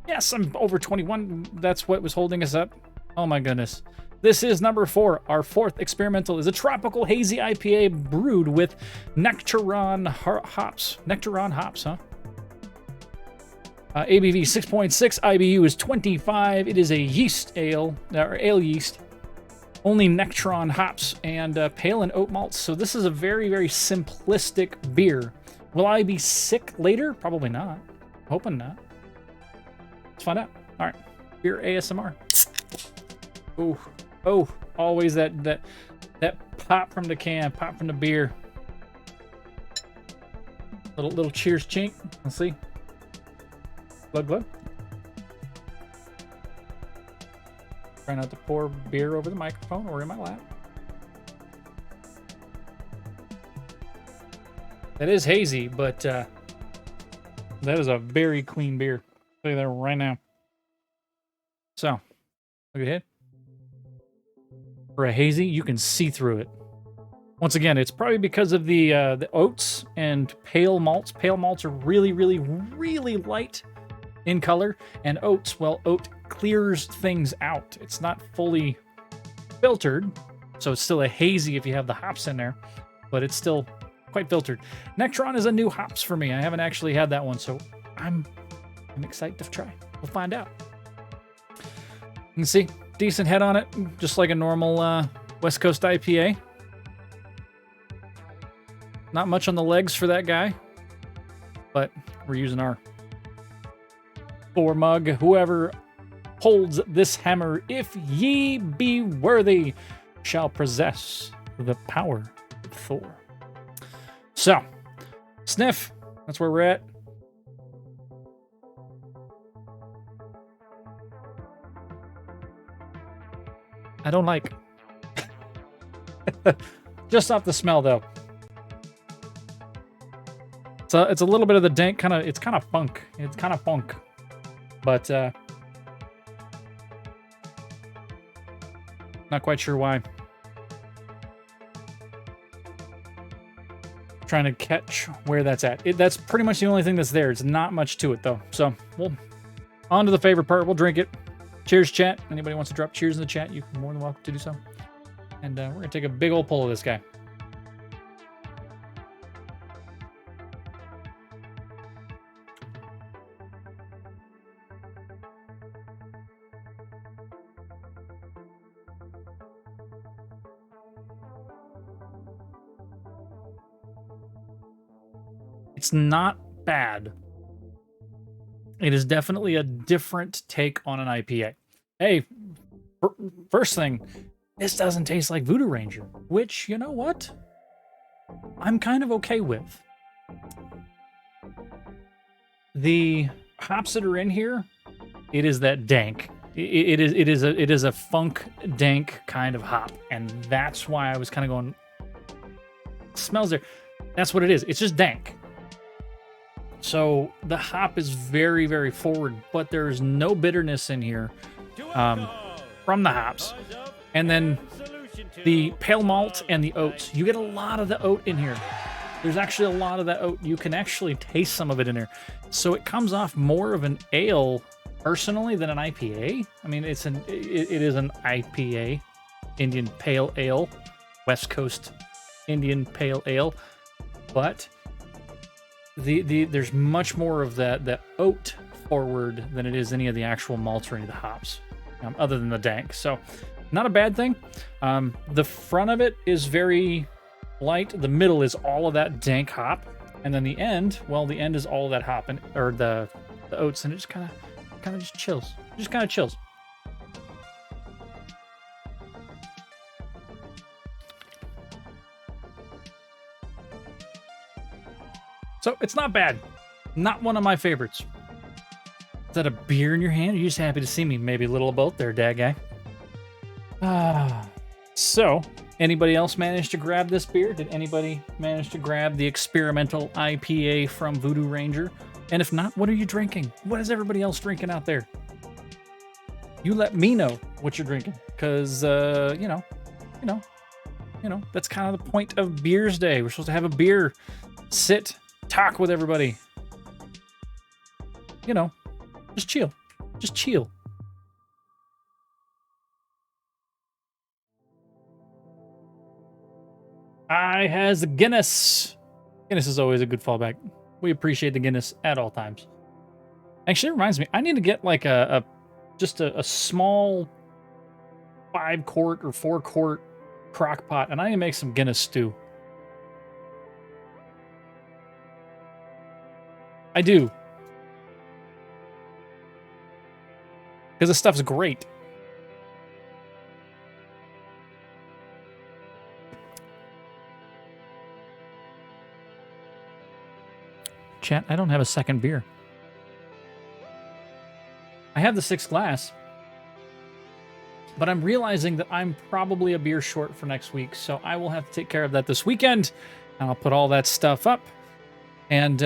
Yes, I'm over 21. That's what was holding us up. Oh my goodness. This is number 4. Our 4th experimental is a tropical hazy IPA brewed with Nectaron hops. Nectaron hops, huh? ABV 6.6, IBU is 25. It is a yeast ale, or ale yeast. Only Nectaron hops and pale and oat malts. So this is a very, very simplistic beer. Will I be sick later? Probably not. Hoping not. Let's find out. All right, beer ASMR. Oh, oh, always that pop from the can, pop from the beer. Little cheers, chink. Let's see. Glug glug. Try not to pour beer over the microphone or in my lap. That is hazy, but that is a very clean beer. I'll tell you that right now. So, look ahead. For a hazy, you can see through it. Once again, it's probably because of the oats and pale malts. Pale malts are really, really, really light in color, and oats, well, oat clears things out. It's not fully filtered, so it's still a hazy if you have the hops in there, but it's still quite filtered. Nectaron is a new hops for me. I haven't actually had that one, so I'm excited to try. We'll find out. You can see, decent head on it, just like a normal West Coast IPA. Not much on the legs for that guy, but we're using our 4 mug. Whoever holds this hammer, if ye be worthy, shall possess the power of Thor. So, sniff. That's where we're at. I don't like. Just off the smell, though. It's a little bit of the dank kind of. It's kind of funk. It's kind of funk. But not quite sure why. Trying to catch where that's at. That's pretty much the only thing that's there. It's not much to it, though. So, we'll on to the favorite part. We'll drink it. Cheers, chat. Anybody wants to drop cheers in the chat, you're more than welcome to do so. And we're going to take a big old pull of this guy. It's not bad. It is definitely a different take on an IPA. Hey, first thing, this doesn't taste like Voodoo Ranger, which, you know what? I'm kind of okay with. The hops that are in here, it is that dank. It is a funk dank kind of hop, and that's why I was kind of going. Smells there. That's what it is. It's just dank. So the hop is very, very forward, but there's no bitterness in here from the hops. And then the pale malt and the oats. You get a lot of the oat in here. There's actually a lot of that oat. You can actually taste some of it in there. So it comes off more of an ale, personally, than an IPA. I mean, it is an IPA, Indian Pale Ale, West Coast Indian Pale Ale, but there's much more of the oat forward than it is any of the actual malts or any of the hops, other than the dank. So not a bad thing. The front of it is very light. The middle is all of that dank hop, and then the end, well, the end is all of that hop or the oats, and it just kind of just chills. Just kind of chills. So it's not bad. Not one of my favorites. Is that a beer in your hand? Are you just happy to see me? Maybe a little of both there, dad guy. So, anybody else manage to grab this beer? Did anybody manage to grab the experimental IPA from Voodoo Ranger? And if not, what are you drinking? What is everybody else drinking out there? You let me know what you're drinking, because you know, that's kind of the point of Beersday. We're supposed to have a beer, sit, talk with everybody. You know, just chill. Just chill. I has a Guinness. Guinness is always a good fallback. We appreciate the Guinness at all times. Actually, it reminds me, I need to get like just a small 5-quart or 4-quart crock pot, and I need to make some Guinness stew. I do. Because this stuff's great. Chat, I don't have a second beer. I have the 6th glass. But I'm realizing that I'm probably a beer short for next week, so I will have to take care of that this weekend. And I'll put all that stuff up. And,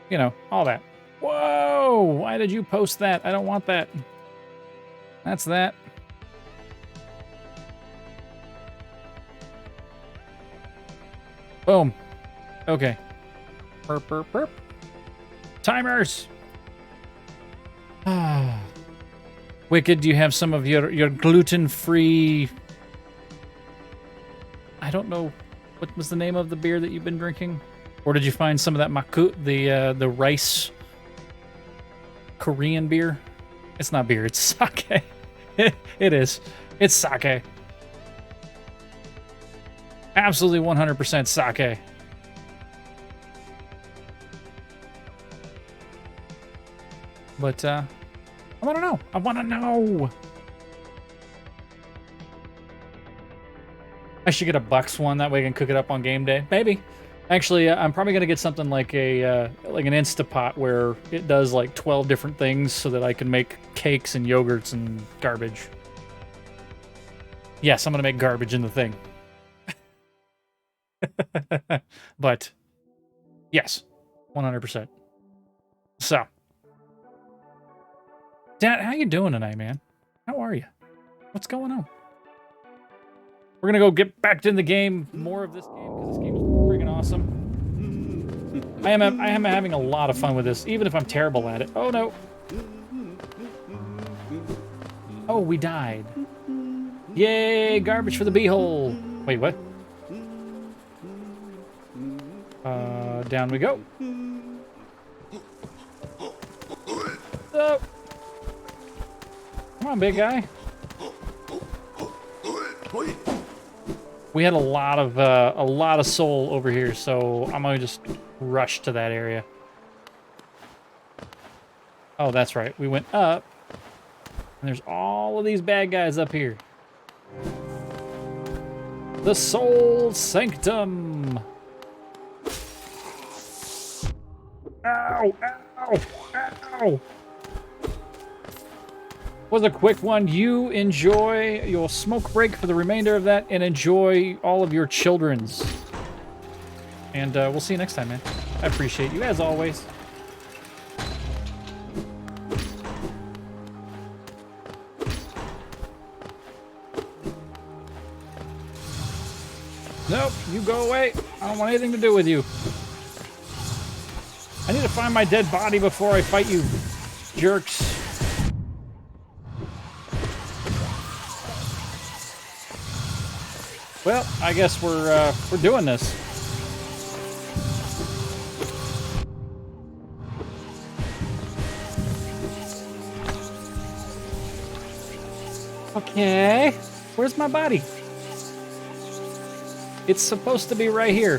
you know, all that. Whoa! Why did you post that? I don't want that. That's that. Boom. Okay. Burp, burp, burp. Timers! Wicked, do you have some of your gluten-free... I don't know, what was the name of the beer that you've been drinking? Or did you find some of that makut, the rice Korean beer? It's not beer, it's sake. It is. It's sake. Absolutely 100% sake. But, I want to know. I want to know. I should get a Bucks one. That way I can cook it up on game day. Maybe. Actually, I'm probably going to get something like an Instapot where it does like 12 different things so that I can make cakes and yogurts and garbage. Yes, I'm going to make garbage in the thing. But, yes, 100%. So. Dad, how you doing tonight, man? How are you? What's going on? We're gonna go get back in the game, more of this game, because this game is freaking awesome. I am having a lot of fun with this, even if I'm terrible at it. Oh no. Oh, we died. Yay, garbage for the beehole. Wait, what? Down we go. Oh. Come on, big guy. We had a lot of soul over here, so I'm gonna just rush to that area. Oh, that's right. We went up, and there's all of these bad guys up here. The Soul Sanctum. Ow! Ow! Ow! Was a quick one. You enjoy your smoke break for the remainder of that, and enjoy all of your children's. And we'll see you next time, man. I appreciate you, as always. Nope, you go away. I don't want anything to do with you. I need to find my dead body before I fight you, jerks. Well, I guess we're doing this. Okay, where's my body? It's supposed to be right here.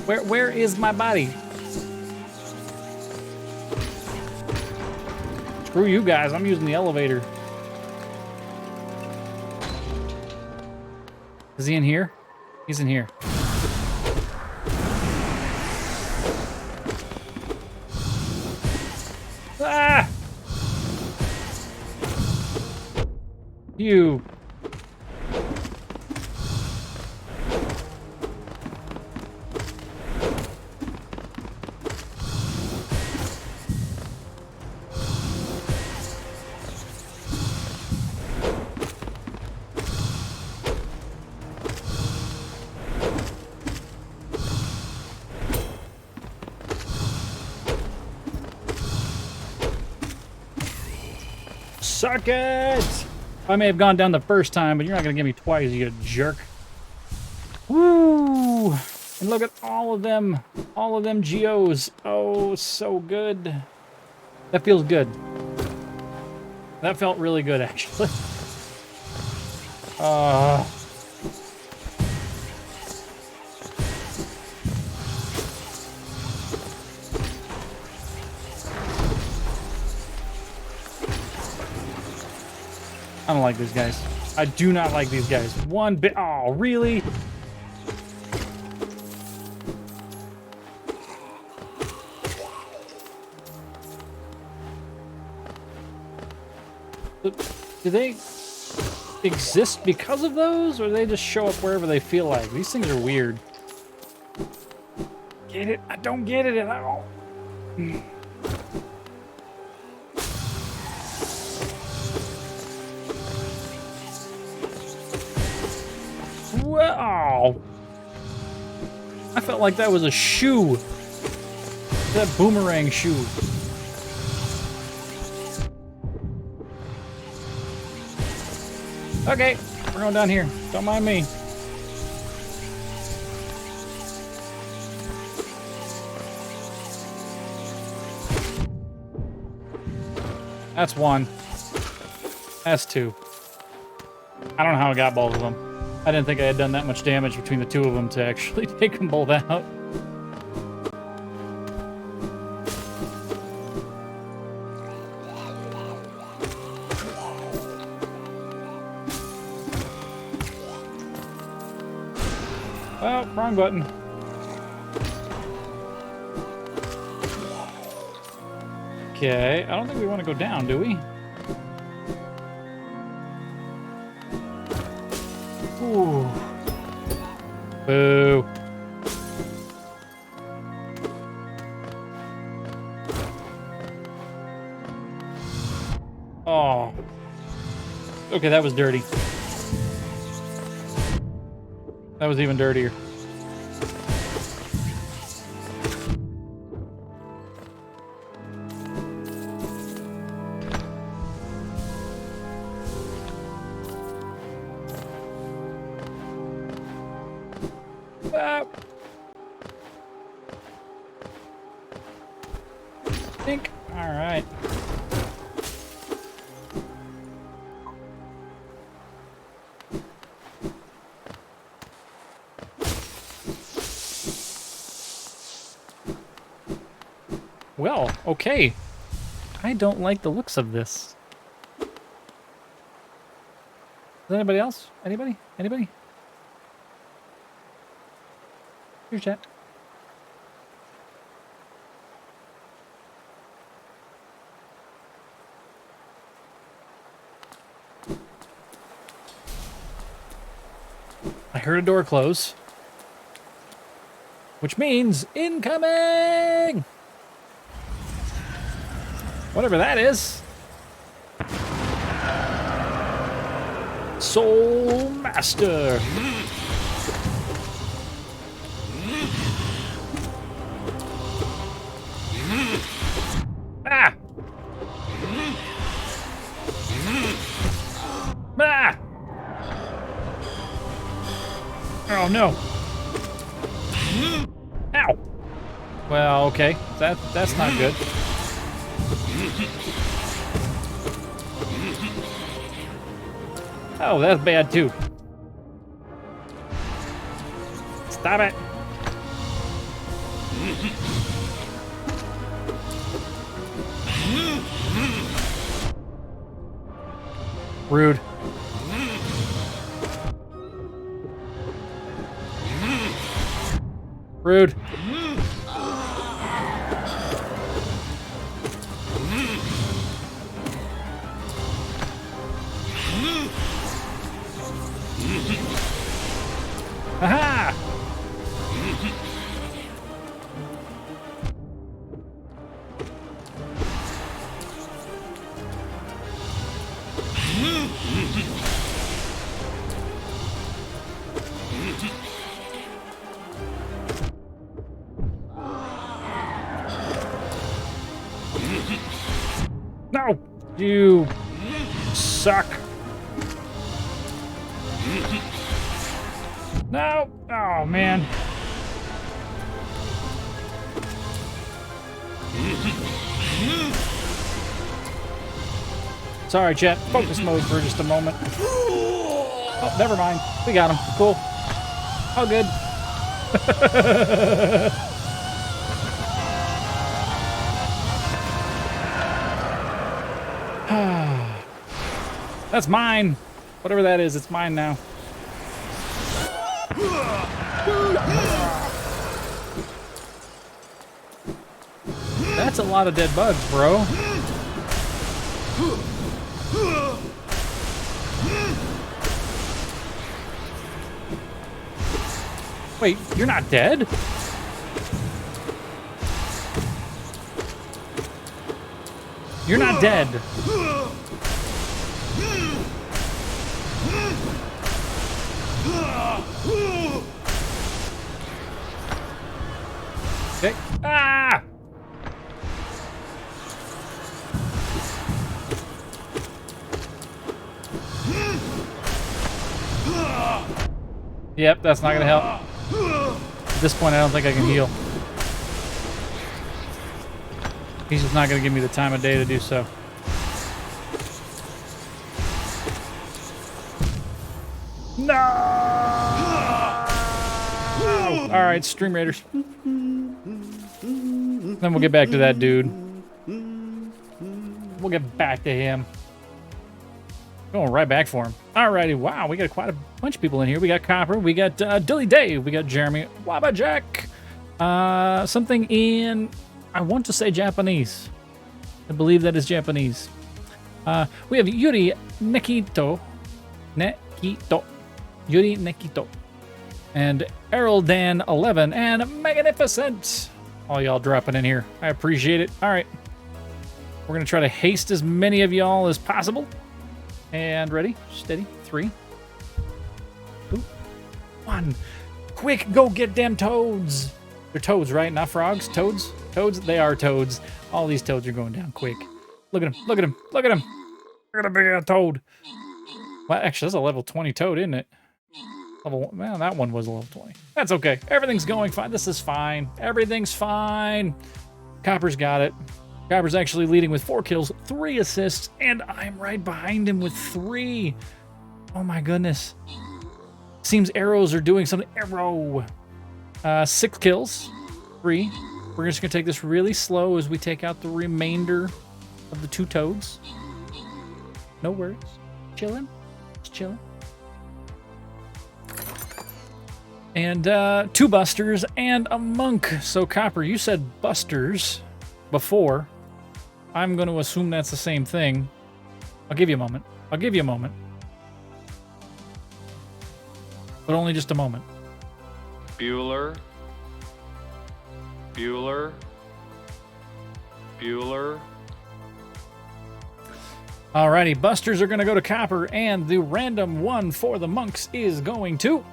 Where is my body? Screw you guys, I'm using the elevator. Is he in here? He's in here. Ah! You. Suck it! I may have gone down the first time, but you're not gonna give me twice, you jerk. Woo! And look at all of them geos. Oh, so good. That feels good. That felt really good, actually. I don't like these guys. I do not like these guys. One bit. Oh, really? Do they exist because of those, or do they just show up wherever they feel like? These things are weird. Get it? I don't get it at all. Wow! I felt like that was a shoe. That boomerang shoe. Okay, we're going down here. Don't mind me. That's one. That's two. I don't know how I got both of them. I didn't think I had done that much damage between the two of them to actually take them both out. Oh, wrong button. Okay, I don't think we want to go down, do we? Ooh. Boo. Oh. Okay, that was dirty. That was even dirtier. Think. All right. Well, okay. I don't like the looks of this. Is anybody else? Anybody? Anybody? Here's chat. I heard a door close. Which means incoming! Whatever that is. Soul Master. Ah! Ah! Oh no. Ow. Well, okay. That's not good. Oh, that's bad too. Stop it. Rude. Rude. Aha! No! You suck. No! Oh, man. Sorry, chat. Focus mode for just a moment. Oh, never mind. We got him. Cool. All good. That's mine. Whatever that is, it's mine now. That's a lot of dead bugs, bro. Wait, you're not dead? You're not dead. Okay. Ah! Yep, that's not gonna help. At this point, I don't think I can heal. He's just not gonna give me the time of day to do so. No! All right, Stream Raiders. Then we'll get back to that dude. We'll get back to him. Going right back for him. Alrighty, wow, we got quite a bunch of people in here. We got Copper, we got Dilly Dave, we got Jeremy, Waba Jack, something in, I want to say Japanese. I believe that is Japanese. We have Yuri Nekito, Yuri Nekito, and Errol Dan 11, and Magnificent. All y'all dropping in here. I appreciate it. All right, we're gonna try to haste as many of y'all as possible. And ready, steady, 3, 2, 1. Quick, go get them toads. They're toads, right? Not frogs, toads? Toads, they are toads. All these toads are going down quick. Look at him, look at him, look at him. Look at a big ass toad. Well, actually, that's a level 20 toad, isn't it? Level, well, that one was a level 20. That's okay. Everything's going fine. This is fine. Everything's fine. Copper's got it. Copper's actually leading with 4 kills, 3 assists, and I'm right behind him with 3. Oh my goodness. Seems arrows are doing something. Arrow. 6 kills, 3, We're just going to take this really slow as we take out the remainder of the 2 toads. No worries. Chilling. Just chilling. And 2 busters and a monk. So, Copper, you said busters before. I'm going to assume that's the same thing. I'll give you a moment. I'll give you a moment. But only just a moment. Bueller. Bueller. Bueller. Alrighty, busters are going to go to Copper, and the random one for the monks is going to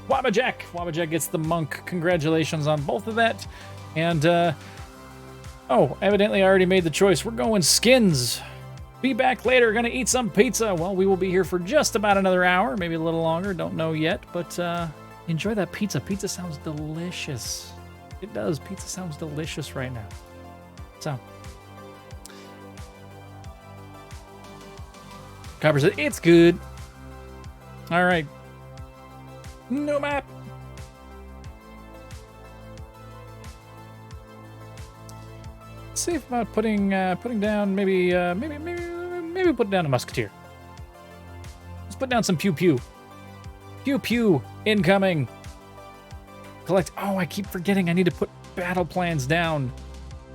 Wabbajack. Wabbajack gets the monk. Congratulations on both of that. And, oh, evidently I already made the choice. We're going skins. Be back later. Gonna eat some pizza. Well, we will be here for just about another hour, maybe a little longer. Don't know yet, but enjoy that pizza. Pizza sounds delicious. It does. Pizza sounds delicious right now. So, Copper said, it's good. All right. No map. Let's see about putting down maybe put down a musketeer. Let's put down some pew pew. Pew pew incoming. Collect. Oh, I keep forgetting. I need to put battle plans down.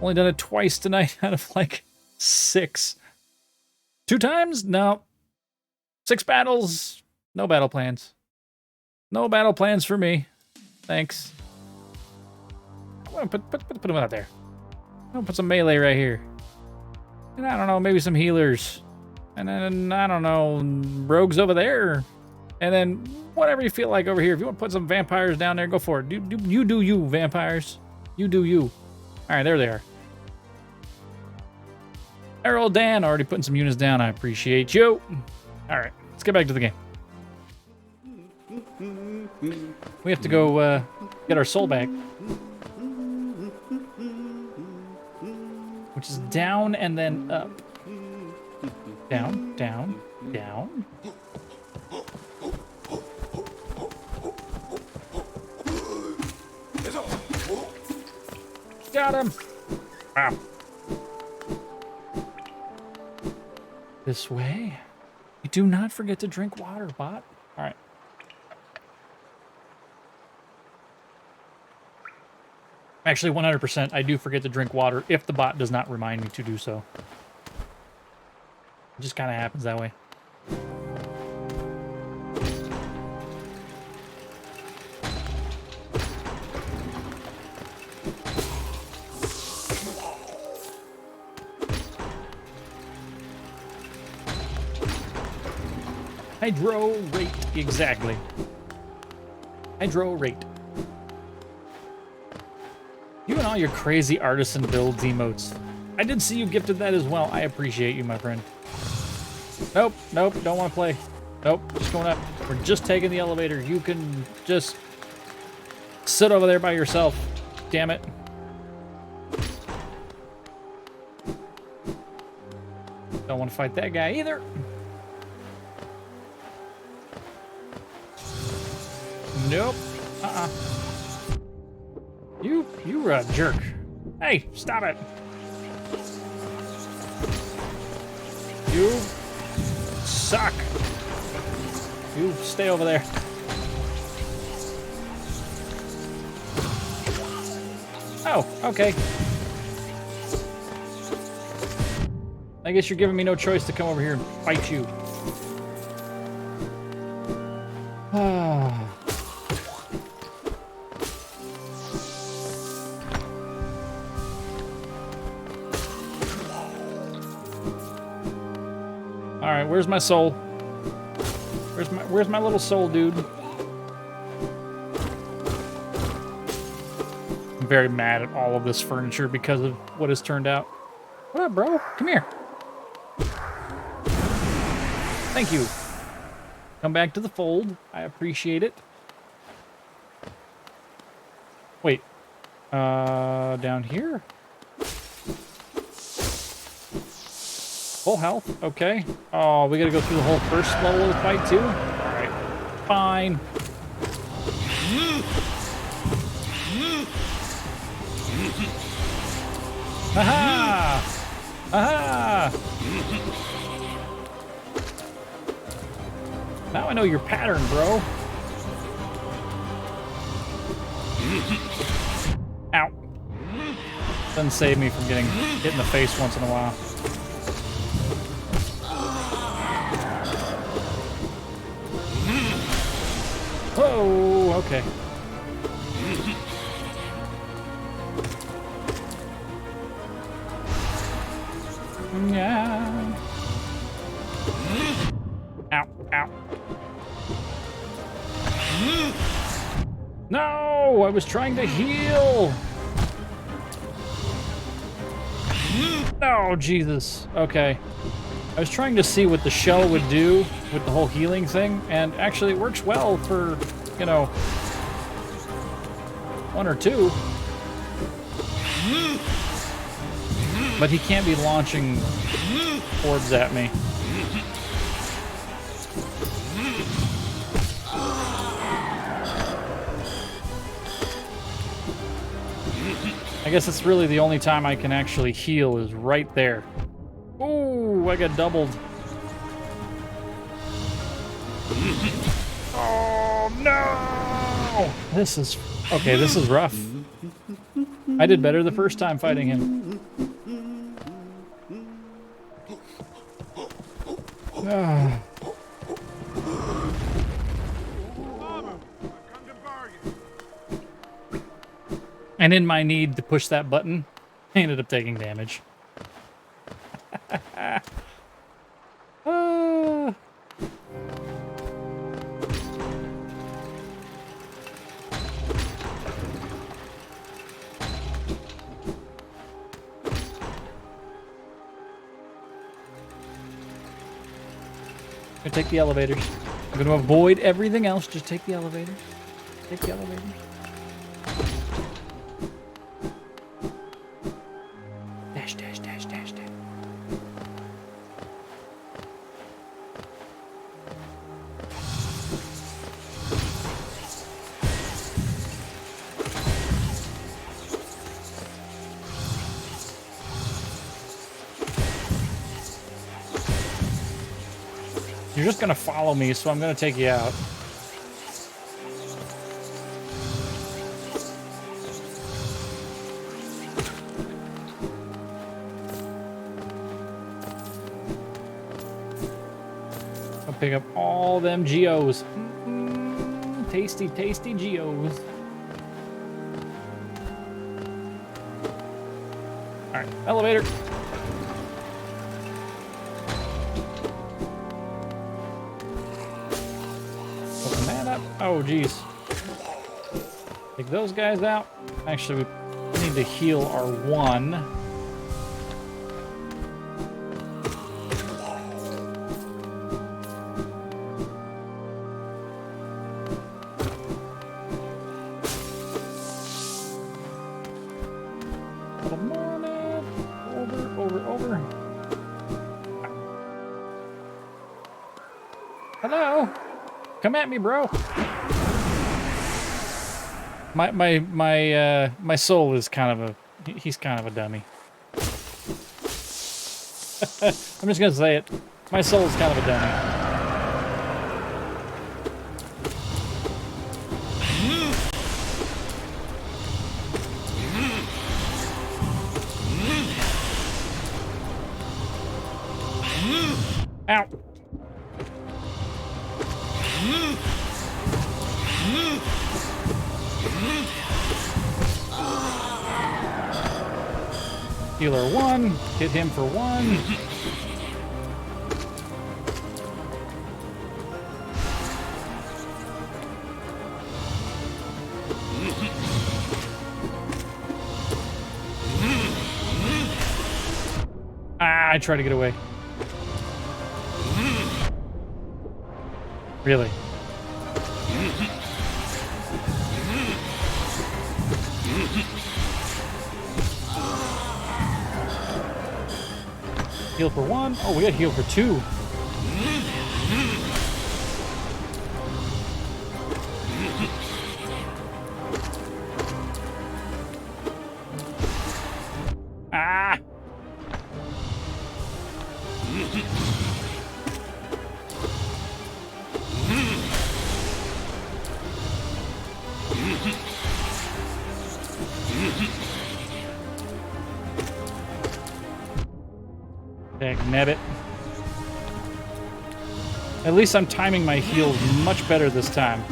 Only done it twice tonight out of like 6. 2 times? No. 6 battles. No battle plans. No battle plans for me. Thanks. I'm gonna put them out there. I'm gonna put some melee right here. And I don't know, maybe some healers. And then, I don't know, rogues over there. And then whatever you feel like over here. If you want to put some vampires down there, go for it. You do you, vampires. You do you. All right, there they are. Errol Dan already putting some units down. I appreciate you. All right, let's get back to the game. We have to go get our soul back. Which is down and then up. Down, down, down. Got him! Wow. This way. Do not forget to drink water, bot. Alright. Actually, 100%, I do forget to drink water if the bot does not remind me to do so. It just kind of happens that way. Hydro rate, exactly. Hydro rate. You and all your crazy artisan builds emotes. I did see you gifted that as well. I appreciate you, my friend. Nope, nope, don't want to play. Nope, just going up. We're just taking the elevator. You can just sit over there by yourself. Damn it. Don't want to fight that guy either. Nope. You're a jerk. Hey, stop it. You suck. You stay over there. Oh, okay. I guess you're giving me no choice to come over here and fight you. Ah. All right, where's my soul? Where's my little soul, dude? I'm very mad at all of this furniture because of what has turned out. What up, bro? Come here. Thank you. Come back to the fold. I appreciate it. Wait. Down here? Full health, okay. Oh, we gotta go through the whole first level of the fight, too? Alright, fine. Aha! Aha! Now I know your pattern, bro. Ow. Doesn't save me from getting hit in the face once in a while. Whoa, okay. Yeah. Ow, ow. No, I was trying to heal. No, Jesus. Okay. I was trying to see what the shell would do with the whole healing thing, and actually it works well for, you know, one or two. But he can't be launching orbs at me. I guess it's really the only time I can actually heal is right there. Ooh, I got doubled. Oh, no! This is... Okay, this is rough. I did better the first time fighting him. Ah. And in my need to push that button, I ended up taking damage. Ah. I'm gonna take the elevators. I'm gonna avoid everything else. Just take the elevators. Take the elevators. Dash, dash, dash, dash, dash. You're just gonna follow me, so I'm gonna take you out. I'll pick up all them geos. Tasty, tasty geos. All right, elevator. Open that up. Oh, geez. Take those guys out. Actually, we need to heal our one. Come on up. Over. Hello. Come at me, bro. My soul is kind of a... He's kind of a dummy. I'm just gonna say it. My soul is kind of a dummy. Ow. Healer 1, hit him for 1. I tried to get away. Really? Heal for 1. Oh, we got heal for 2. Dagnabbit. At least I'm timing my heals much better this time.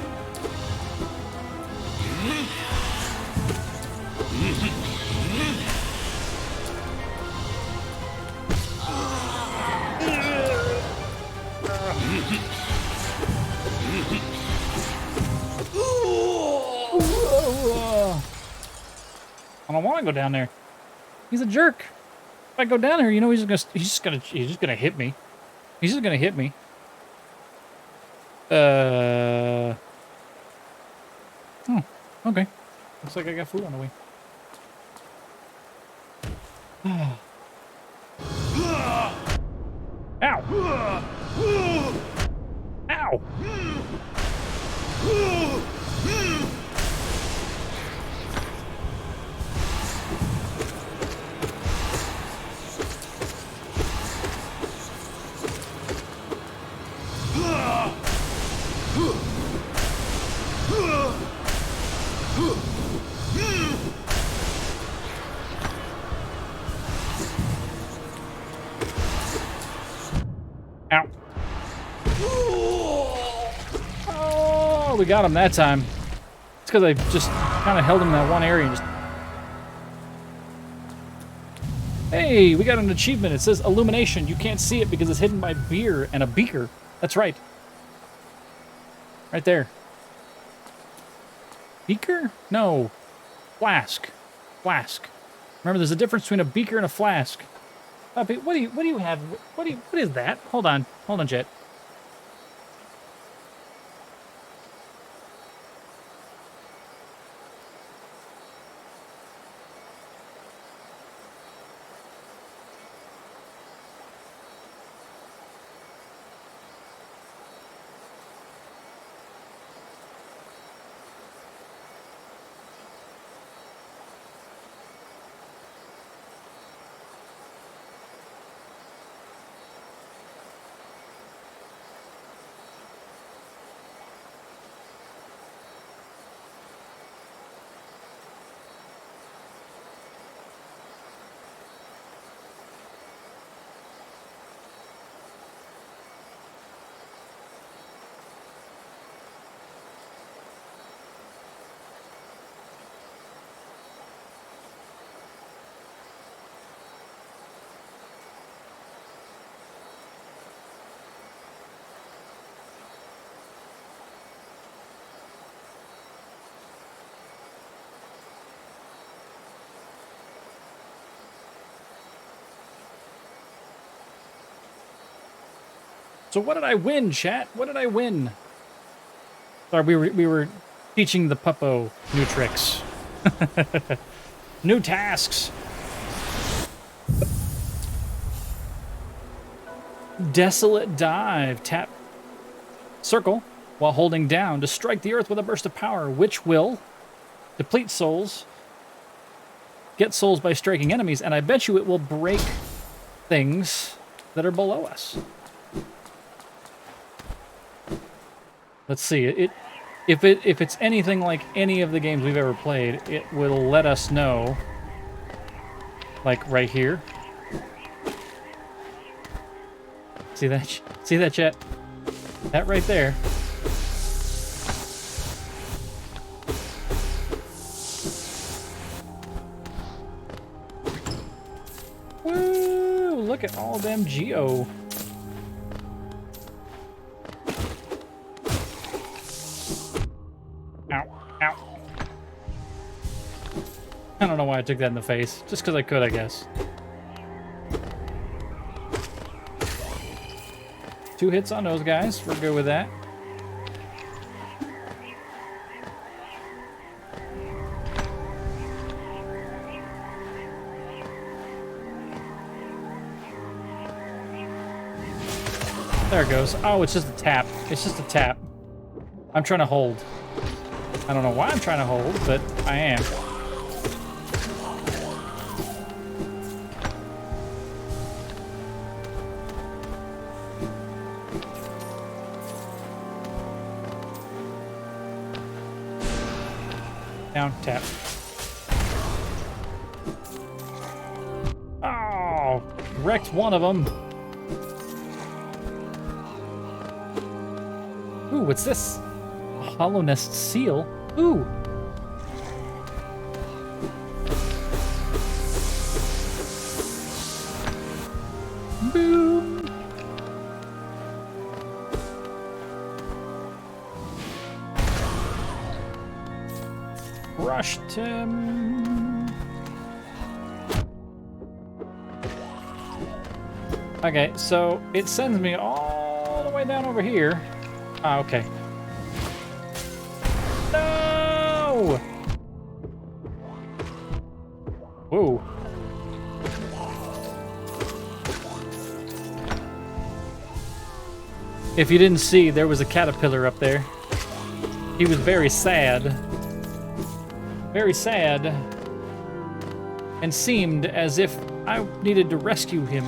I don't want to go down there. He's a jerk. If I go down there, you know he's just gonna hit me. He's just gonna hit me. Oh, okay. Looks like I got food on the way. Ow! Ow! Ow. Oh, we got him that time. It's because I just kind of held him in that one area and just... Hey, we got an achievement. It says illumination. You can't see it because it's hidden by beer and a beaker. That's right. Right there. Beaker? No. Flask. Flask. Remember, there's a difference between a beaker and a flask. What do you have? What is that? Hold on, Jet. So what did I win, chat? What did I win? Sorry, we were teaching the puppo new tricks. New tasks. Desolate dive. Tap circle while holding down to strike the earth with a burst of power, which will deplete souls, get souls by striking enemies, and I bet you it will break things that are below us. Let's see. If it's anything like any of the games we've ever played, it will let us know. Like right here. See that? See that, chat? That right there. Woo! Look at all them geo. I don't know why I took that in the face. Just because I could, I guess. 2 hits on those guys. We're good with that. There it goes. Oh, it's just a tap. It's just a tap. I'm trying to hold. I don't know why I'm trying to hold, but I am. Down, tap. Oh, wrecked one of them. Ooh, what's this? A hollow nest seal. Ooh. Boom. Crushed him. Okay, so it sends me all the way down over here. Ah, okay. No! Whoa. If you didn't see, there was a caterpillar up there. He was very sad. Very sad. And seemed as if I needed to rescue him.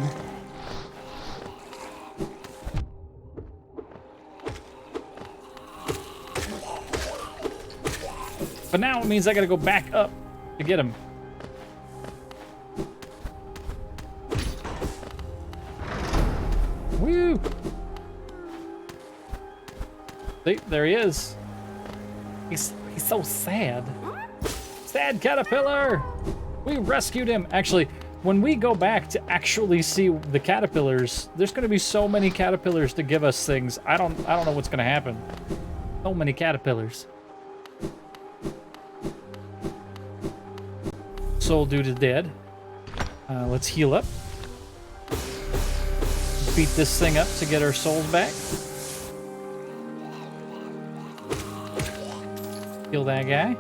But now it means I gotta go back up to get him. Woo! See, there he is. He's so sad. Sad caterpillar! We rescued him. Actually, when we go back to actually see the caterpillars, there's gonna be so many caterpillars to give us things. I don't know what's gonna happen. So many caterpillars. Soul dude is dead. Let's heal up. Beat this thing up to get our souls back. Kill that guy.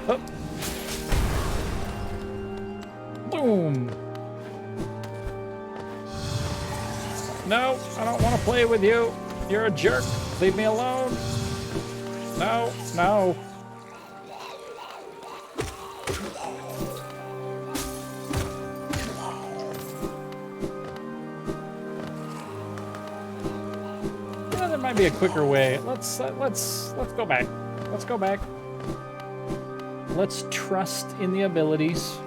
Oh. Boom. No, I don't want to play with you. You're a jerk. Leave me alone. No, no. Well, there might be a quicker way. Let's go back. Let's go back. Let's trust in the abilities.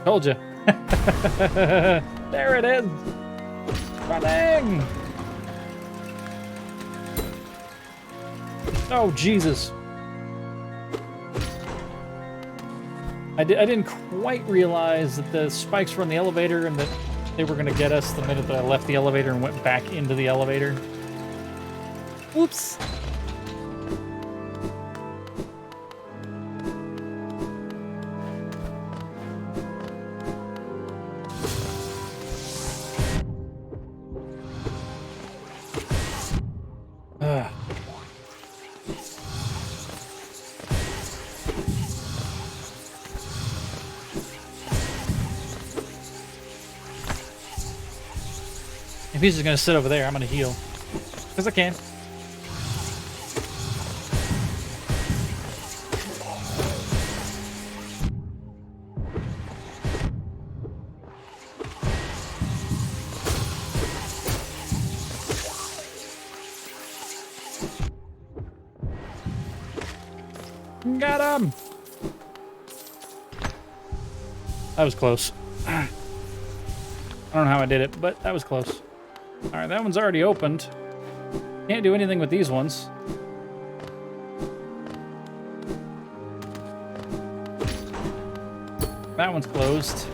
Told you. There it is. Running. Oh, Jesus. I didn't quite realize that the spikes were on the elevator and that they were going to get us the minute that I left the elevator and went back into the elevator. Oops. If he's just gonna sit over there, I'm gonna heal. Because I can. Got him! That was close. I don't know how I did it, but that was close. Alright, that one's already opened. Can't do anything with these ones. That one's closed.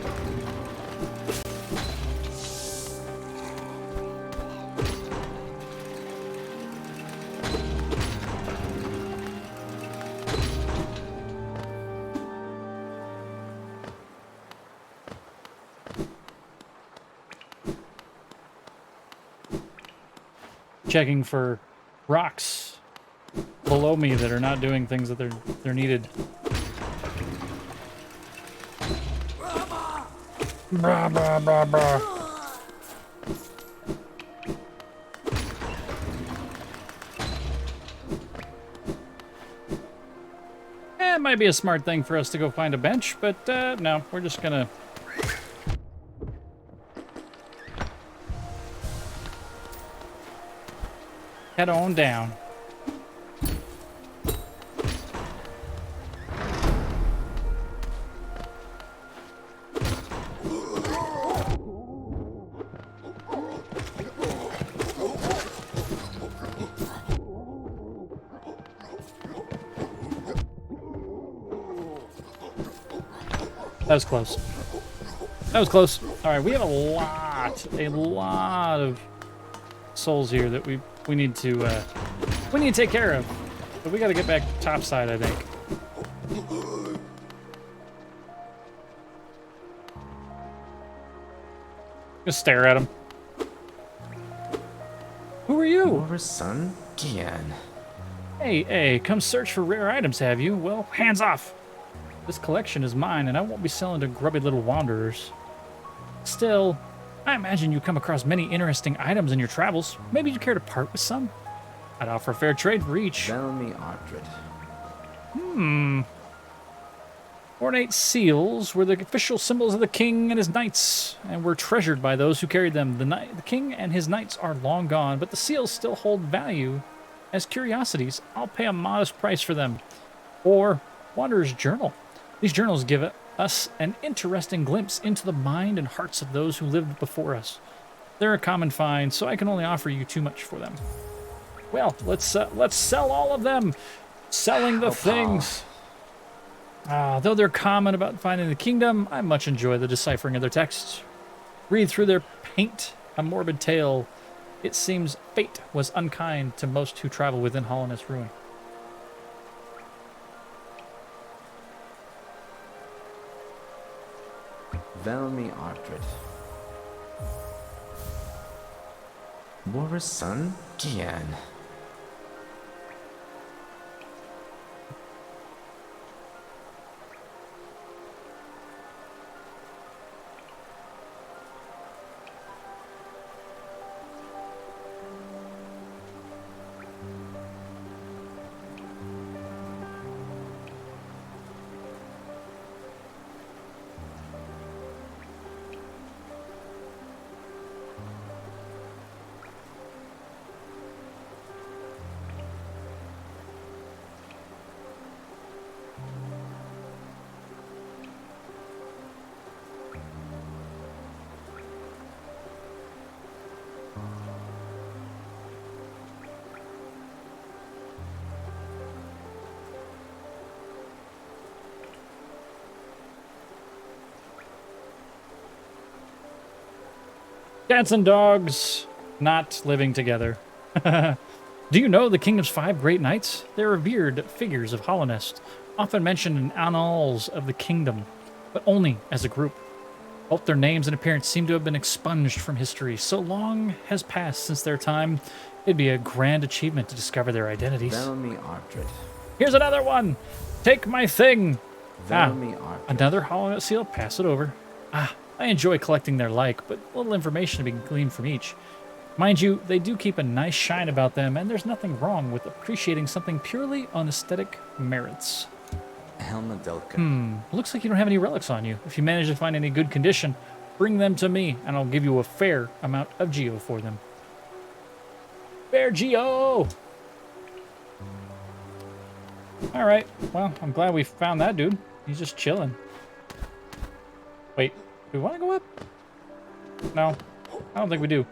Checking for rocks below me that are not doing things that they're needed. Brah, brah, brah, brah. That might be a smart thing for us to go find a bench, but no, we're just gonna... head on down. That was close. That was close. All right, we have a lot of souls here that we need to take care of. But we got to get back topside, I think. Just stare at him. Who are you? Your son, Gian. Hey, come search for rare items, have you? Well, hands off. This collection is mine, and I won't be selling to grubby little wanderers. Still, I imagine you come across many interesting items in your travels. Maybe you'd care to part with some? I'd offer a fair trade for each. Tell me, Ardred. Ornate seals were the official symbols of the king and his knights, and were treasured by those who carried them. The king and his knights are long gone, but the seals still hold value as curiosities. I'll pay a modest price for them. Or Wanderer's Journal. These journals give us an interesting glimpse into the mind and hearts of those who lived before us. They're a common find, so I can only offer you too much for them. Well, let's sell all of them. Selling the things. Though they're common about finding the kingdom, I much enjoy the deciphering of their texts. Read through their paint a morbid tale. It seems fate was unkind to most who travel within Hollowness ruin. Velmi Ardred. Your son, Gian. Dancing dogs not living together. Do you know the kingdom's 5 great knights? They're revered figures of Hollowness, often mentioned in annals of the kingdom, but only as a group. Both their names and appearance seem to have been expunged from history. So long has passed since their time, it'd be a grand achievement to discover their identities. Velmi Ardred. Here's another one! Take my thing! Velmi Ardred. Another Hollownet seal? Pass it over. I enjoy collecting their like, but little information to be gleaned from each. Mind you, they do keep a nice shine about them, and there's nothing wrong with appreciating something purely on aesthetic merits. Helma Delka. Looks like you don't have any relics on you. If you manage to find any good condition, bring them to me, and I'll give you a fair amount of geo for them. Fair geo! Alright, well, I'm glad we found that dude. He's just chilling. Wait, do we want to go up? No, I don't think we do.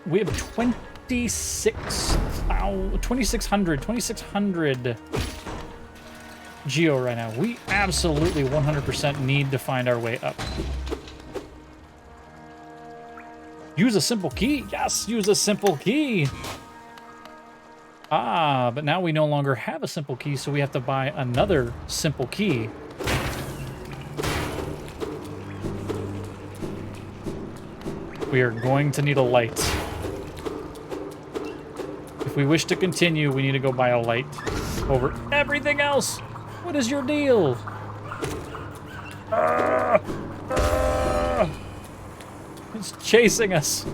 We have 2,600 geo right now. We absolutely 100% need to find our way up. Use a simple key. Yes, use a simple key. But now we no longer have a simple key, so we have to buy another simple key. We are going to need a light. If we wish to continue, we need to go buy a light over everything else. What is your deal? It's chasing us.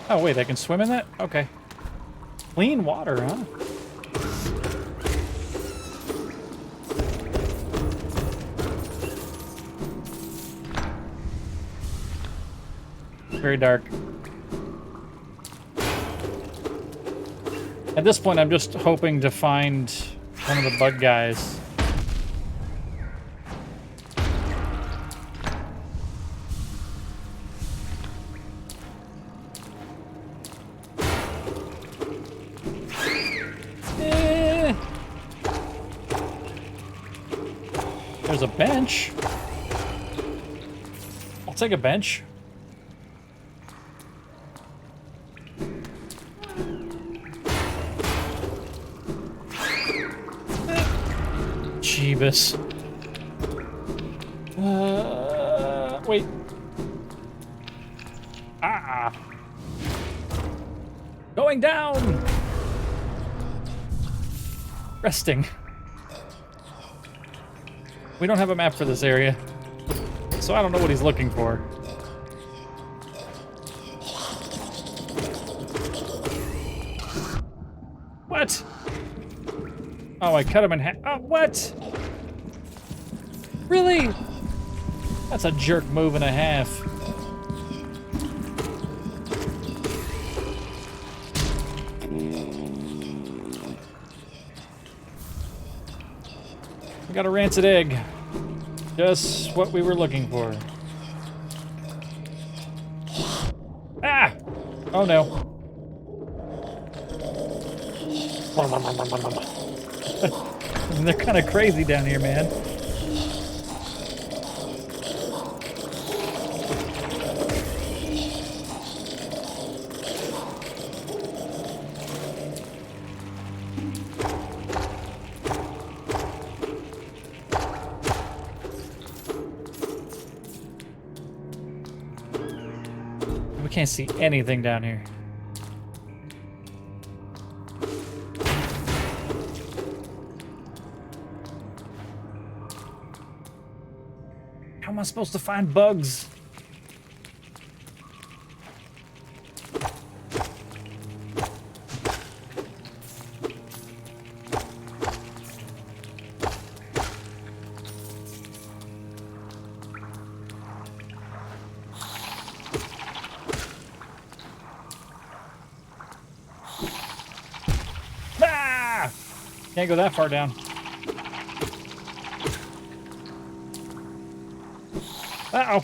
Oh, wait, I can swim in that? Okay. Clean water, huh? Very dark. At this point, I'm just hoping to find one of the bug guys. There's a bench. I'll take a bench. Jeebus. Wait. Ah. Going down. Resting. We don't have a map for this area, so I don't know what he's looking for. What? Oh, I cut him in half. Oh, what? Really? That's a jerk move and a half. We got a rancid egg. Just what we were looking for. Ah! Oh no. They're kind of crazy down here, man. We can't see anything down here. How am I supposed to find bugs? Ah! Can't go that far down. Uh-oh.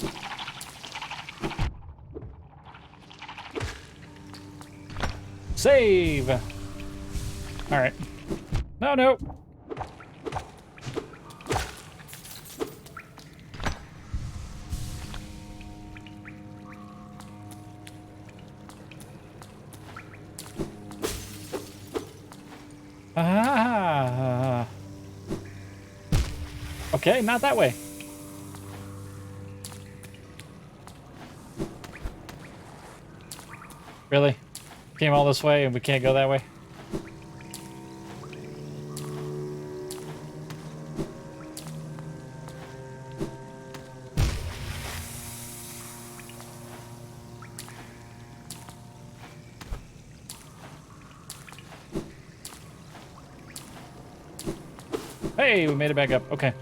Save. All right. No, no. Ah. Okay, not that way. Really? Came all this way and we can't go that way? Hey, we made it back up. Okay.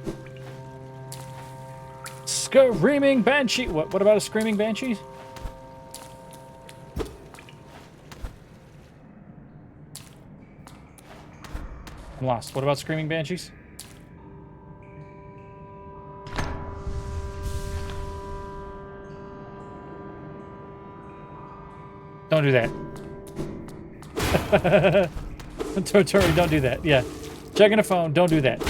Screaming Banshee. What about a screaming Banshee? I'm lost. What about screaming banshees? Don't do that. Tori, don't do that. Yeah. Checking the phone. Don't do that.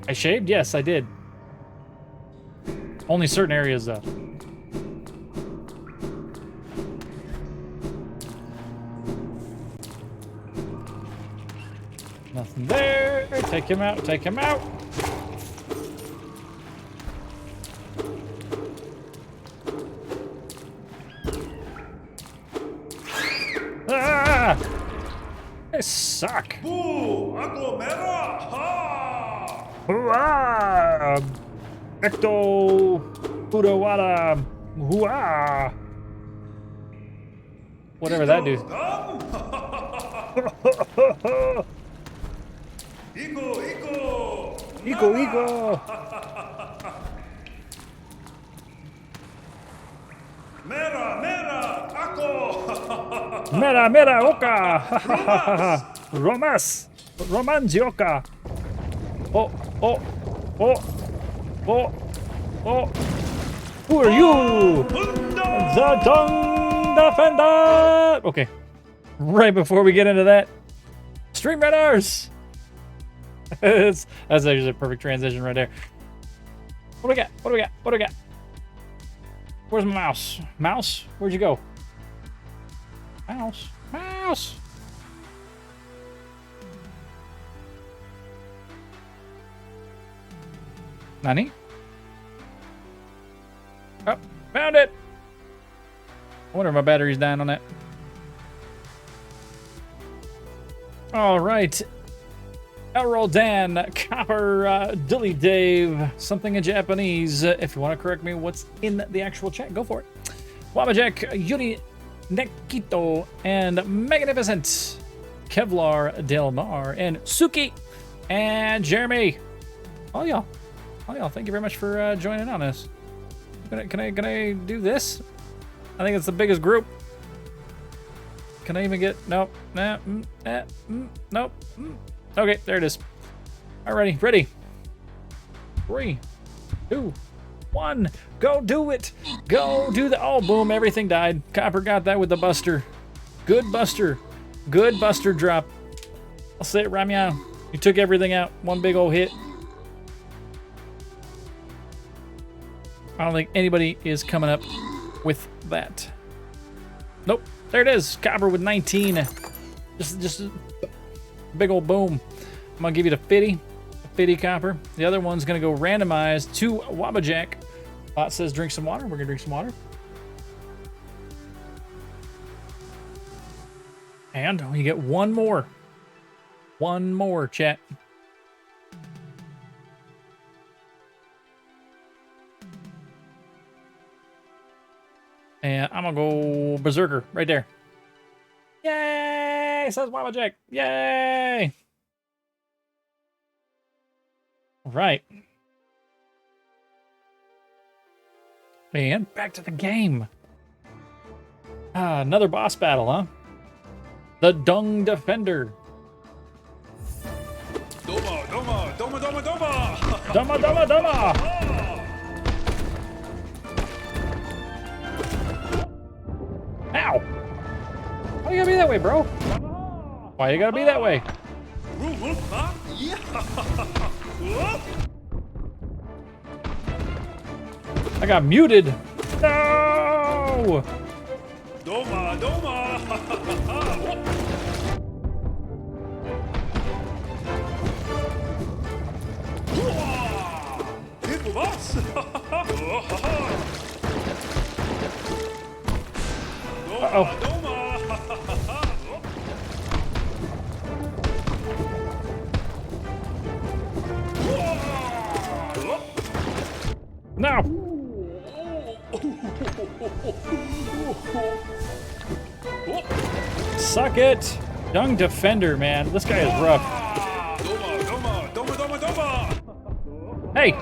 I shaved? Yes, I did. Only certain areas, though. Nothing there. Take him out. Take him out. Ah! They suck. Hurrah! Ecto Pudawada Hua. Whatever that do. Ego. Mera, oka. Romanzioka. Oh. Who are you? The Tongue Defender. Okay. Right before we get into that, Stream Raiders. That's actually a perfect transition right there. What do we got? Where's my mouse? Mouse? Where'd you go? Mouse. Nani? Oh, found it! I wonder if my battery's dying on that. All right. Elroll Dan, Copper, Dilly Dave, something in Japanese. If you want to correct me what's in the actual chat, go for it. Wabajek, Yuri Nekito, and Magnificent, Kevlar Del Mar, and Suki, and Jeremy. All y'all, thank you very much for joining on this. Can I do this? I think it's the biggest group. Can I even get, nope, nope. Okay, there it is. Alrighty, ready. 3, 2, 1, go do it. Go do the, oh, boom, everything died. Copper got that with the buster. Good buster drop. I'll say it, Ramya. You took everything out, one big old hit. I don't think anybody is coming up with that. Nope, there it is. Copper with 19. Just a big old boom. I'm gonna give you the 50 copper. The other one's gonna go randomized to Wabajack. Bot says drink some water. We're gonna drink some water. And we get one more. One more, chat. And I'm gonna go Berserker right there. Yay! Says Wabajack. Yay! Right. And back to the game. Another boss battle, huh? The Dung Defender. Doma. Dama. Ow! Why you gotta be that way, bro? Why you gotta be that way? I got muted. No! Doma. Uh-oh. No! Suck it! Young Defender, man. This guy is rough. Hey!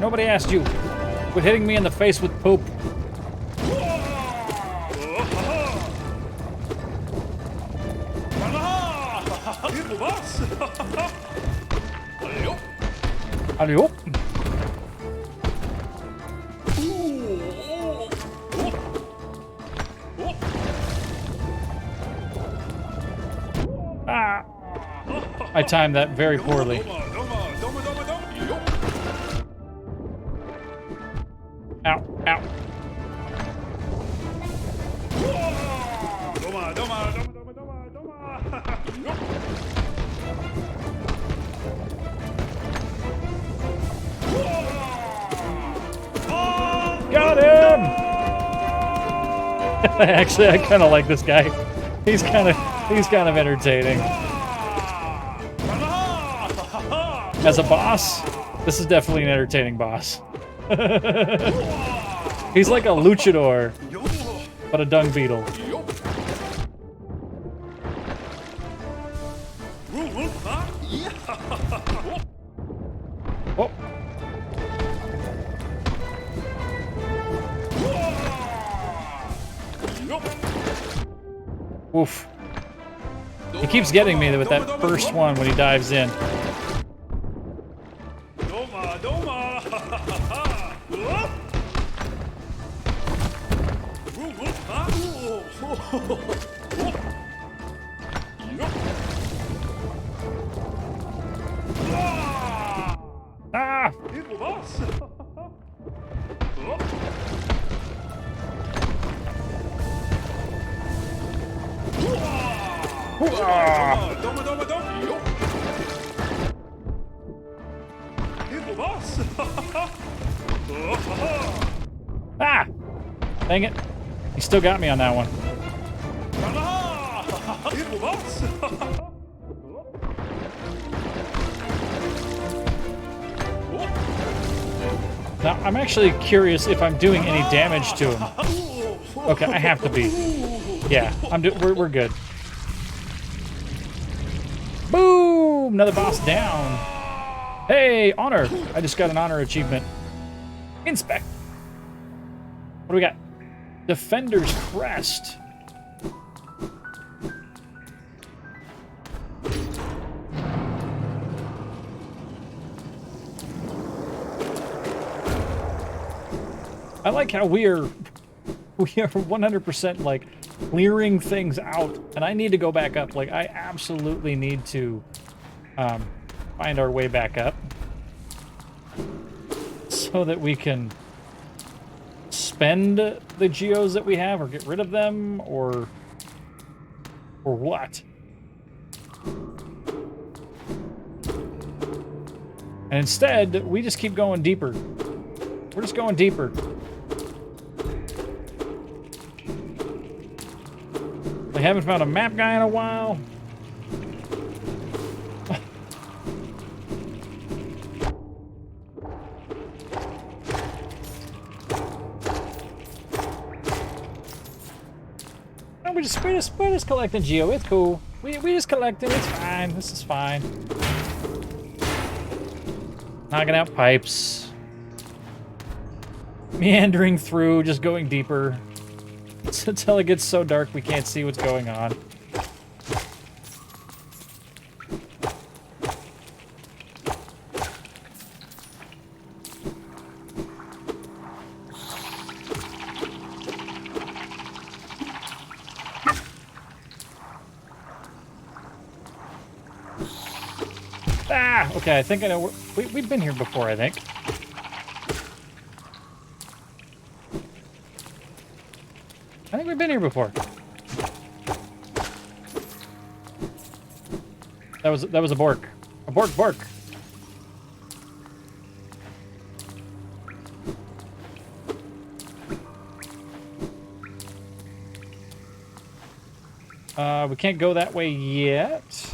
Nobody asked you. Quit hitting me in the face with poop. Alley-oop. Ah! I timed that very poorly. Ow. Actually, I kind of like this guy. He's kind of entertaining. As a boss, this is definitely an entertaining boss. He's like a luchador, but a dung beetle. Oh. Oof. He keeps getting me with that first one when he dives in. Doma, doma. Ah! Evil boss. Doma, doma, doma. Evil boss. Ah! Dang it. He still got me on that one. Evil boss. Now, I'm actually curious if I'm doing any damage to him. Okay, I have to be. Yeah, we're good. Boom! Another boss down. Hey, honor! I just got an honor achievement. Inspect. What do we got? Defender's Crest. I like how we are 100% like clearing things out, and I need to go back up. Like, I absolutely need to find our way back up so that we can spend the geos that we have, or get rid of them, or what. And instead, we just keep going deeper. We're just going deeper. We haven't found a map guy in a while. And we're just collecting geo. It's cool. We just collecting. It's fine. This is fine. Knocking out pipes. Meandering through, just going deeper. Until it gets so dark we can't see what's going on. Ah! Okay, I think I know where... We've been here before, I think. I think we've been here before. That was a bork. A bork. We can't go that way yet.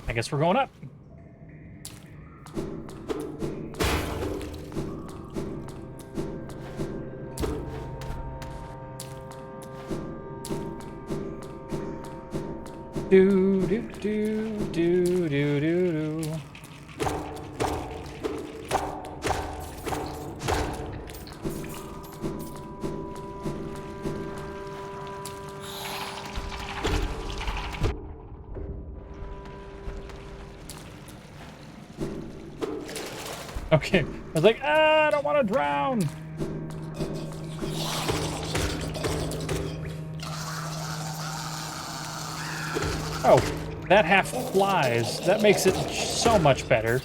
I guess we're going up. Do do do do do do do. Okay, I was like, I don't want to drown. Oh, that half flies. That makes it so much better.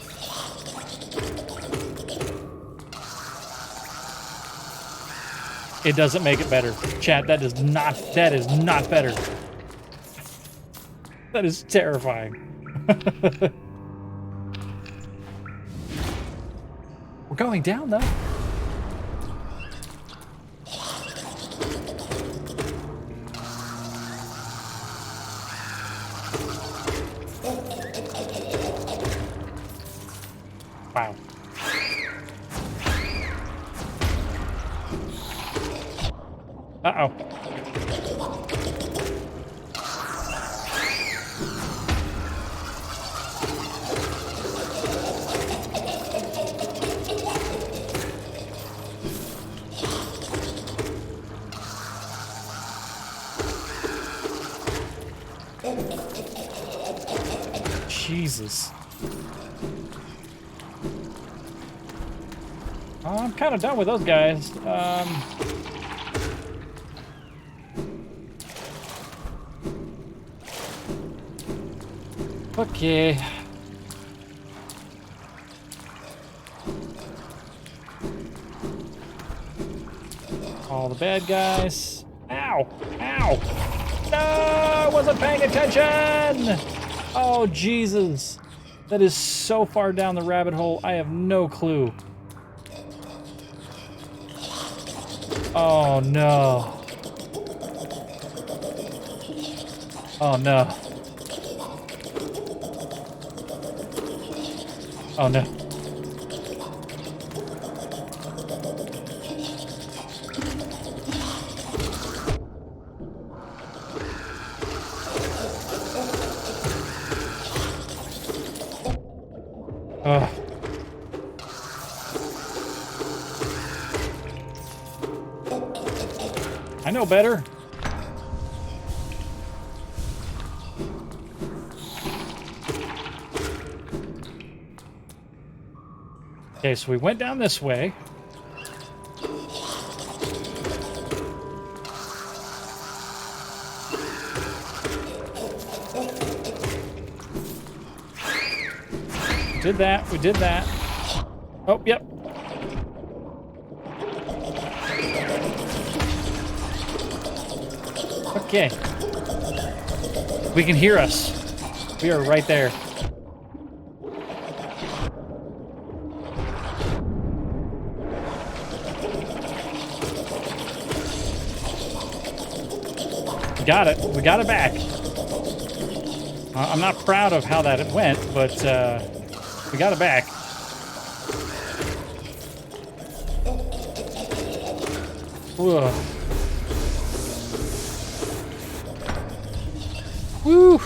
It doesn't make it better. Chat, that is not better. That is terrifying. We're going down, though. Wow. Uh-oh. Jesus. I'm kind of done with those guys. Okay. All the bad guys. Ow! Ow! No! I wasn't paying attention! Oh, Jesus. That is so far down the rabbit hole, I have no clue. Oh, no. Oh, no. Oh, no. Ugh. I know better. Okay, so we went down this way. We did that. We did that. Oh, yep. Okay. We can hear us. We are right there. We got it. We got it back. I'm not proud of how that went, but we got it back. Ugh. Woo!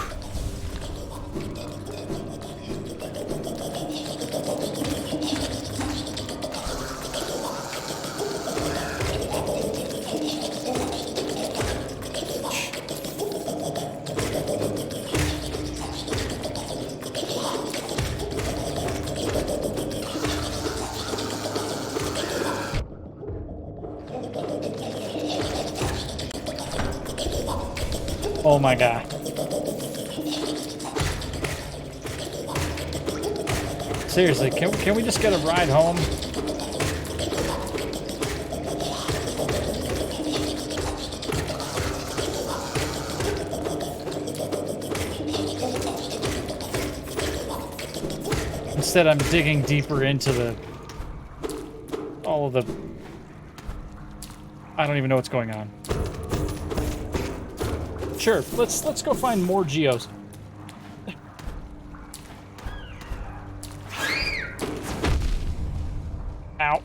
Oh my God. Seriously, can we just get a ride home? Instead, I'm digging deeper into all of the... I don't even know what's going on. Sure, let's go find more geos. Ow.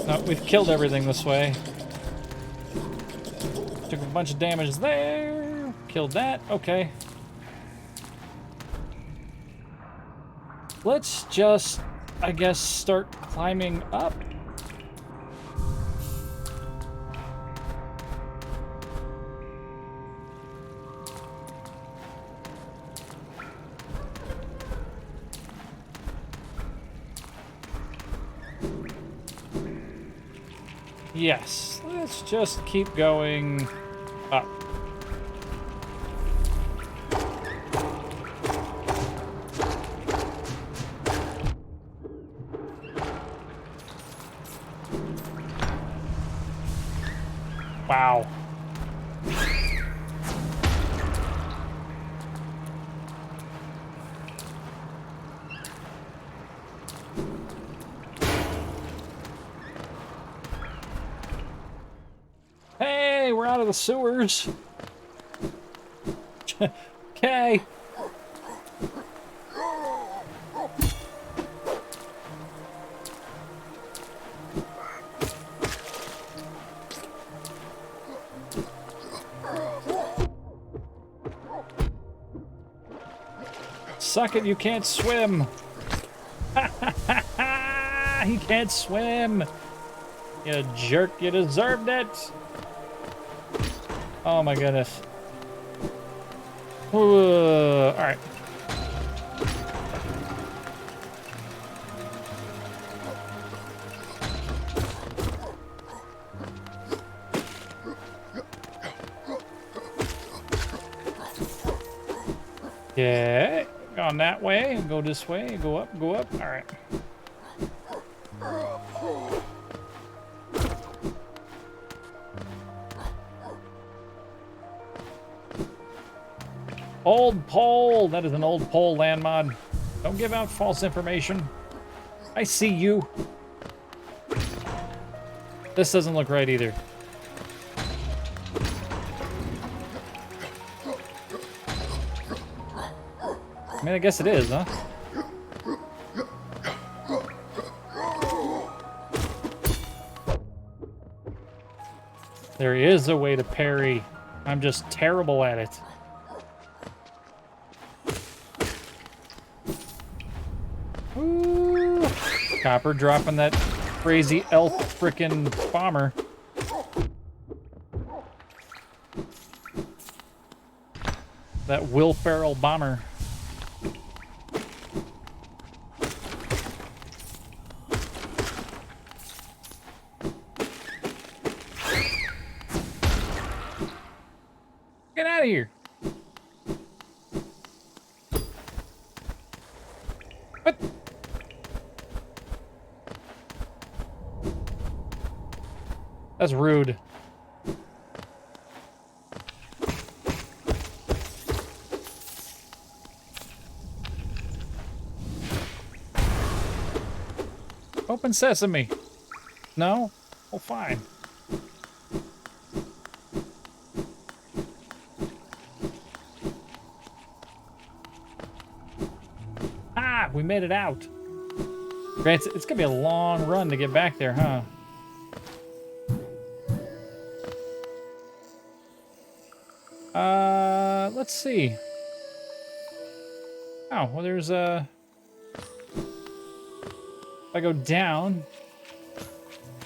No, we've killed everything this way. Took a bunch of damage there. Killed that. Okay. Let's just, I guess, start climbing up. Yes, let's just keep going up. Wow. Hey, we're out of the sewers. Okay. Suck it, you can't swim. He can't swim. You jerk, you deserved it. Oh my goodness. All right. Yeah, gone that way, go this way, go up, go up. All right. Old pole. That is an old pole land mod. Don't give out false information. I see you. This doesn't look right either. I mean, I guess it is, huh? There is a way to parry. I'm just terrible at it. Ooh. Copper dropping that crazy elf frickin' bomber. That Will Ferrell bomber. Get out of here. What? That's rude. Open sesame. No? Well, fine. Ah, we made it out. Granted, it's gonna be a long run to get back there, huh? Let's see. Oh, well, there's a... If I go down,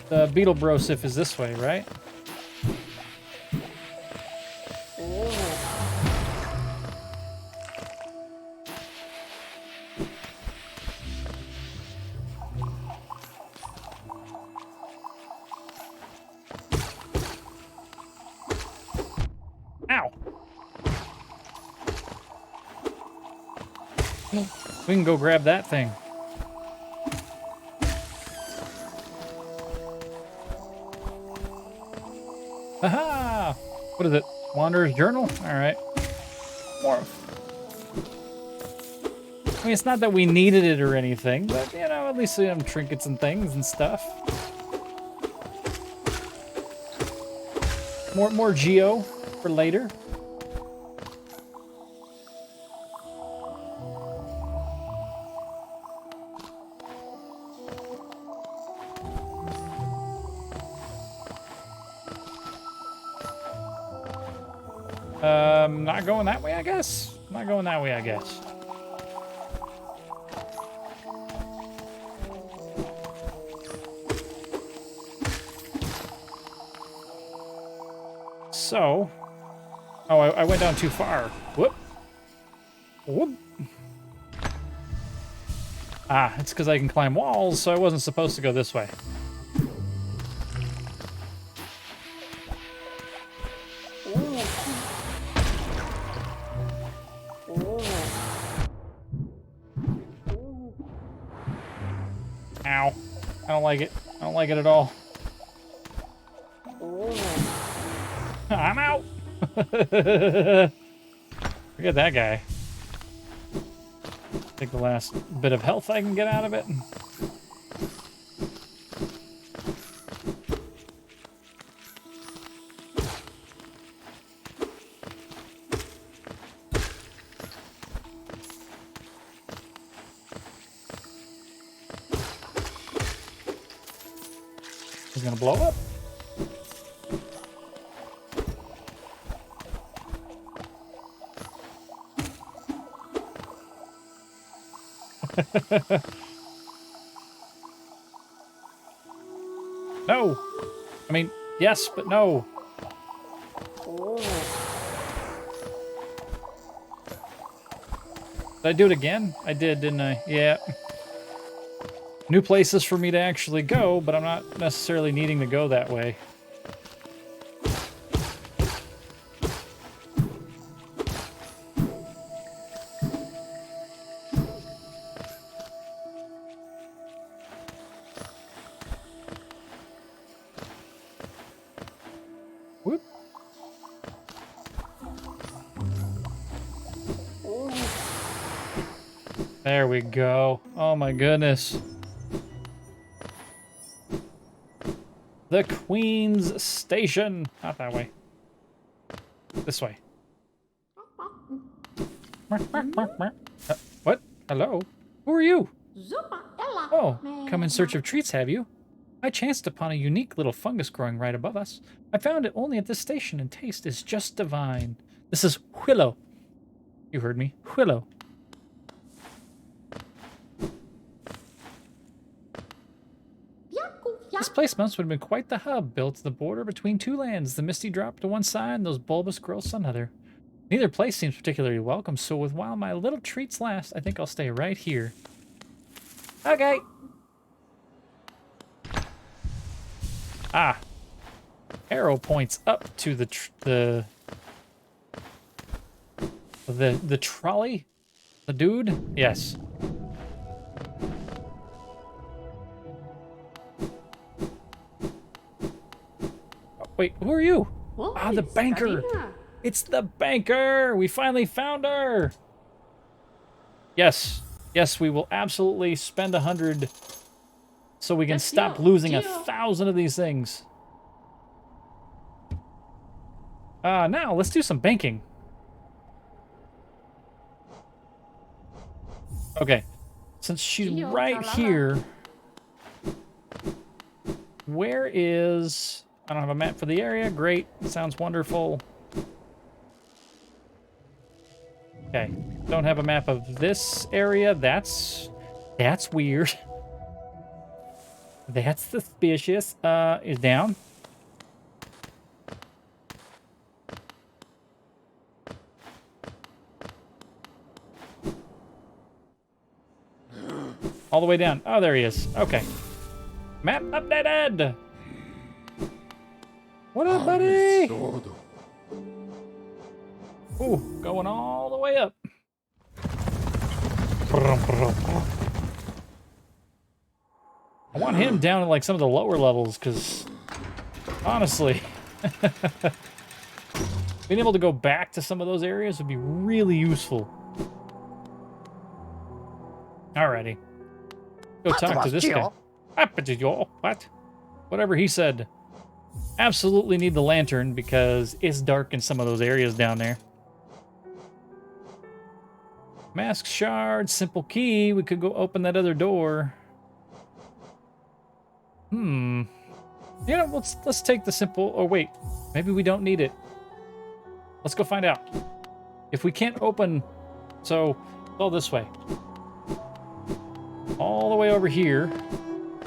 the Beetle Brosif is this way, right? Ow! We can go grab that thing. Aha! What is it? Wanderer's Journal? Alright. More. I mean, it's not that we needed it or anything, but, you know, at least we have trinkets and things and stuff. More Geo for later. Not going that way, I guess. Not going that way, I guess. So, oh, I went down too far. Whoop. Whoop. Ah, it's because I can climb walls, so I wasn't supposed to go this way. Ow. I don't like it. I don't like it at all. I'm out. Forget that guy. Take the last bit of health I can get out of it. He's gonna blow up. No. I mean, yes, but no. Did I do it again? I did, didn't I? Yeah. New places for me to actually go, but I'm not necessarily needing to go that way. Whoop. There we go. Oh my goodness. The Queen's Station. Not that way. This way. What? Hello? Who are you? Oh, come in search of treats, have you? I chanced upon a unique little fungus growing right above us. I found it only at this station, and taste is just divine. This is Willow. You heard me. Willow. This place must have been quite the hub, built at the border between two lands, the misty drop to one side and those bulbous growths on the other. Neither place seems particularly welcome, so while my little treats last, I think I'll stay right here. Okay. Ah. Arrow points up to the trolley? The dude? Yes. Wait, who are you? Ah, the banker. It's the banker. We finally found her. Yes. Yes, we will absolutely spend 100 so we can stop losing 1,000 of these things. Now let's do some banking. Okay. Since she's right here, where is... I don't have a map for the area. Great. Sounds wonderful. Okay. Don't have a map of this area. That's weird. That's suspicious. Is down. All the way down. Oh, there he is. Okay. Map updated. What up, buddy? Ooh, going all the way up. I want him down at like some of the lower levels, because honestly, being able to go back to some of those areas would be really useful. Alrighty. Go talk to this guy. What? Whatever he said. Absolutely need the lantern because it's dark in some of those areas down there. Mask shard, simple key. We could go open that other door. Yeah, let's take the simple. Oh wait, maybe we don't need it. Let's go find out. If we can't open, so go this way. All the way over here,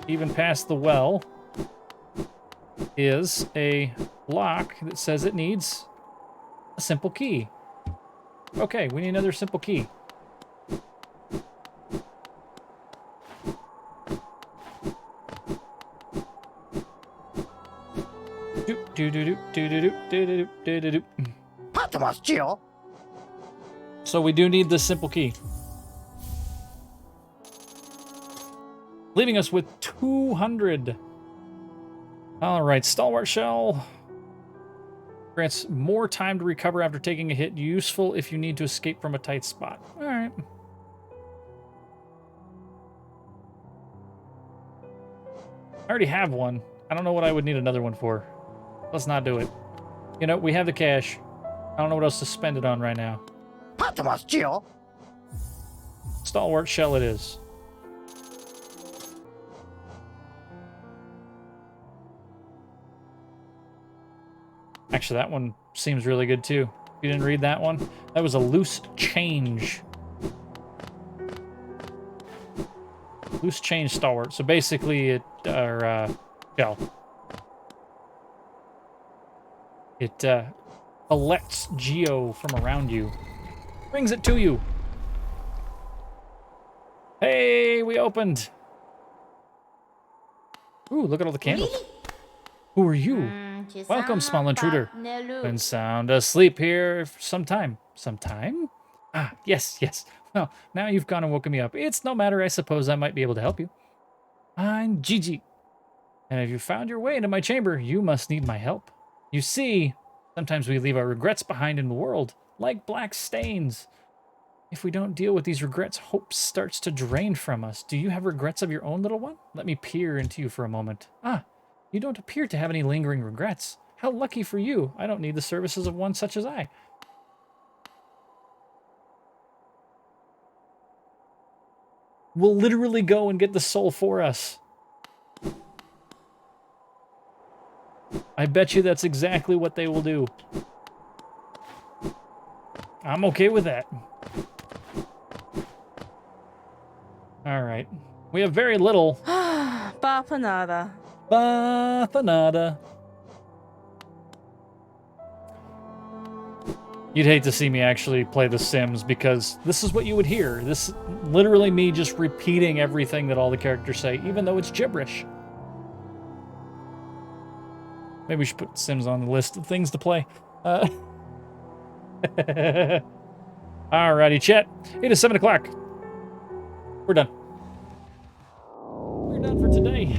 even past the well, is a lock that says it needs a simple key. Okay, we need another simple key. So we do need this simple key. Leaving us with 200. All right, stalwart shell. Grants more time to recover after taking a hit. Useful if you need to escape from a tight spot. All right. I already have one. I don't know what I would need another one for. Let's not do it. You know, we have the cash. I don't know what else to spend it on right now. Stalwart shell it is. Actually, that one seems really good too. You didn't read that one? That was a loose change. Loose change stalwart. So basically, it shell. It collects geo from around you, brings it to you. Hey, we opened. Ooh, look at all the candles. Who are you? Welcome, small intruder. Been sound asleep here for some time. Some time? Ah, yes, yes. Well, now you've gone and woken me up. It's no matter, I suppose I might be able to help you. I'm Gigi. And if you found your way into my chamber, you must need my help. You see, sometimes we leave our regrets behind in the world, like black stains. If we don't deal with these regrets, hope starts to drain from us. Do you have regrets of your own, little one? Let me peer into you for a moment. Ah, you don't appear to have any lingering regrets. How lucky for you. I don't need the services of one such as I. Will literally go and get the soul for us. I bet you that's exactly what they will do. I'm okay with that. All right. We have very little. Bapanada. Bafanada. You'd hate to see me actually play The Sims because this is what you would hear. This is literally me just repeating everything that all the characters say, even though it's gibberish. Maybe we should put Sims on the list of things to play. Alrighty, chat. It is 7 o'clock. We're done. We're done for today.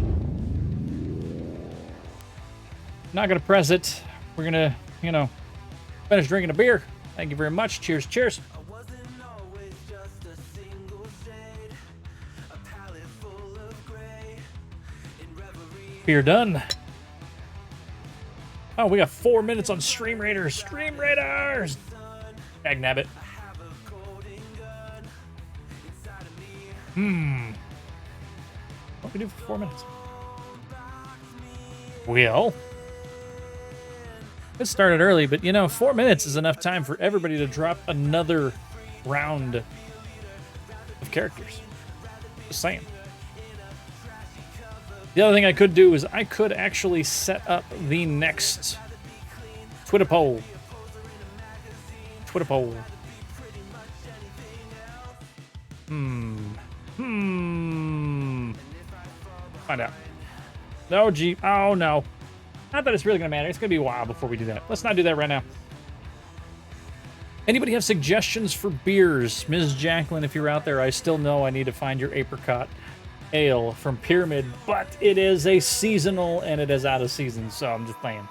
Not gonna press it. We're gonna, you know, finish drinking a beer. Thank you very much. Cheers, cheers. Beer done. Oh, we got 4 minutes on Stream Raiders. Stream Raiders! Dag nabbit. What can we do for 4 minutes? Well, it started early, but you know, 4 minutes is enough time for everybody to drop another round of characters. Just saying. The other thing I could do is I could actually set up the next Twitter poll. Twitter poll. Find out. No, gee. Oh, no. Not that it's really going to matter. It's going to be a while before we do that. Let's not do that right now. Anybody have suggestions for beers? Ms. Jacqueline, if you're out there, I still know I need to find your apricot ale from Pyramid, but it is a seasonal and it is out of season, so I'm just saying.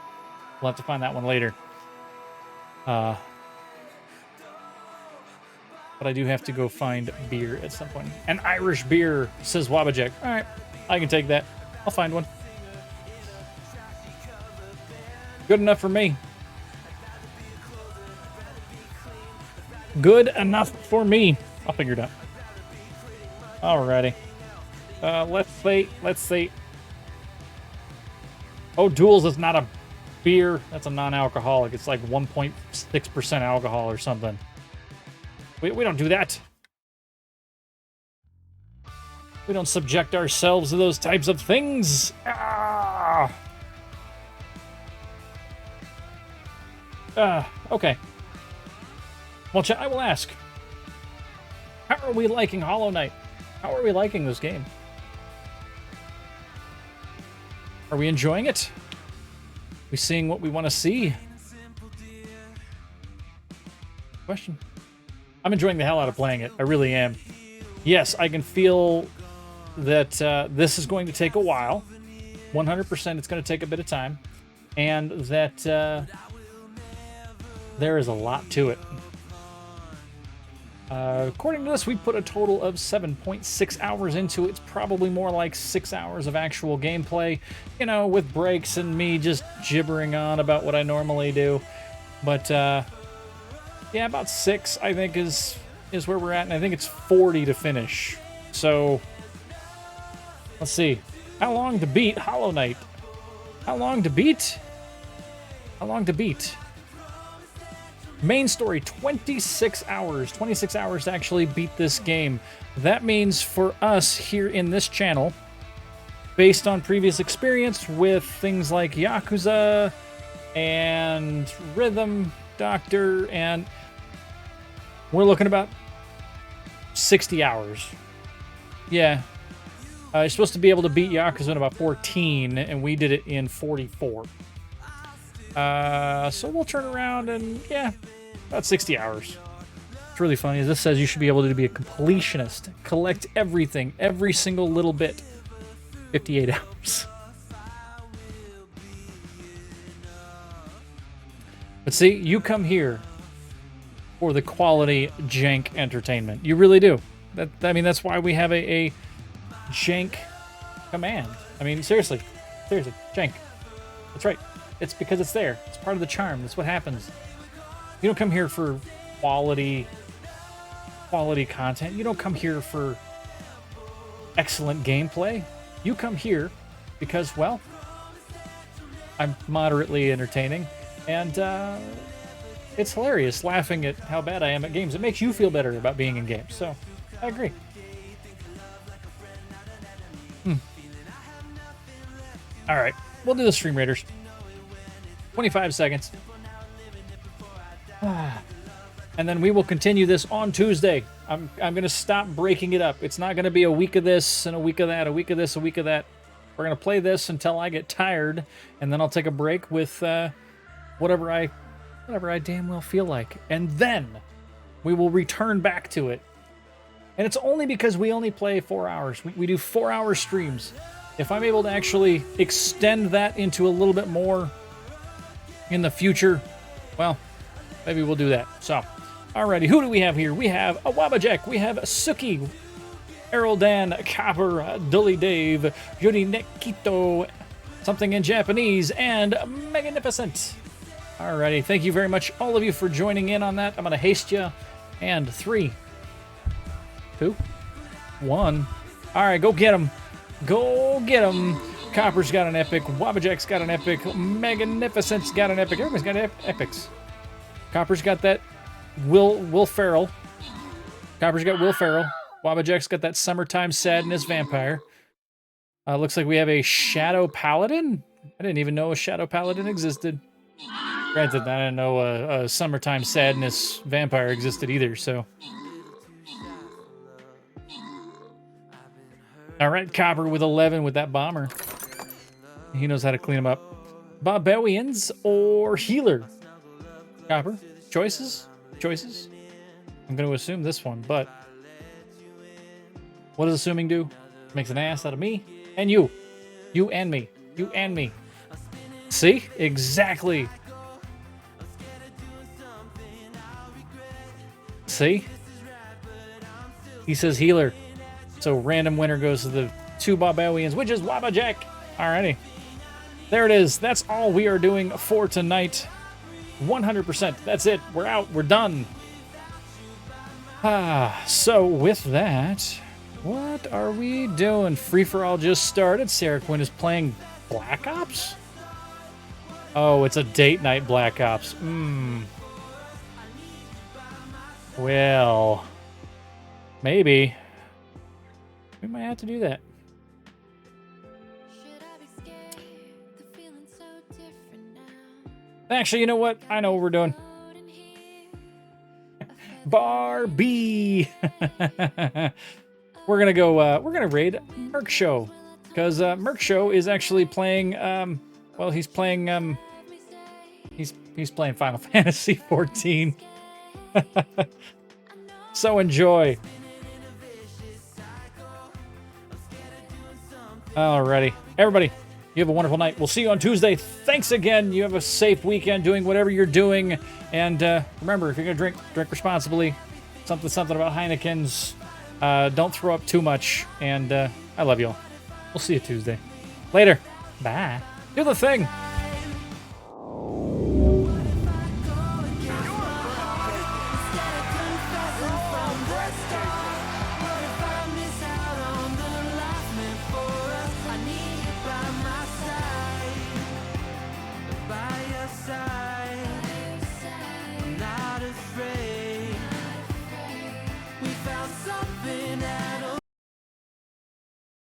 We'll have to find that one later. But I do have to go find beer at some point. An Irish beer, says Wabajek. All right, I can take that. I'll find one. Good enough for me. Good enough for me. I'll figure it out. Alrighty. Let's see. Oh, Duels is not a beer. That's a non-alcoholic. It's like 1.6% alcohol or something. We don't do that. We don't subject ourselves to those types of things. Okay. Well, I will ask. How are we liking Hollow Knight? How are we liking this game? Are we enjoying it? Are we seeing what we want to see? Question. I'm enjoying the hell out of playing it. I really am. Yes, I can feel that this is going to take a while. 100% it's going to take a bit of time. And that There is a lot to it. According to this, we put a total of 7.6 hours into it. It's probably more like 6 hours of actual gameplay, you know, with breaks and me just gibbering on about what I normally do. But, yeah, about 6, I think, is where we're at, and I think it's 40 to finish. So, let's see. How long to beat Hollow Knight? How long to beat? How long to beat? Main story, 26 hours. 26 hours to actually beat this game. That means for us here in this channel, based on previous experience with things like Yakuza and Rhythm Doctor, and we're looking about 60 hours. Yeah. You're supposed to be able to beat Yakuza in about 14, and we did it in 44. So we'll turn around and, yeah, about 60 hours. It's really funny. This says you should be able to be a completionist. Collect everything, every single little bit. 58 hours. But see, you come here for the quality jank entertainment. You really do. I mean, that's why we have a jank command. I mean, seriously, jank. That's right. It's because it's there. It's part of the charm. That's what happens. You don't come here for quality content. You don't come here for excellent gameplay. You come here because, well, I'm moderately entertaining, and it's hilarious laughing at how bad I am at games. It makes you feel better about being in games, so I agree. All right, we'll do the Stream Raiders. 25 seconds. And then we will continue this on Tuesday. I'm going to stop breaking it up. It's not going to be a week of this and a week of that, a week of this, a week of that. We're going to play this until I get tired, and then I'll take a break with whatever I damn well feel like. And then we will return back to it. And it's only because we only play 4 hours. We do 4-hour streams. If I'm able to actually extend that into a little bit more in the future, well, maybe we'll do that. So, alrighty, who do we have here? We have a Wabajek, we have Suki, Errol Dan, Copper, Dully Dave, Yuri Nekito, something in Japanese, and Magnificent. Alrighty, thank you very much, all of you, for joining in on that. I'm going to haste you. And 3, 2, 1. Alright, go get him. Go get him. Copper's got an epic. Wabajack's got an epic. Magnificent's got an epic. Everybody's got epics. Copper's got that Will Ferrell. Copper's got Will Ferrell. Wabajack's got that Summertime Sadness Vampire. Looks like we have a Shadow Paladin. I didn't even know a Shadow Paladin existed. Granted, I didn't know a Summertime Sadness Vampire existed either, so. All right, Copper with 11 with that bomber. He knows how to clean them up. Barbarians or healer? Copper, choices? Choices? I'm going to assume this one, but what does assuming do? Makes an ass out of me and you. You and me. You and me. See? Exactly. See? He says healer. So random winner goes to the 2 Barbarians, which is Wabajack. Alrighty. There it is. That's all we are doing for tonight. 100%. That's it. We're out. We're done. So with that, what are we doing? Free for All just started. Sarah Quinn is playing Black Ops? Oh, it's a date night Black Ops. Well, maybe. We might have to do that. Actually, you know what? I know what we're doing. Barbie. We're gonna raid Merc Show, because Merc Show is actually playing. Well, he's playing. He's playing Final Fantasy 14. So enjoy. Alrighty, everybody. You have a wonderful night. We'll see you on Tuesday. Thanks again. You have a safe weekend doing whatever you're doing. And remember, if you're going to drink responsibly. Something about Heineken's. Don't throw up too much. And I love y'all. We'll see you Tuesday. Later. Bye. Do the thing. By your side, I'm not afraid.